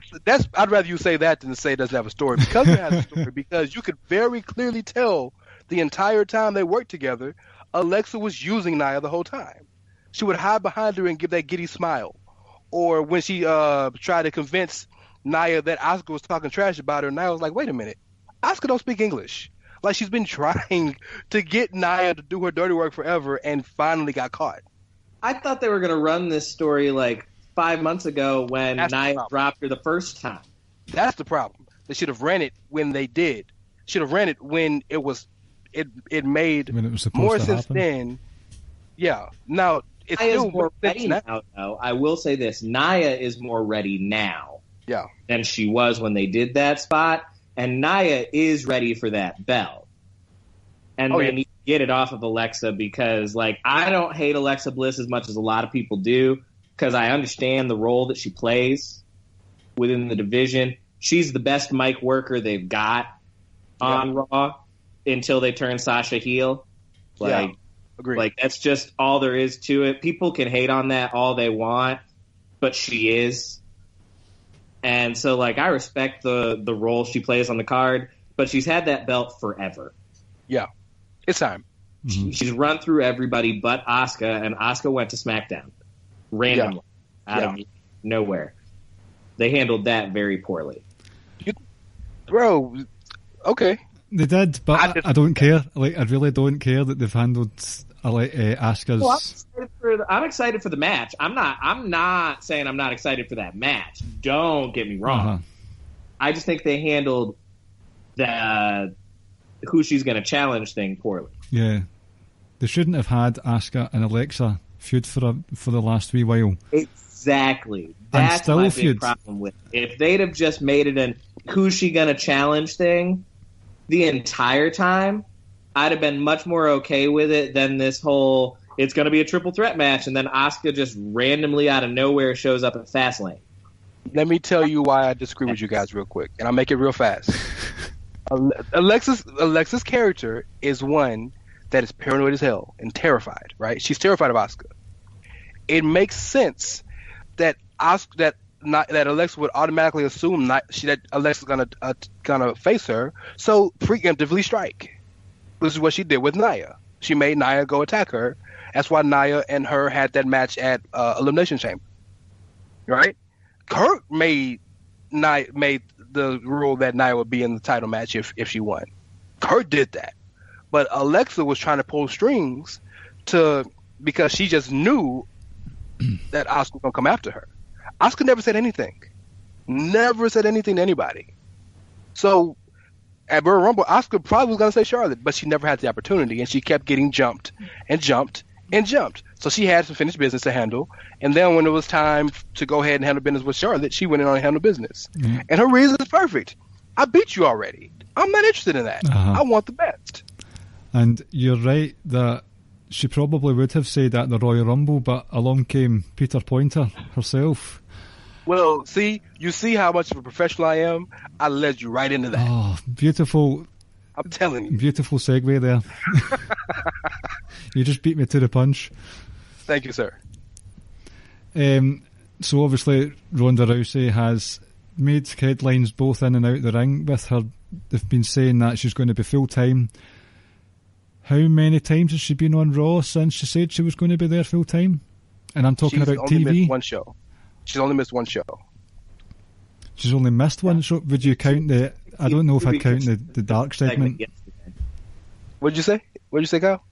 I'd rather you say that than to say it doesn't have a story. Because it has a story, because you could very clearly tell the entire time they worked together, Alexa was using Nia the whole time. She would hide behind her and give that giddy smile. Or when she tried to convince Nia that Asuka was talking trash about her, Nia was like, wait a minute, Asuka don't speak English. Like, she's been trying to get Nia to do her dirty work forever and finally got caught. I thought they were going to run this story like 5 months ago when Nia dropped her the first time. That's the problem. They should have ran it when they did. Should have ran it when it was made more sense then. Yeah. Now it's still more ready now, though. I will say this: Nia is more ready now. Yeah. Than she was when they did that spot, and Nia is ready for that belt. And they need to get it off of Alexa because, like, I don't hate Alexa Bliss as much as a lot of people do because I understand the role that she plays within the division. She's the best mic worker they've got on Raw until they turn Sasha heel. Like, agreed. Like, that's just all there is to it. People can hate on that all they want, but she is. And so, like, I respect the role she plays on the card, but she's had that belt forever. Yeah. It's time. Mm-hmm. She's run through everybody but Asuka, and Asuka went to SmackDown randomly out of nowhere. They handled that very poorly. Bro, okay. They did, but I don't care. Like, I really don't care that they've handled Asuka's. Well, I'm excited for the match. I'm not saying I'm not excited for that match. Don't get me wrong. Uh-huh. I just think they handled the who she's going to challenge thing poorly. Yeah, they shouldn't have had Asuka and Alexa feud for the last wee while. Exactly. That's my big problem with it. If they'd have just made it an who's she going to challenge thing the entire time, I'd have been much more okay with it than this whole it's going to be a triple threat match and then Asuka just randomly out of nowhere shows up at Fastlane. Let me tell you why I disagree with you guys real quick, and I'll make it real fast. Alexa's character is one that is paranoid as hell and terrified, right? She's terrified of Asuka. It makes sense that Alexa would automatically assume that Alexa's gonna face her, so preemptively strike. This is what she did with Nia. She made Nia go attack her. That's why Nia and her had that match at Elimination Chamber, right? Kurt made the rule that Nia would be in the title match if she won. Kurt did that, but Alexa was trying to pull strings because she just knew that Asuka was gonna come after her. Asuka never said anything. Never said anything to anybody. So at Royal Rumble, Asuka probably was going to say Charlotte, but she never had the opportunity, and she kept getting jumped and jumped and jumped. So she had some finished business to handle, and then when it was time to go ahead and handle business with Charlotte, she went in on and handled business. Mm-hmm. And her reason is perfect. I beat you already. I'm not interested in that. Uh-huh. I want the best. And you're right that she probably would have said that at the Royal Rumble, but along came Peter Pointer herself. Well, you see how much of a professional I am? I led you right into that. Oh, beautiful. I'm telling you. Beautiful segue there. You just beat me to the punch. Thank you, sir. So obviously Ronda Rousey has made headlines both in and out the ring with her. They've been saying that she's going to be full-time. How many times has she been on Raw since she said she was going to be there full-time? And I'm talking about TV. She's only missed one show. She's only missed one show. She's only missed one show? Would you count the... I don't know if I'd count the dark segment. What'd you say? What'd you say, Kyle?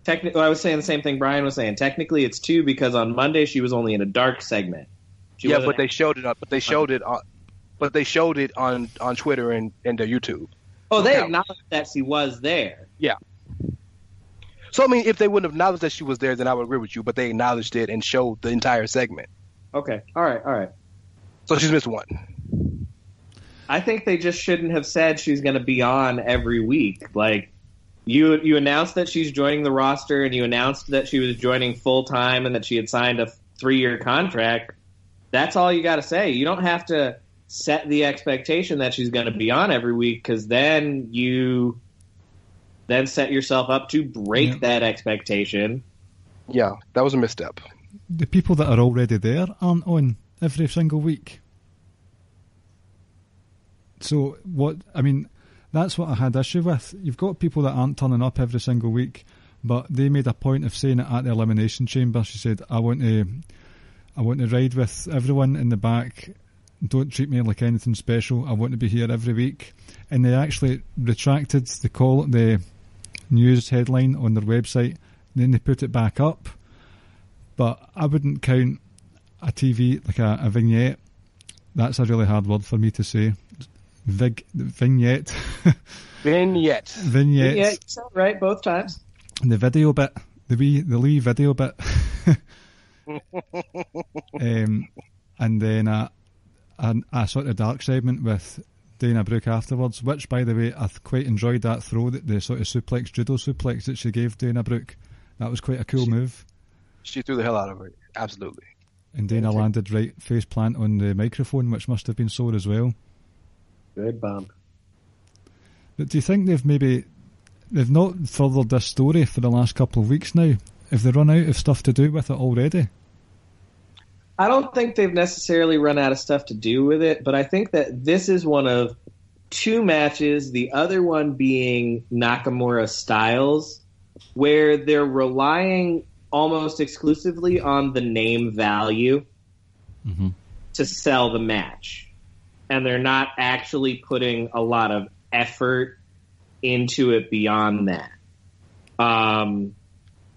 I was saying the same thing Brian was saying. Technically, it's 2 because on Monday she was only in a dark segment. But they showed it on. But they showed it on Twitter and their YouTube. Oh, they acknowledged that she was there. Yeah. So I mean, if they wouldn't have acknowledged that she was there, then I would agree with you. But they acknowledged it and showed the entire segment. Okay. All right. So she's missed one. I think they just shouldn't have said she's going to be on every week. Like, you announced that she's joining the roster, and you announced that she was joining full time, and that she had signed a 3-year contract. That's all you got to say. You don't have to set the expectation that she's going to be on every week, because then you set yourself up to break that expectation. Yeah, that was a misstep. The people that are already there aren't on every single week. So that's what I had issue with. You've got people that aren't turning up every single week, but they made a point of saying it at the Elimination Chamber. She said, I want to ride with everyone in the back. Don't treat me like anything special. I want to be here every week. And they actually retracted the news headline on their website. Then they put it back up. But I wouldn't count a TV, like a vignette. That's a really hard word for me to say. Vignette. Vignette. Yeah, right, both times. The video bit, the Lee video bit. And then a sort of dark segment with Dana Brooke afterwards, which, by the way, I quite enjoyed that throw, the sort of judo suplex that she gave Dana Brooke. That was quite a cool move. She threw the hell out of her, absolutely. And Dana landed right face plant on the microphone, which must have been sore as well. Good bump. But do you think they've not furthered this story for the last couple of weeks now? Have they run out of stuff to do with it already? I don't think they've necessarily run out of stuff to do with it, but I think that this is one of 2 matches, the other one being Nakamura Styles, where they're relying almost exclusively on the name value to sell the match. And they're not actually putting a lot of effort into it beyond that.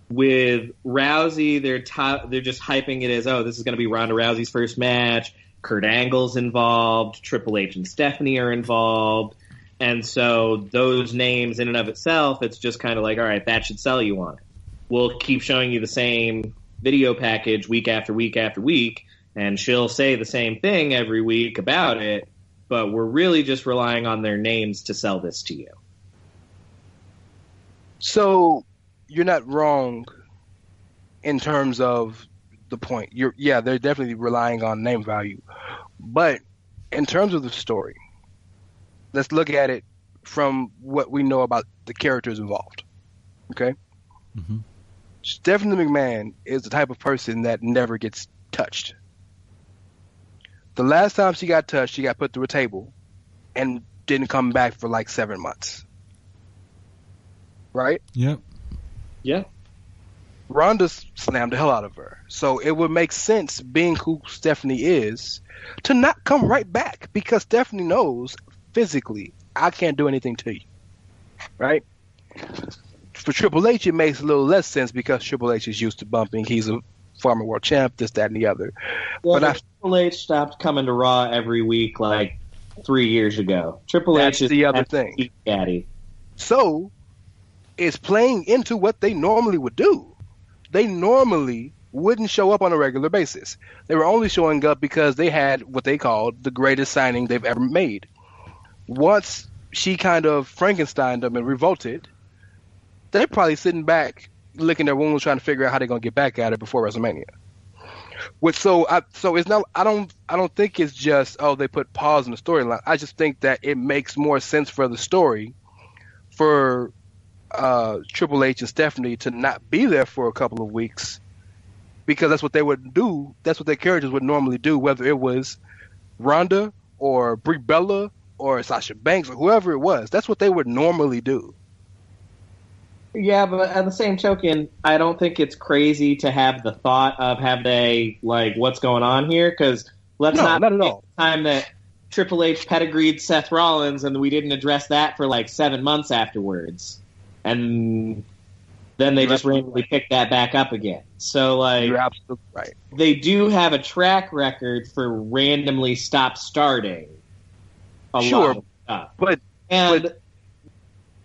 With Rousey, they're just hyping it as, this is going to be Ronda Rousey's first match. Kurt Angle's involved. Triple H and Stephanie are involved. And so those names in and of itself, it's just kind of like, all right, that should sell you on it. We'll keep showing you the same video package week after week after week, and she'll say the same thing every week about it, but we're really just relying on their names to sell this to you. So you're not wrong in terms of the point. They're definitely relying on name value. But in terms of the story, let's look at it from what we know about the characters involved. Okay? Mm-hmm. Stephanie McMahon is the type of person that never gets touched. The last time she got touched, she got put through a table and didn't come back for like 7 months. Right? Yep. Yeah. Ronda slammed the hell out of her. So it would make sense, being who Stephanie is, to not come right back, because Stephanie knows physically, I can't do anything to you. Right? For Triple H, it makes a little less sense because Triple H is used to bumping. He's a former world champ, this, that, and the other. Yeah, but Triple H stopped coming to Raw every week like 3 years ago. Triple H is the other thing. Daddy. So it's playing into what they normally would do. They normally wouldn't show up on a regular basis. They were only showing up because they had what they called the greatest signing they've ever made. Once she kind of Frankensteined them and revolted, they're probably sitting back, licking their wounds, trying to figure out how they're gonna get back at her before WrestleMania. So it's not. I don't think it's just they put pause in the storyline. I just think that it makes more sense for the story for Triple H and Stephanie to not be there for a couple of weeks, because that's what they would do. That's what their characters would normally do, whether it was Ronda or Brie Bella or Sasha Banks or whoever it was. That's what they would normally do. Yeah, but at the same token, I don't think it's crazy to have the thought of have they, like, what's going on here? Because not at all. The time that Triple H pedigreed Seth Rollins and we didn't address that for like 7 months afterwards. And then they just randomly pick that back up again. So, like, you're absolutely right. They do have a track record for randomly starting. Sure, but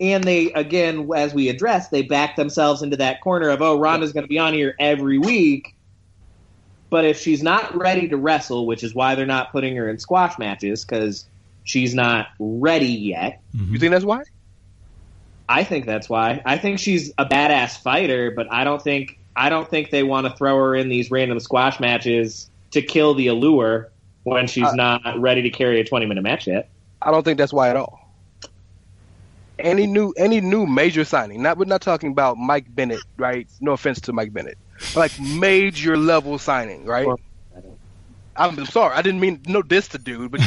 they, again, as we addressed, they back themselves into that corner of, Ronda's going to be on here every week. But if she's not ready to wrestle, which is why they're not putting her in squash matches, because she's not ready yet. Mm-hmm. You think that's why? I think that's why. I think she's a badass fighter, but I don't think they want to throw her in these random squash matches to kill the allure when she's not ready to carry a 20-minute match yet. I don't think that's why at all. Any new major signing. We're not talking about Mike Bennett, right? No offense to Mike Bennett. Like major level signing, right? I'm sorry, I didn't mean no diss to dude, but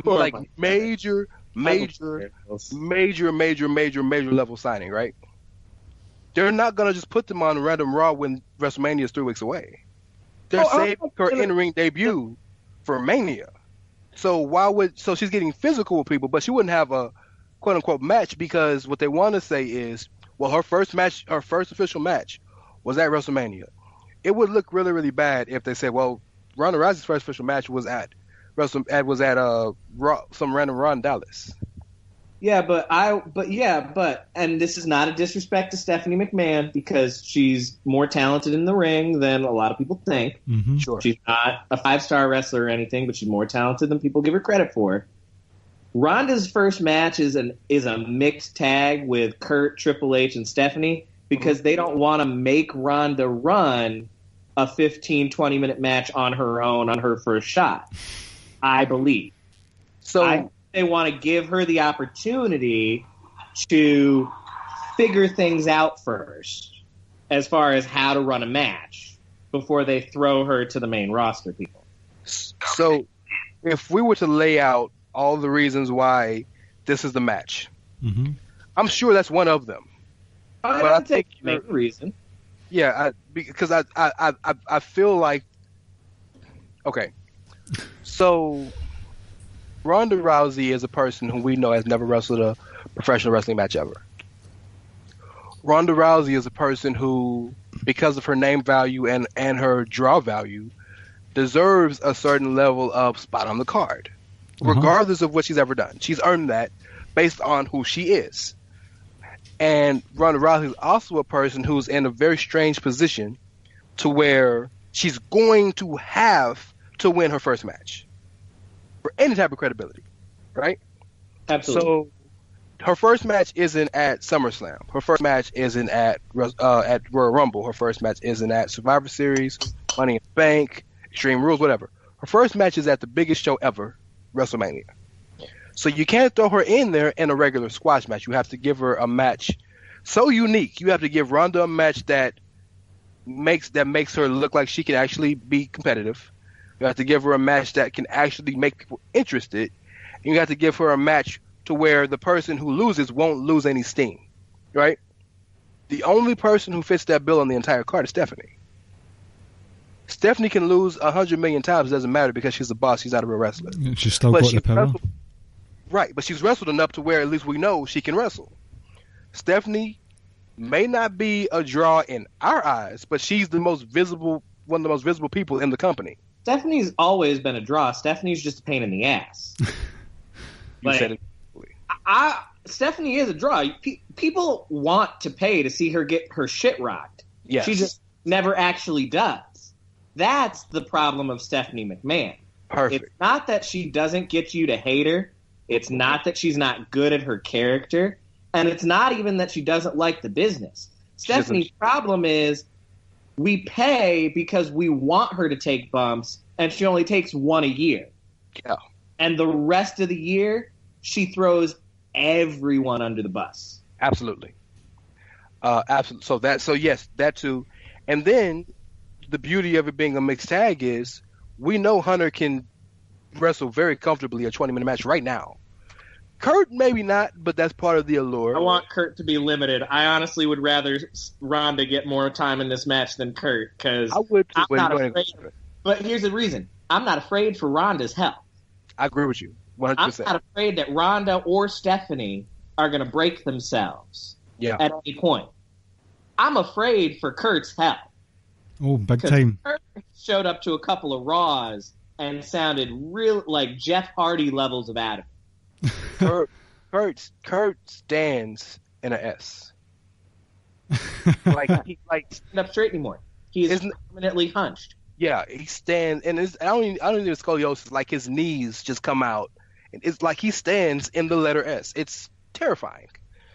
like major level signing, right? They're not gonna just put them on random Raw when WrestleMania is 3 weeks away. They're saving her in-ring debut for Mania. So she's getting physical with people, but she wouldn't have a quote unquote match, because what they want to say is, well, her first official match was at WrestleMania. It would look really, really bad if they said, well, Ronda Rousey's first official match was at some random Raw in Dallas. Yeah, and this is not a disrespect to Stephanie McMahon, because she's more talented in the ring than a lot of people think. Mm-hmm. Sure. She's not a 5-star wrestler or anything, but she's more talented than people give her credit for. Ronda's first match is a mixed tag with Kurt, Triple H, and Stephanie, because they don't want to make Ronda run a 15, 20-minute match on her own on her first shot, I believe. So they want to give her the opportunity to figure things out first as far as how to run a match before they throw her to the main roster people. So if we were to lay out all the reasons why this is the match, mm-hmm. I'm sure that's one of them. I think you make the reason. Yeah, because I feel like, okay, so Ronda Rousey is a person who we know has never wrestled a professional wrestling match ever. Ronda Rousey is a person who, because of her name value and her draw value, deserves a certain level of spot on the card, regardless of what she's ever done. She's earned that based on who she is. And Ronda Rousey is also a person who's in a very strange position to where she's going to have to win her first match for any type of credibility, right? Absolutely. So her first match isn't at SummerSlam. Her first match isn't at Royal Rumble. Her first match isn't at Survivor Series, Money in the Bank, Extreme Rules, whatever. Her first match is at the biggest show ever, WrestleMania. So you can't throw her in there in a regular squash match. You have to give her a match so unique. You have to give Ronda a match that makes her look like she can actually be competitive. You have to give her a match that can actually make people interested. And you have to give her a match to where the person who loses won't lose any steam, right? The only person who fits that bill on the entire card is Stephanie. Stephanie can lose 100 million times. It doesn't matter, because she's a boss. She's not a real wrestler. She's still got the power. Right, but she's wrestled enough to where at least we know she can wrestle. Stephanie may not be a draw in our eyes, but she's one of the most visible people in the company. Stephanie's always been a draw. Stephanie's just a pain in the ass. You said it. Stephanie is a draw. People want to pay to see her get her shit rocked. Yes. She just never actually does. That's the problem of Stephanie McMahon. Perfect. It's not that she doesn't get you to hate her. It's not that she's not good at her character. And it's not even that she doesn't like the business. Stephanie's problem is we pay because we want her to take bumps, and she only takes one a year. Yeah. And the rest of the year, she throws everyone under the bus. Absolutely. Absolutely. So yes, that too. And then the beauty of it being a mixed tag is we know Hunter can wrestle very comfortably a 20-minute match right now. Kurt, maybe not, but that's part of the allure. I want Kurt to be limited. I honestly would rather Ronda get more time in this match than Kurt, because I'm not afraid. But here's the reason. I'm not afraid for Ronda's health. I agree with you, 100%. I'm not afraid that Ronda or Stephanie are going to break themselves at any point. I'm afraid for Kurt's health. Oh, big time. Kurt showed up to a couple of Raws and sounded real like Jeff Hardy levels of Adam. Kurt stands in an S. Like he Stand up straight anymore. He is permanently hunched. Yeah, he stands, and I don't even scoliosis. Like his knees just come out, and it's like he stands in the letter S. It's terrifying.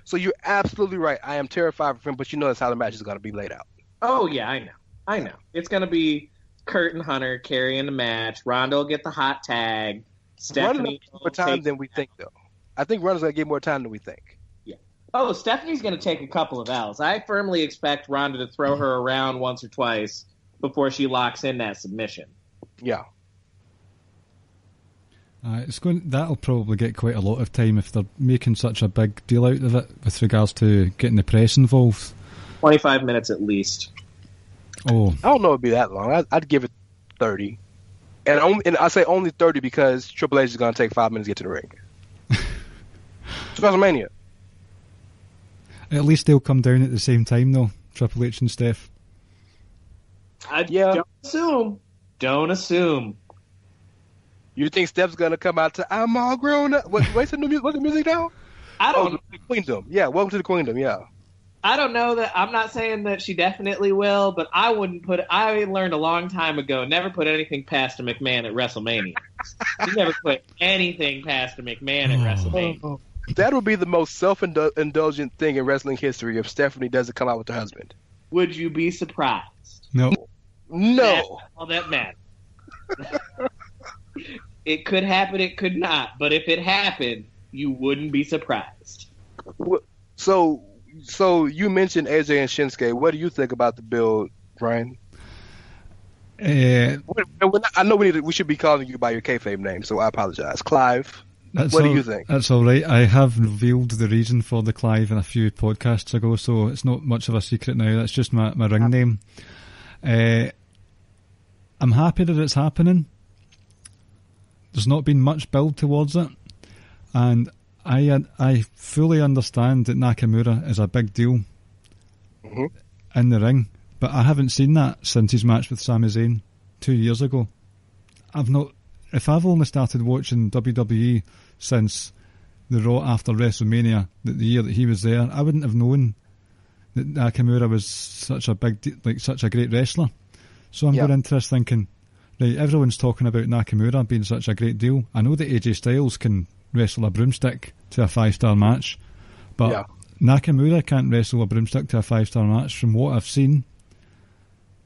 So you're absolutely right. I am terrified for him, but you know that's how the match is going to be laid out. Oh yeah, I know. It's going to be Kurt and Hunter carrying the match. Ronda will get the hot tag. Stephanie get more time than we think, though. I think Ronda's going to get more time than we think. Yeah. Oh, Stephanie's going to take a couple of L's. I firmly expect Ronda to throw her around once or twice before she locks in that submission. Yeah. That'll probably get quite a lot of time if they're making such a big deal out of it with regards to getting the press involved. 25 minutes at least. Oh, I don't know it'd be that long. I'd give it 30, and I say only 30 because Triple H is going to take 5 minutes to get to the ring. It's WrestleMania. At least they'll come down at the same time, though. Triple H and Steph. Don't assume. You think Steph's gonna come out to "I'm all grown up"? What's the music now? I don't. Queendom. Yeah, welcome to the Queendom. Yeah. I don't know that. I'm not saying that she definitely will, but I wouldn't put. I learned a long time ago never put anything past a McMahon at WrestleMania. You never put anything past a McMahon at WrestleMania. That would be the most self-indulgent thing in wrestling history if Stephanie doesn't come out with her husband. Would you be surprised? No. That's all that matters. It could happen, it could not. But if it happened, you wouldn't be surprised. So you mentioned AJ and Shinsuke. What do you think about the build, Bryan? I know we should be calling you by your kayfabe name, so I apologize. Clive, what do you think? That's all right. I have revealed the reason for the Clive in a few podcasts ago, so it's not much of a secret now. That's just my ring name. I'm happy that it's happening. There's not been much build towards it, and I fully understand that Nakamura is a big deal in the ring, but I haven't seen that since his match with Sami Zayn 2 years ago. If I've only started watching WWE since the Raw after WrestleMania, the year that he was there, I wouldn't have known that Nakamura was such a such a great wrestler. So I'm going into this thinking, right, everyone's talking about Nakamura being such a great deal. I know that AJ Styles can wrestle a broomstick to a 5-star match, but Nakamura can't wrestle a broomstick to a 5-star match from what I've seen.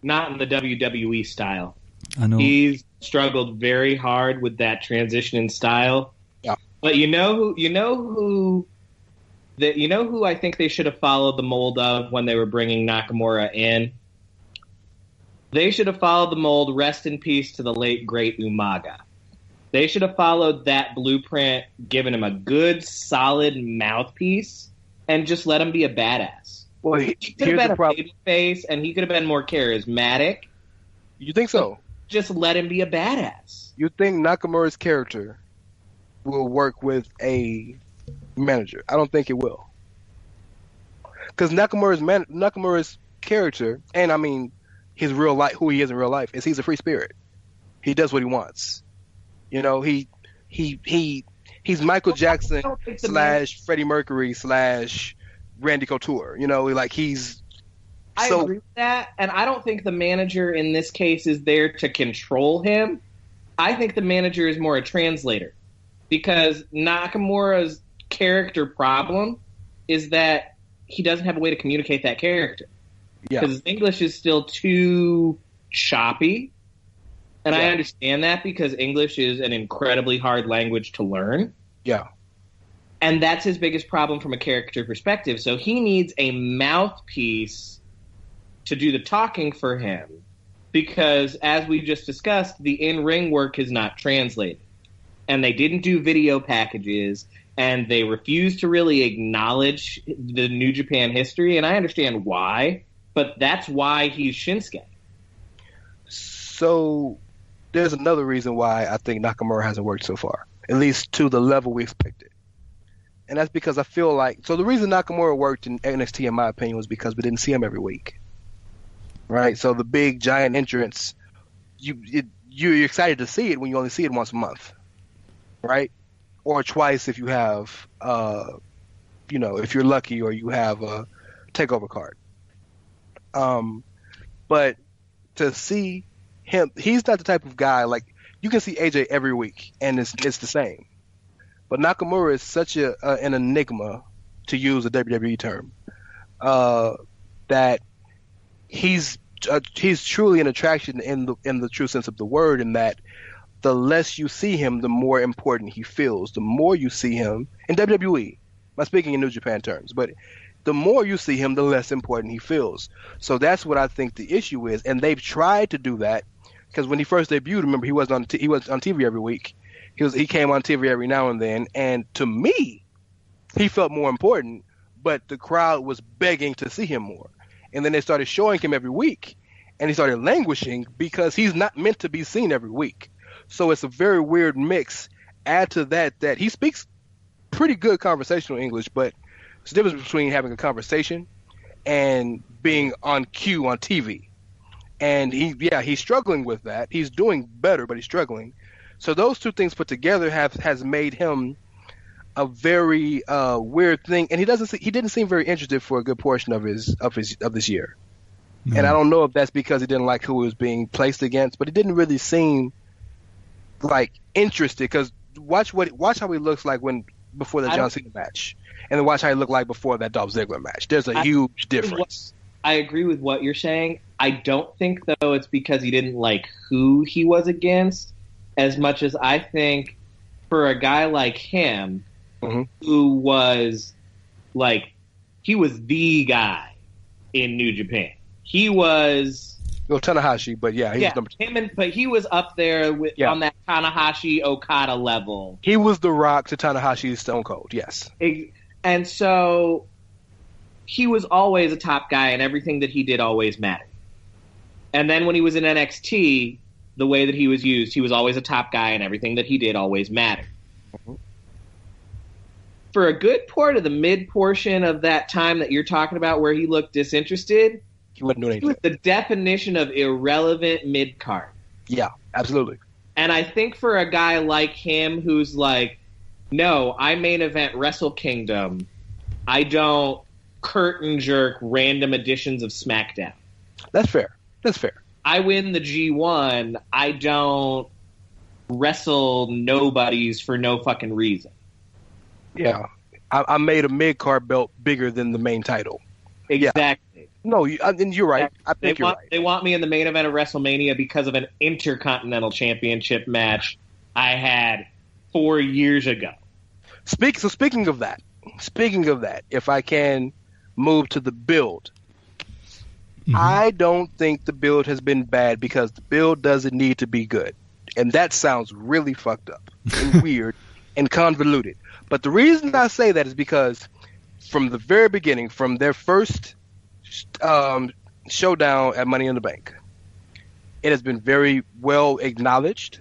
Not in the WWE style. I know. He's struggled very hard with that transition in style. Yeah. But you know who I think they should have followed the mold of when they were bringing Nakamura in? They should have followed the mold, rest in peace to the late, great Umaga. They should have followed that blueprint, given him a good, solid mouthpiece, and just let him be a badass. Well, he could have been a baby face, and he could have been more charismatic. You think so? Just let him be a badass. You think Nakamura's character will work with a manager? I don't think it will. Because Nakamura's character, and I mean his real life, who he is in real life, is he's a free spirit. He does what he wants. You know, he's Michael Jackson / Freddie Mercury / Randy Couture. You know, I agree with that, and I don't think the manager in this case is there to control him. I think the manager is more a translator, because Nakamura's character problem is that he doesn't have a way to communicate that character. Yeah. Because English is still too choppy, and I understand that because English is an incredibly hard language to learn. Yeah. And that's his biggest problem from a character perspective. So he needs a mouthpiece to do the talking for him, because as we just discussed, the in-ring work is not translated, and they didn't do video packages, and they refused to really acknowledge the New Japan history, and I understand why, but that's why he's Shinsuke. So there's another reason why I think Nakamura hasn't worked so far, at least to the level we expected. And that's because I feel like, so the reason Nakamura worked in NXT, in my opinion, was because we didn't see him every week, right? So the big giant entrance, you're excited to see it when you only see it once a month, right? Or twice if you have, if you're lucky, or you have a takeover card. But to see him, he's not the type of guy, like, you can see AJ every week and it's the same. But Nakamura is such an enigma, to use a WWE term, that he's truly an attraction in the true sense of the word, in that the less you see him, the more important he feels. The more you see him in WWE, I'm speaking in New Japan terms, but the more you see him, the less important he feels. So that's what I think the issue is, and they've tried to do that, because when he first debuted, remember, he was on TV every week. He came on TV every now and then, and to me, he felt more important, but the crowd was begging to see him more. And then they started showing him every week, and he started languishing because he's not meant to be seen every week. So it's a very weird mix. Add to that he speaks pretty good conversational English, but there's a difference between having a conversation and being on cue on TV. And he's struggling with that. He's doing better, but he's struggling. So those two things put together has made him a very weird thing, and he didn't seem very interested for a good portion of this year. No. And I don't know if that's because he didn't like who he was being placed against, but he didn't really seem like interested. Because watch how he looks like before the John Cena match, and then watch how he looked like before that Dolph Ziggler match. There's a huge difference. I agree with what you're saying. I don't think, though, it's because he didn't like who he was against, as much as I think for a guy like him, mm-hmm. who was he was the guy in New Japan. He was Tanahashi, but he was number 2. But he was up there on that Tanahashi Okada level. He was the Rock to Tanahashi's Stone Cold, yes. And so he was always a top guy, and everything that he did always mattered. And then when he was in NXT, the way that he was used, he was always a top guy, and everything that he did always mattered. Mm-hmm. For a good part of the mid portion of that time that you're talking about, where he looked disinterested, he wasn't doing anything. He was the definition of irrelevant mid card. Yeah, absolutely. And I think for a guy like him, who's like, no, I main event Wrestle Kingdom, I don't curtain jerk random editions of SmackDown. That's fair. I win the G1, I don't wrestle nobodies for no fucking reason. Yeah. I made a mid-card belt bigger than the main title. Exactly. Yeah. No, you're right. I think you're right. They want me in the main event of WrestleMania because of an Intercontinental Championship match I had 4 years ago. Speaking of that, if I can move to the build, mm-hmm. I don't think the build has been bad, because the build doesn't need to be good. And that sounds really fucked up and weird and convoluted. But the reason I say that is because from the very beginning, from their first showdown at Money in the Bank, it has been very well acknowledged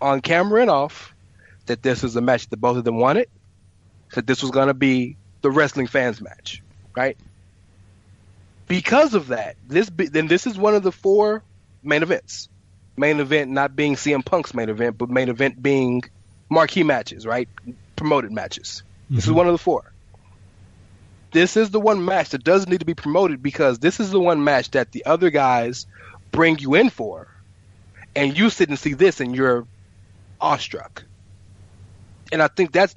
on camera and off that this is a match that both of them wanted, that this was going to be the wrestling fans match, right? Because of that, this is one of the 4 main events. Main event not being CM Punk's main event, but main event being marquee matches, right? Promoted matches. Mm-hmm. This is one of the 4. This is the one match that doesn't need to be promoted, because this is the one match that the other guys bring you in for, and you sit and see this and you're awestruck. And I think that's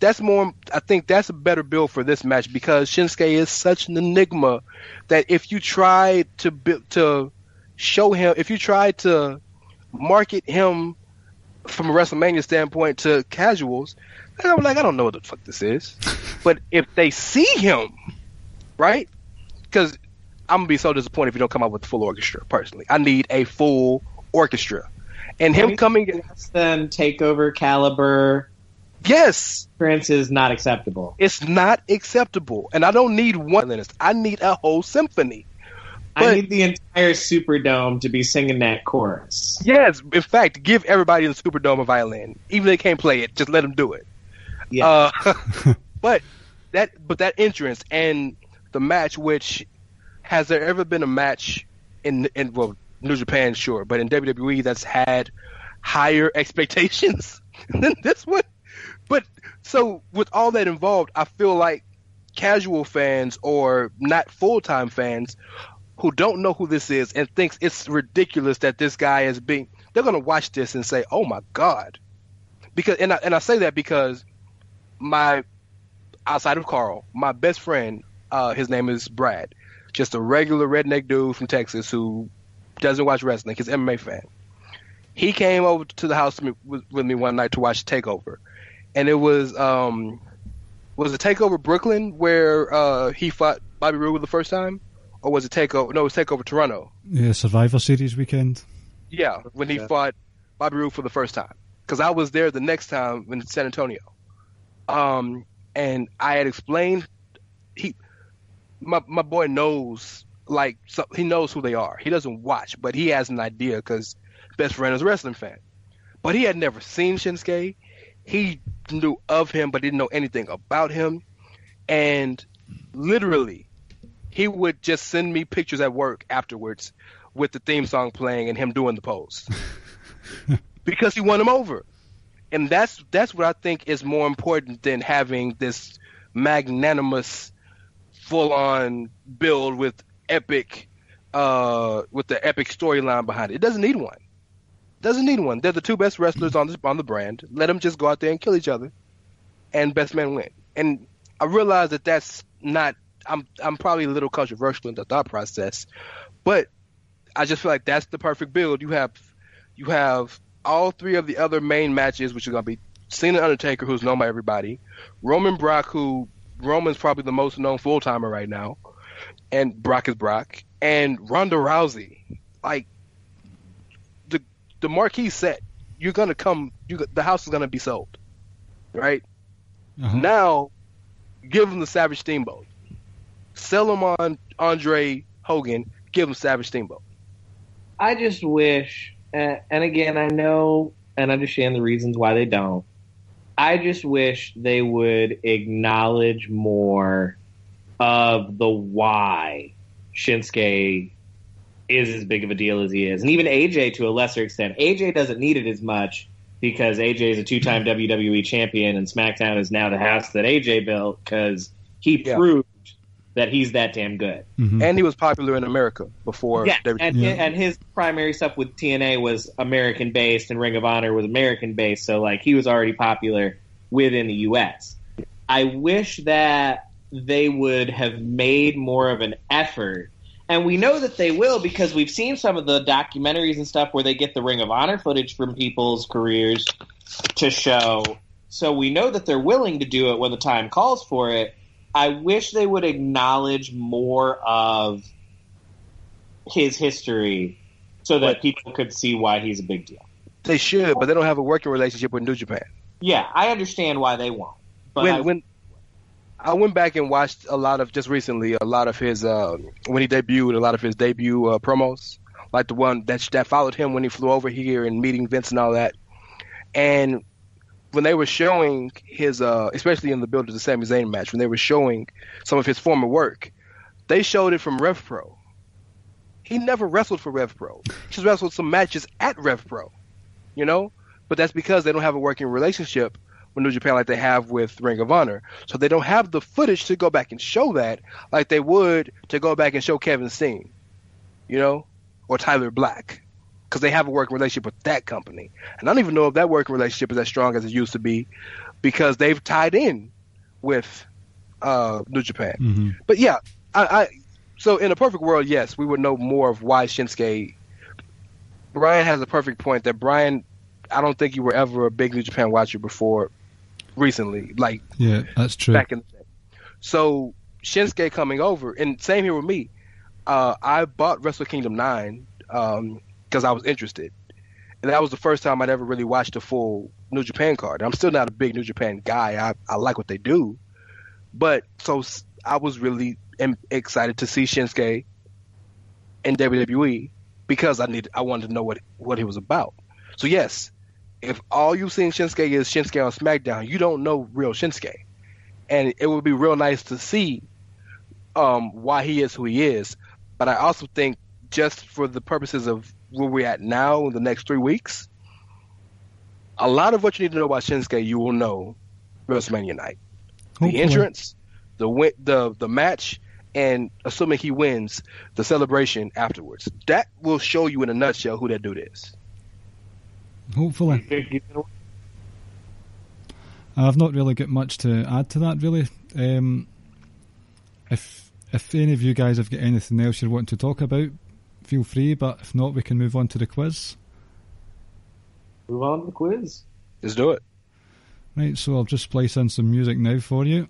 a better build for this match, because Shinsuke is such an enigma that if you try to show him, if you try to market him from a WrestleMania standpoint to casuals, I'm like, I don't know what the fuck this is. But if they see him, right? Because I'm going to be so disappointed if you don't come out with the full orchestra, personally. I need a full orchestra. And him coming in less than takeover caliber. Yes. Prince is not acceptable. It's not acceptable. And I don't need one violinist. I need a whole symphony. But I need the entire Superdome to be singing that chorus. Yes. In fact, give everybody in the Superdome a violin. Even if they can't play it, just let them do it. Yeah. But that entrance and the match, which has there ever been a match in well, New Japan, sure, but in WWE that's had higher expectations than this one. But so with all that involved, I feel like casual fans or not full-time fans who don't know who this is and thinks it's ridiculous that this guy is being, they're going to watch this and say, "Oh my God." Because and I say that because outside of Carl, my best friend, his name is Brad, just a regular redneck dude from Texas who doesn't watch wrestling. He's an MMA fan. He came over to the house with me one night to watch TakeOver, and it was it TakeOver Brooklyn where he fought Bobby Roode the first time, or was it TakeOver? No, it was TakeOver Toronto. Yeah, Survivor Series weekend. Yeah, when he fought Bobby Roode for the first time, because I was there the next time in San Antonio. And I had explained, my boy knows, like, so he knows who they are. He doesn't watch, but he has an idea because best friend is a wrestling fan. But he had never seen Shinsuke. He knew of him, but didn't know anything about him. And literally, he would just send me pictures at work afterwards with the theme song playing and him doing the pose because he won him over. And that's what I think is more important than having this magnanimous, full-on build with the epic storyline behind it. It doesn't need one. They're the two best wrestlers on the brand. Let them just go out there and kill each other, and best man win. And I realize that that's not. I'm probably a little controversial in the thought process, but I just feel like that's the perfect build. You have all three of the other main matches, which are going to be Cena, Undertaker, who's known by everybody, Roman, Brock, who Roman's probably the most known full timer right now, and Brock is Brock, and Ronda Rousey. Like the marquee set, you're gonna come. The house is gonna be sold, right? Uh-huh. Now, give them the Savage Steamboat. Sell them on Andre Hogan. Give them Savage Steamboat. I just wish, and again, I know and understand the reasons why they don't. I just wish they would acknowledge more of the why Shinsuke is as big of a deal as he is. And even AJ to a lesser extent. AJ doesn't need it as much because AJ is a two-time WWE champion and SmackDown is now the house that AJ built because he proved that he's that damn good. Mm-hmm. And he was popular in America before. Yeah, and his primary stuff with TNA was American-based and Ring of Honor was American-based, so like he was already popular within the U.S. I wish that they would have made more of an effort, and we know that they will because we've seen some of the documentaries and stuff where they get the Ring of Honor footage from people's careers to show, so we know that they're willing to do it when the time calls for it. I wish they would acknowledge more of his history so that people could see why he's a big deal. They should, but they don't have a working relationship with New Japan. Yeah, I understand why they won't. But when I went back and watched a lot of his when he debuted, a lot of his debut promos, like the one that followed him when he flew over here and meeting Vince and all that. And when they were showing his, especially in the build of the Sami Zayn match, when they were showing some of his former work, they showed it from Rev Pro. He never wrestled for Rev Pro. He just wrestled some matches at Rev Pro, you know? But that's because they don't have a working relationship with New Japan like they have with Ring of Honor. So they don't have the footage to go back and show that like they would to go back and show Kevin Steen, you know? Or Tyler Black. Because they have a working relationship with that company. And I don't even know if that working relationship is as strong as it used to be because they've tied in with New Japan. Mm-hmm. But yeah, so in a perfect world, yes, we would know more of why Shinsuke. Bryan has a perfect point that Bryan, I don't think you were ever a big New Japan watcher before recently. Like, yeah, that's true. Back in the day. So Shinsuke coming over, and same here with me. I bought Wrestle Kingdom 9 because I was interested. And that was the first time I'd ever really watched a full New Japan card. I'm still not a big New Japan guy. I like what they do. But so I was really excited to see Shinsuke in WWE because I wanted to know what he was about. So yes, if all you've seen Shinsuke is Shinsuke on SmackDown, you don't know real Shinsuke. and it would be real nice to see why he is who he is. But I also think, just for the purposes of where we're at now in the next 3 weeks, a lot of what you need to know about Shinsuke, you will know WrestleMania night. Hopefully. The entrance, the match, and assuming he wins, the celebration afterwards. That will show you in a nutshell who that dude is. Hopefully. I've not really got much to add to that, really. If any of you guys have got anything else you want to talk about, feel free, but if not, we can move on to the quiz. Move on to the quiz. Let's do it. Right, so I'll just splice in some music now for you.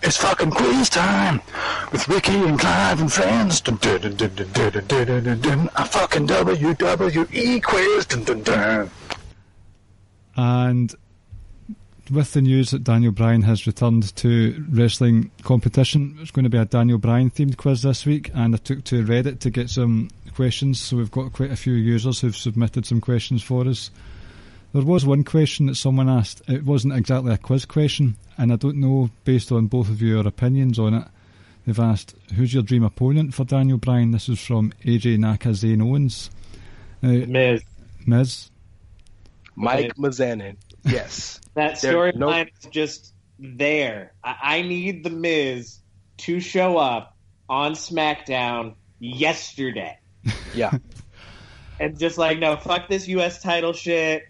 It's fucking quiz time with Ricky and Clive and friends. A fucking WWE quiz. And with the news that Daniel Bryan has returned to wrestling competition, it's going to be a Daniel Bryan themed quiz this week, and I took to Reddit to get some questions, so we've got quite a few users who've submitted some questions for us. There was one question that someone asked. It wasn't exactly a quiz question, and I don't know, based on both of your opinions on it, they've asked, who's your dream opponent for Daniel Bryan? This is from AJ Naka Zane Owens. Miz. Mike Mizanin. Yes. That storyline is just there. I need The Miz to show up on SmackDown yesterday. Yeah. And just like, no, fuck this U.S. title shit.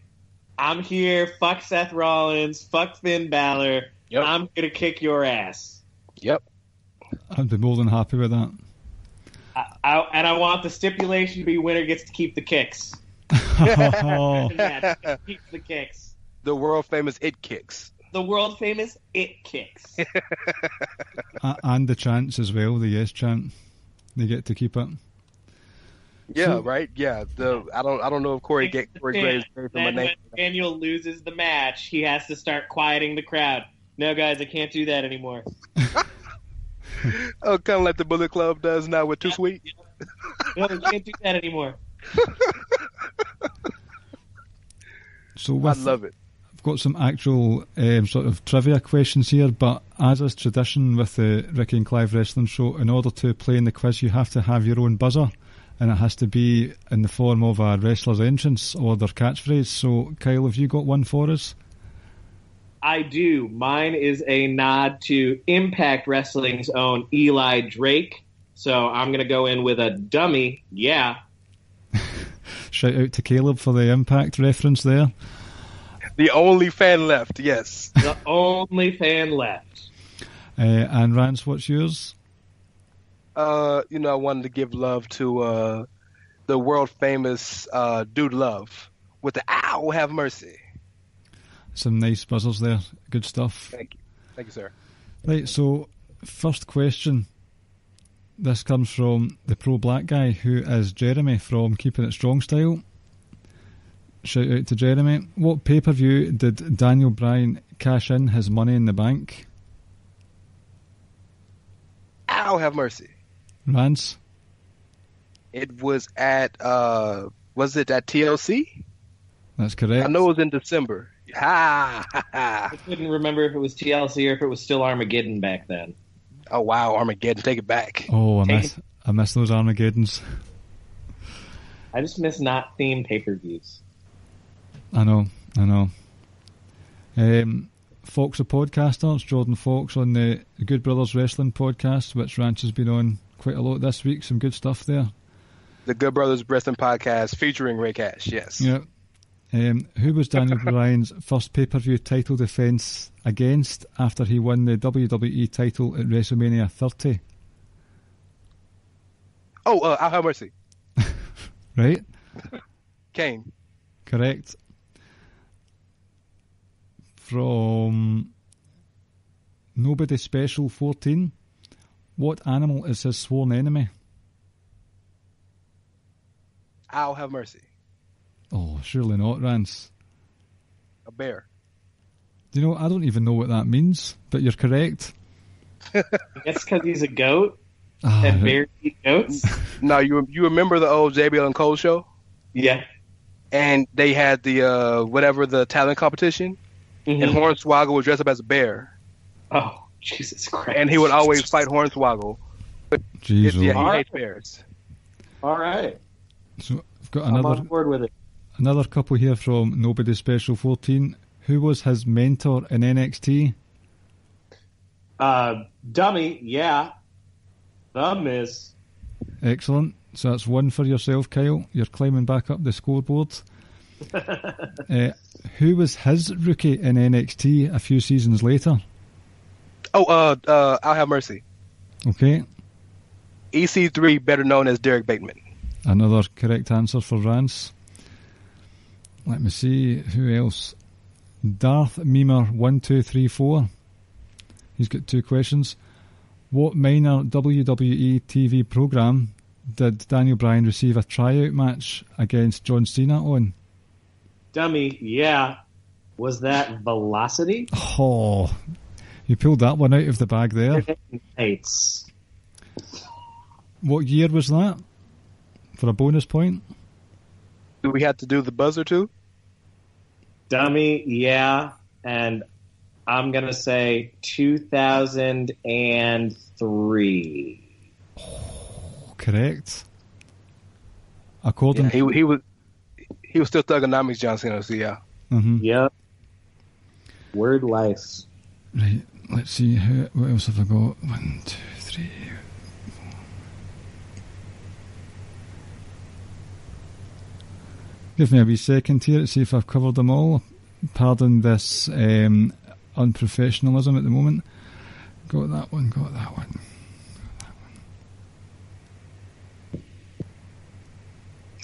I'm here. Fuck Seth Rollins. Fuck Finn Balor. Yep. I'm going to kick your ass. Yep. I'd be more than happy with that. And I want the stipulation to be winner gets to keep the kicks. Keep the kicks. The world famous It Kicks. The world famous It Kicks. And the chants as well, the yes chant. They get to keep it. Yeah, So, right. Yeah. I don't know if Corey Graves from my Then name. when Daniel loses the match, he has to start quieting the crowd. No, guys, I can't do that anymore. Oh, kind of like the Bullet Club does now with Too Sweet. No, I can't do that anymore. So I love it. I've got some actual sort of trivia questions here, but as is tradition with the Ricky and Clive Wrestling Show, in order to play in the quiz, you have to have your own buzzer, and it has to be in the form of a wrestler's entrance or their catchphrase. So, Kyle, have you got one for us? I do. Mine is a nod to Impact Wrestling's own Eli Drake. So I'm going to go in with a dummy. Yeah. Shout out to Caleb for the Impact reference there. The only fan left, yes. The only fan left. And Rance, what's yours? I wanted to give love to the world famous Dude Love with the "Ow, have mercy." Some nice buzzers there. Good stuff. Thank you, sir. Right, so first question. This comes from the pro black guy, who is Jeremy from Keeping It Strong Style. Shout out to Jeremy. What pay-per-view did Daniel Bryan cash in his Money in the Bank? "Ow, have mercy." Rance? It was at TLC? That's correct. I know it was in December. Ha ha ha. I couldn't remember if it was TLC or if it was still Armageddon back then. Oh wow, Armageddon, take it back. Oh, I miss those Armageddons. I just miss not themed pay-per-views. I know. Fox the podcaster, it's Jordan Fox on the Good Brothers Wrestling podcast, which Rance has been on quite a lot this week. Some good stuff there. The Good Brothers Wrestling podcast featuring Ray Cash, yes. Yeah. Who was Daniel Bryan's first pay-per-view title defense against after he won the WWE title at WrestleMania 30? Oh, I'll have mercy. Right? Kane. Correct. From Nobody Special 14, what animal is his sworn enemy? I'll have mercy. Oh, surely not, Rance. A bear. Do you know, I don't even know what that means, but you're correct. That's because he's a goat Ah, and right. bears eat goats? No, you remember the old JBL and Cole show? Yeah. and they had the whatever the talent competition, and Hornswoggle was dressed up as a bear. Oh, Jesus Christ! And he would always fight Hornswoggle. Jeez, he hates bears. All right. So I've got I'm on board with it. another couple here from Nobody Special 14. Who was his mentor in NXT? Dummy, yeah. The Miz. Excellent. So that's one for yourself, Kyle. You're climbing back up the scoreboard. Who was his rookie in NXT a few seasons later? Oh, I'll Have Mercy. Okay. EC3, better known as Derek Bateman. Another correct answer for Rance. Let me see who else. Darth Memer 1234. He's got two questions. What minor WWE TV program did Daniel Bryan receive a tryout match against John Cena on? Dummy, yeah. Was that Velocity? Oh, you pulled that one out of the bag there. Nice. What year was that? For a bonus point? Do we have to do the buzzer too? Dummy, yeah. And I'm going to say 2003. Correct. According he was still thugonomics, John Cena, so yeah. Mm-hmm. Yep. Word life. Right, let's see. What else have I got? 1, 2, 3, 4. Give me a wee second here to see if I've covered them all. Pardon this unprofessionalism at the moment. Got that one.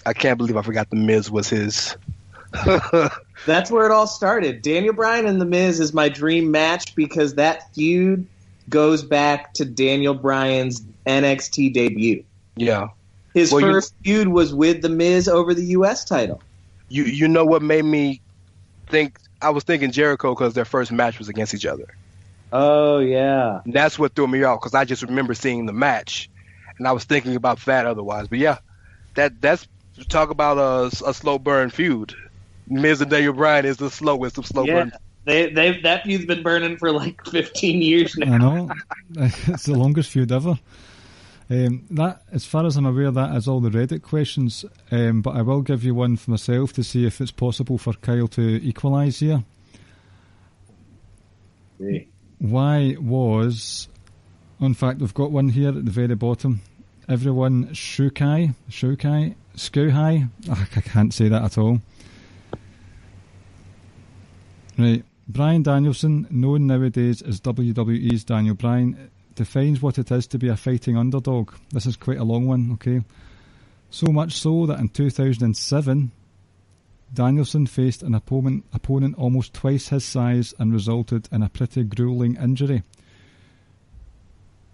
I can't believe I forgot The Miz was his. That's where it all started. Daniel Bryan and The Miz is my dream match because that feud goes back to Daniel Bryan's NXT debut. Yeah. His first feud was with The Miz over the U.S. title. You know what made me think? I was thinking Jericho because their first match was against each other. Oh, yeah. And that's what threw me off because I just remember seeing the match, and I was thinking about that otherwise. But yeah, that's talk about a slow burn feud. Miz and Daniel Bryan is the slowest of slow burn. That feud's been burning for like 15 years now. I know. It's the longest feud ever. That, as far as I'm aware, that is all the Reddit questions. But I will give you one for myself to see if it's possible for Kyle to equalise here. See. Why was... In fact, we've got one here at the very bottom. Everyone Shukai? Skouhai? I can't say that at all. Right. Bryan Danielson, known nowadays as WWE's Daniel Bryan, defines what it is to be a fighting underdog. This is quite a long one, okay? So much so that in 2007, Danielson faced an opponent almost twice his size and resulted in a pretty grueling injury.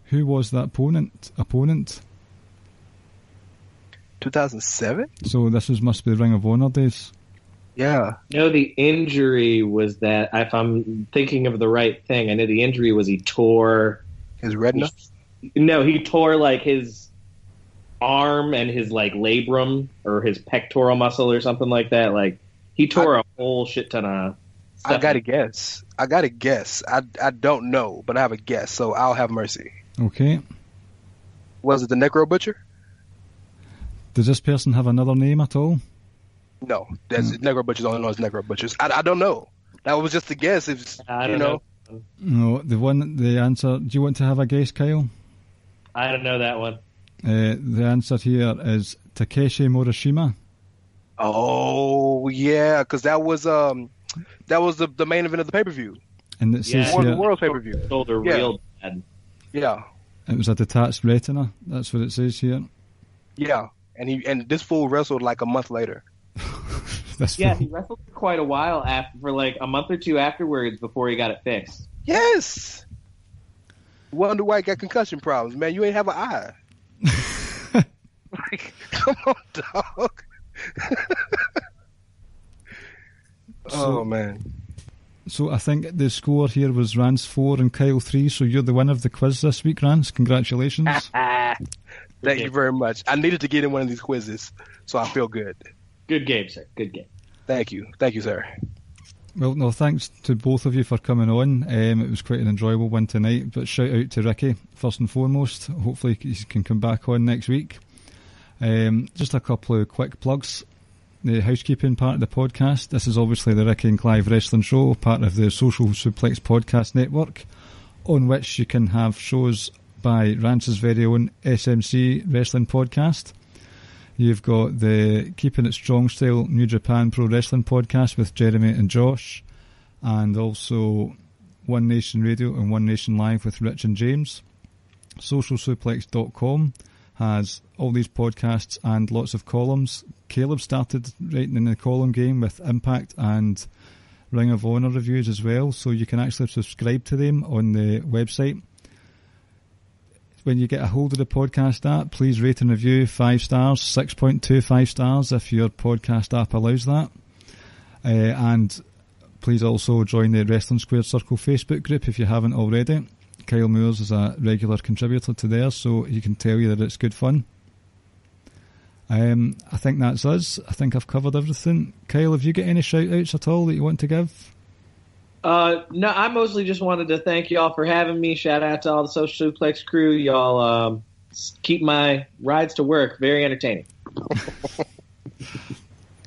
Who was that opponent? 2007? So this must be the Ring of Honor days. Yeah. No, the injury was that, if I'm thinking of the right thing, I know the injury was he tore... His retina? No, he tore like his arm and his like labrum or his pectoral muscle or something like that. Like he tore a whole shit ton of stuff. I gotta guess. I don't know, but I have a guess, so I'll have mercy. Okay. Was it the Necro Butcher? Does this person have another name at all? No. Necro Butchers only known as Necro Butchers. I don't know. That was just a guess. I don't know. No, the answer... Do you want to have a guess, Kyle? I don't know that one. The answer here is Takeshi Morishima. Oh, yeah, because that was the main event of the pay-per-view. And it says here... World pay-per-view. Shoulder real bad. Yeah. It was a detached retina. That's what it says here. Yeah, and this fool wrestled like a month later. He wrestled for quite a while for like a month or two afterwards before he got it fixed. Yes. Wonder why he got concussion problems, man. You ain't have an eye. Like, come on, dog. Oh man. So I think the score here was Rance 4 and Kyle 3. So you're the winner of the quiz this week, Rance. Congratulations. Thank you very much. I needed to get in one of these quizzes, so I feel good. Good game, sir. Good game. Thank you, sir. Well, no, thanks to both of you for coming on. It was quite an enjoyable one tonight. But shout out to Ricky, first and foremost. Hopefully he can come back on next week. Just a couple of quick plugs. The housekeeping part of the podcast. This is obviously the Ricky and Clive Wrestling Show, part of the Social Suplex Podcast Network, on which you can have shows by Rance's very own SMC Wrestling Podcast. You've got the Keeping It Strong Style New Japan Pro Wrestling Podcast with Jeremy and Josh, and also One Nation Radio and One Nation Live with Rich and James. SocialSuplex.com has all these podcasts and lots of columns. Caleb started writing in the column game with Impact and Ring of Honor reviews as well, so you can actually subscribe to them on the website. When you get a hold of the podcast app, please rate and review 5 stars, 6.25 stars if your podcast app allows that. And please also join the Wrestling Squared Circle Facebook group if you haven't already. Kyle Moores is a regular contributor to there, so he can tell you that it's good fun. I think that's us. I think I've covered everything. Kyle, have you got any shout-outs at all that you want to give? No, I mostly just wanted to thank y'all for having me. Shout out to all the Social Suplex crew. Y'all keep my rides to work very entertaining.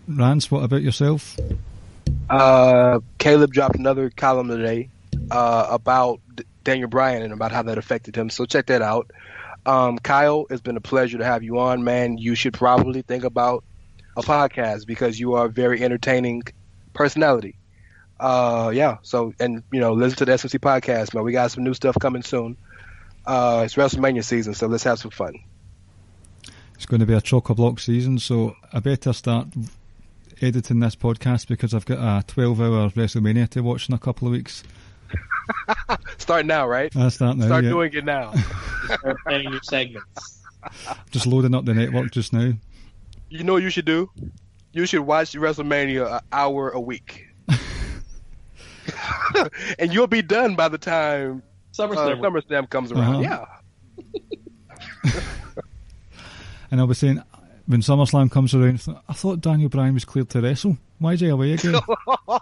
Rance, what about yourself? Caleb dropped another column today about Daniel Bryan and about how that affected him, so check that out. Kyle, it's been a pleasure to have you on, man. You should probably think about a podcast because you are a very entertaining personality. So, and, listen to the SMC podcast, man. We got some new stuff coming soon. It's WrestleMania season, so let's have some fun. It's going to be a chock-a-block season, so I better start editing this podcast because I've got a 12-hour WrestleMania to watch in a couple of weeks. Start now, right? Start now. Start doing it now. Start planning your segments. Just loading up the network just now. You know what you should do? You should watch WrestleMania an hour a week. And you'll be done by the time SummerSlam comes around. Uh-huh. Yeah. And I was saying, when SummerSlam comes around, I thought Daniel Bryan was cleared to wrestle. Why is he away again?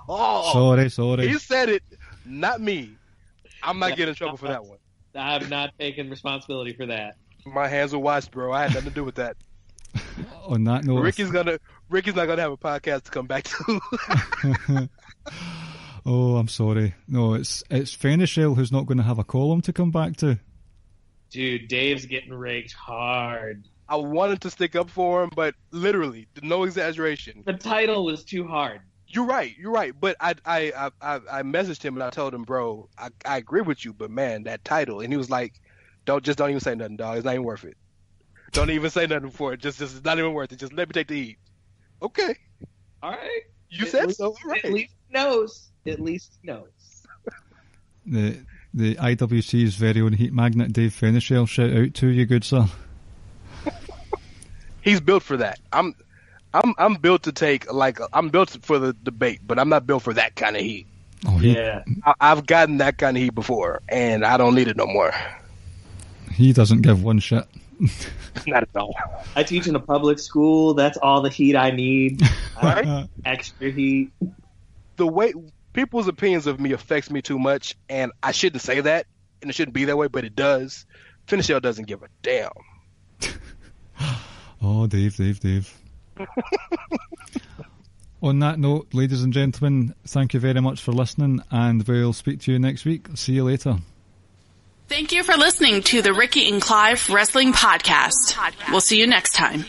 Sorry. He said it, not me. I'm not getting in trouble for that one. I've not taken responsibility for that. My hands were washed, bro. I had nothing to do with that. On that note, Ricky's not gonna have a podcast to come back to. Oh, I'm sorry. No, it's Fenishel who's not going to have a column to come back to. Dude, Dave's getting raked hard. I wanted to stick up for him, but literally, no exaggeration. The title was too hard. You're right. But I messaged him and I told him, bro, I agree with you, but man, that title. And he was like, don't even say nothing, dog. It's not even worth it. Don't even say nothing for it. Just it's not even worth it. Just let me take the heat. Okay. All right. You said so. All right. At least he knows. The IWC's very own heat magnet, Dave Fenishel, shout out to you, good sir. He's built for that. I'm built to take I'm built for the debate, but I'm not built for that kind of heat. Oh, yeah. I've gotten that kind of heat before, and I don't need it no more. He doesn't give one shit. Not at all. I teach in a public school. That's all the heat I need. Right? Extra heat. The way people's opinions of me affects me too much, and I shouldn't say that, and it shouldn't be that way, but it does. Fenishel doesn't give a damn. Oh, Dave. On that note, ladies and gentlemen, thank you very much for listening, and we'll speak to you next week. See you later. Thank you for listening to the Ricky and Clive Wrestling Podcast. We'll see you next time.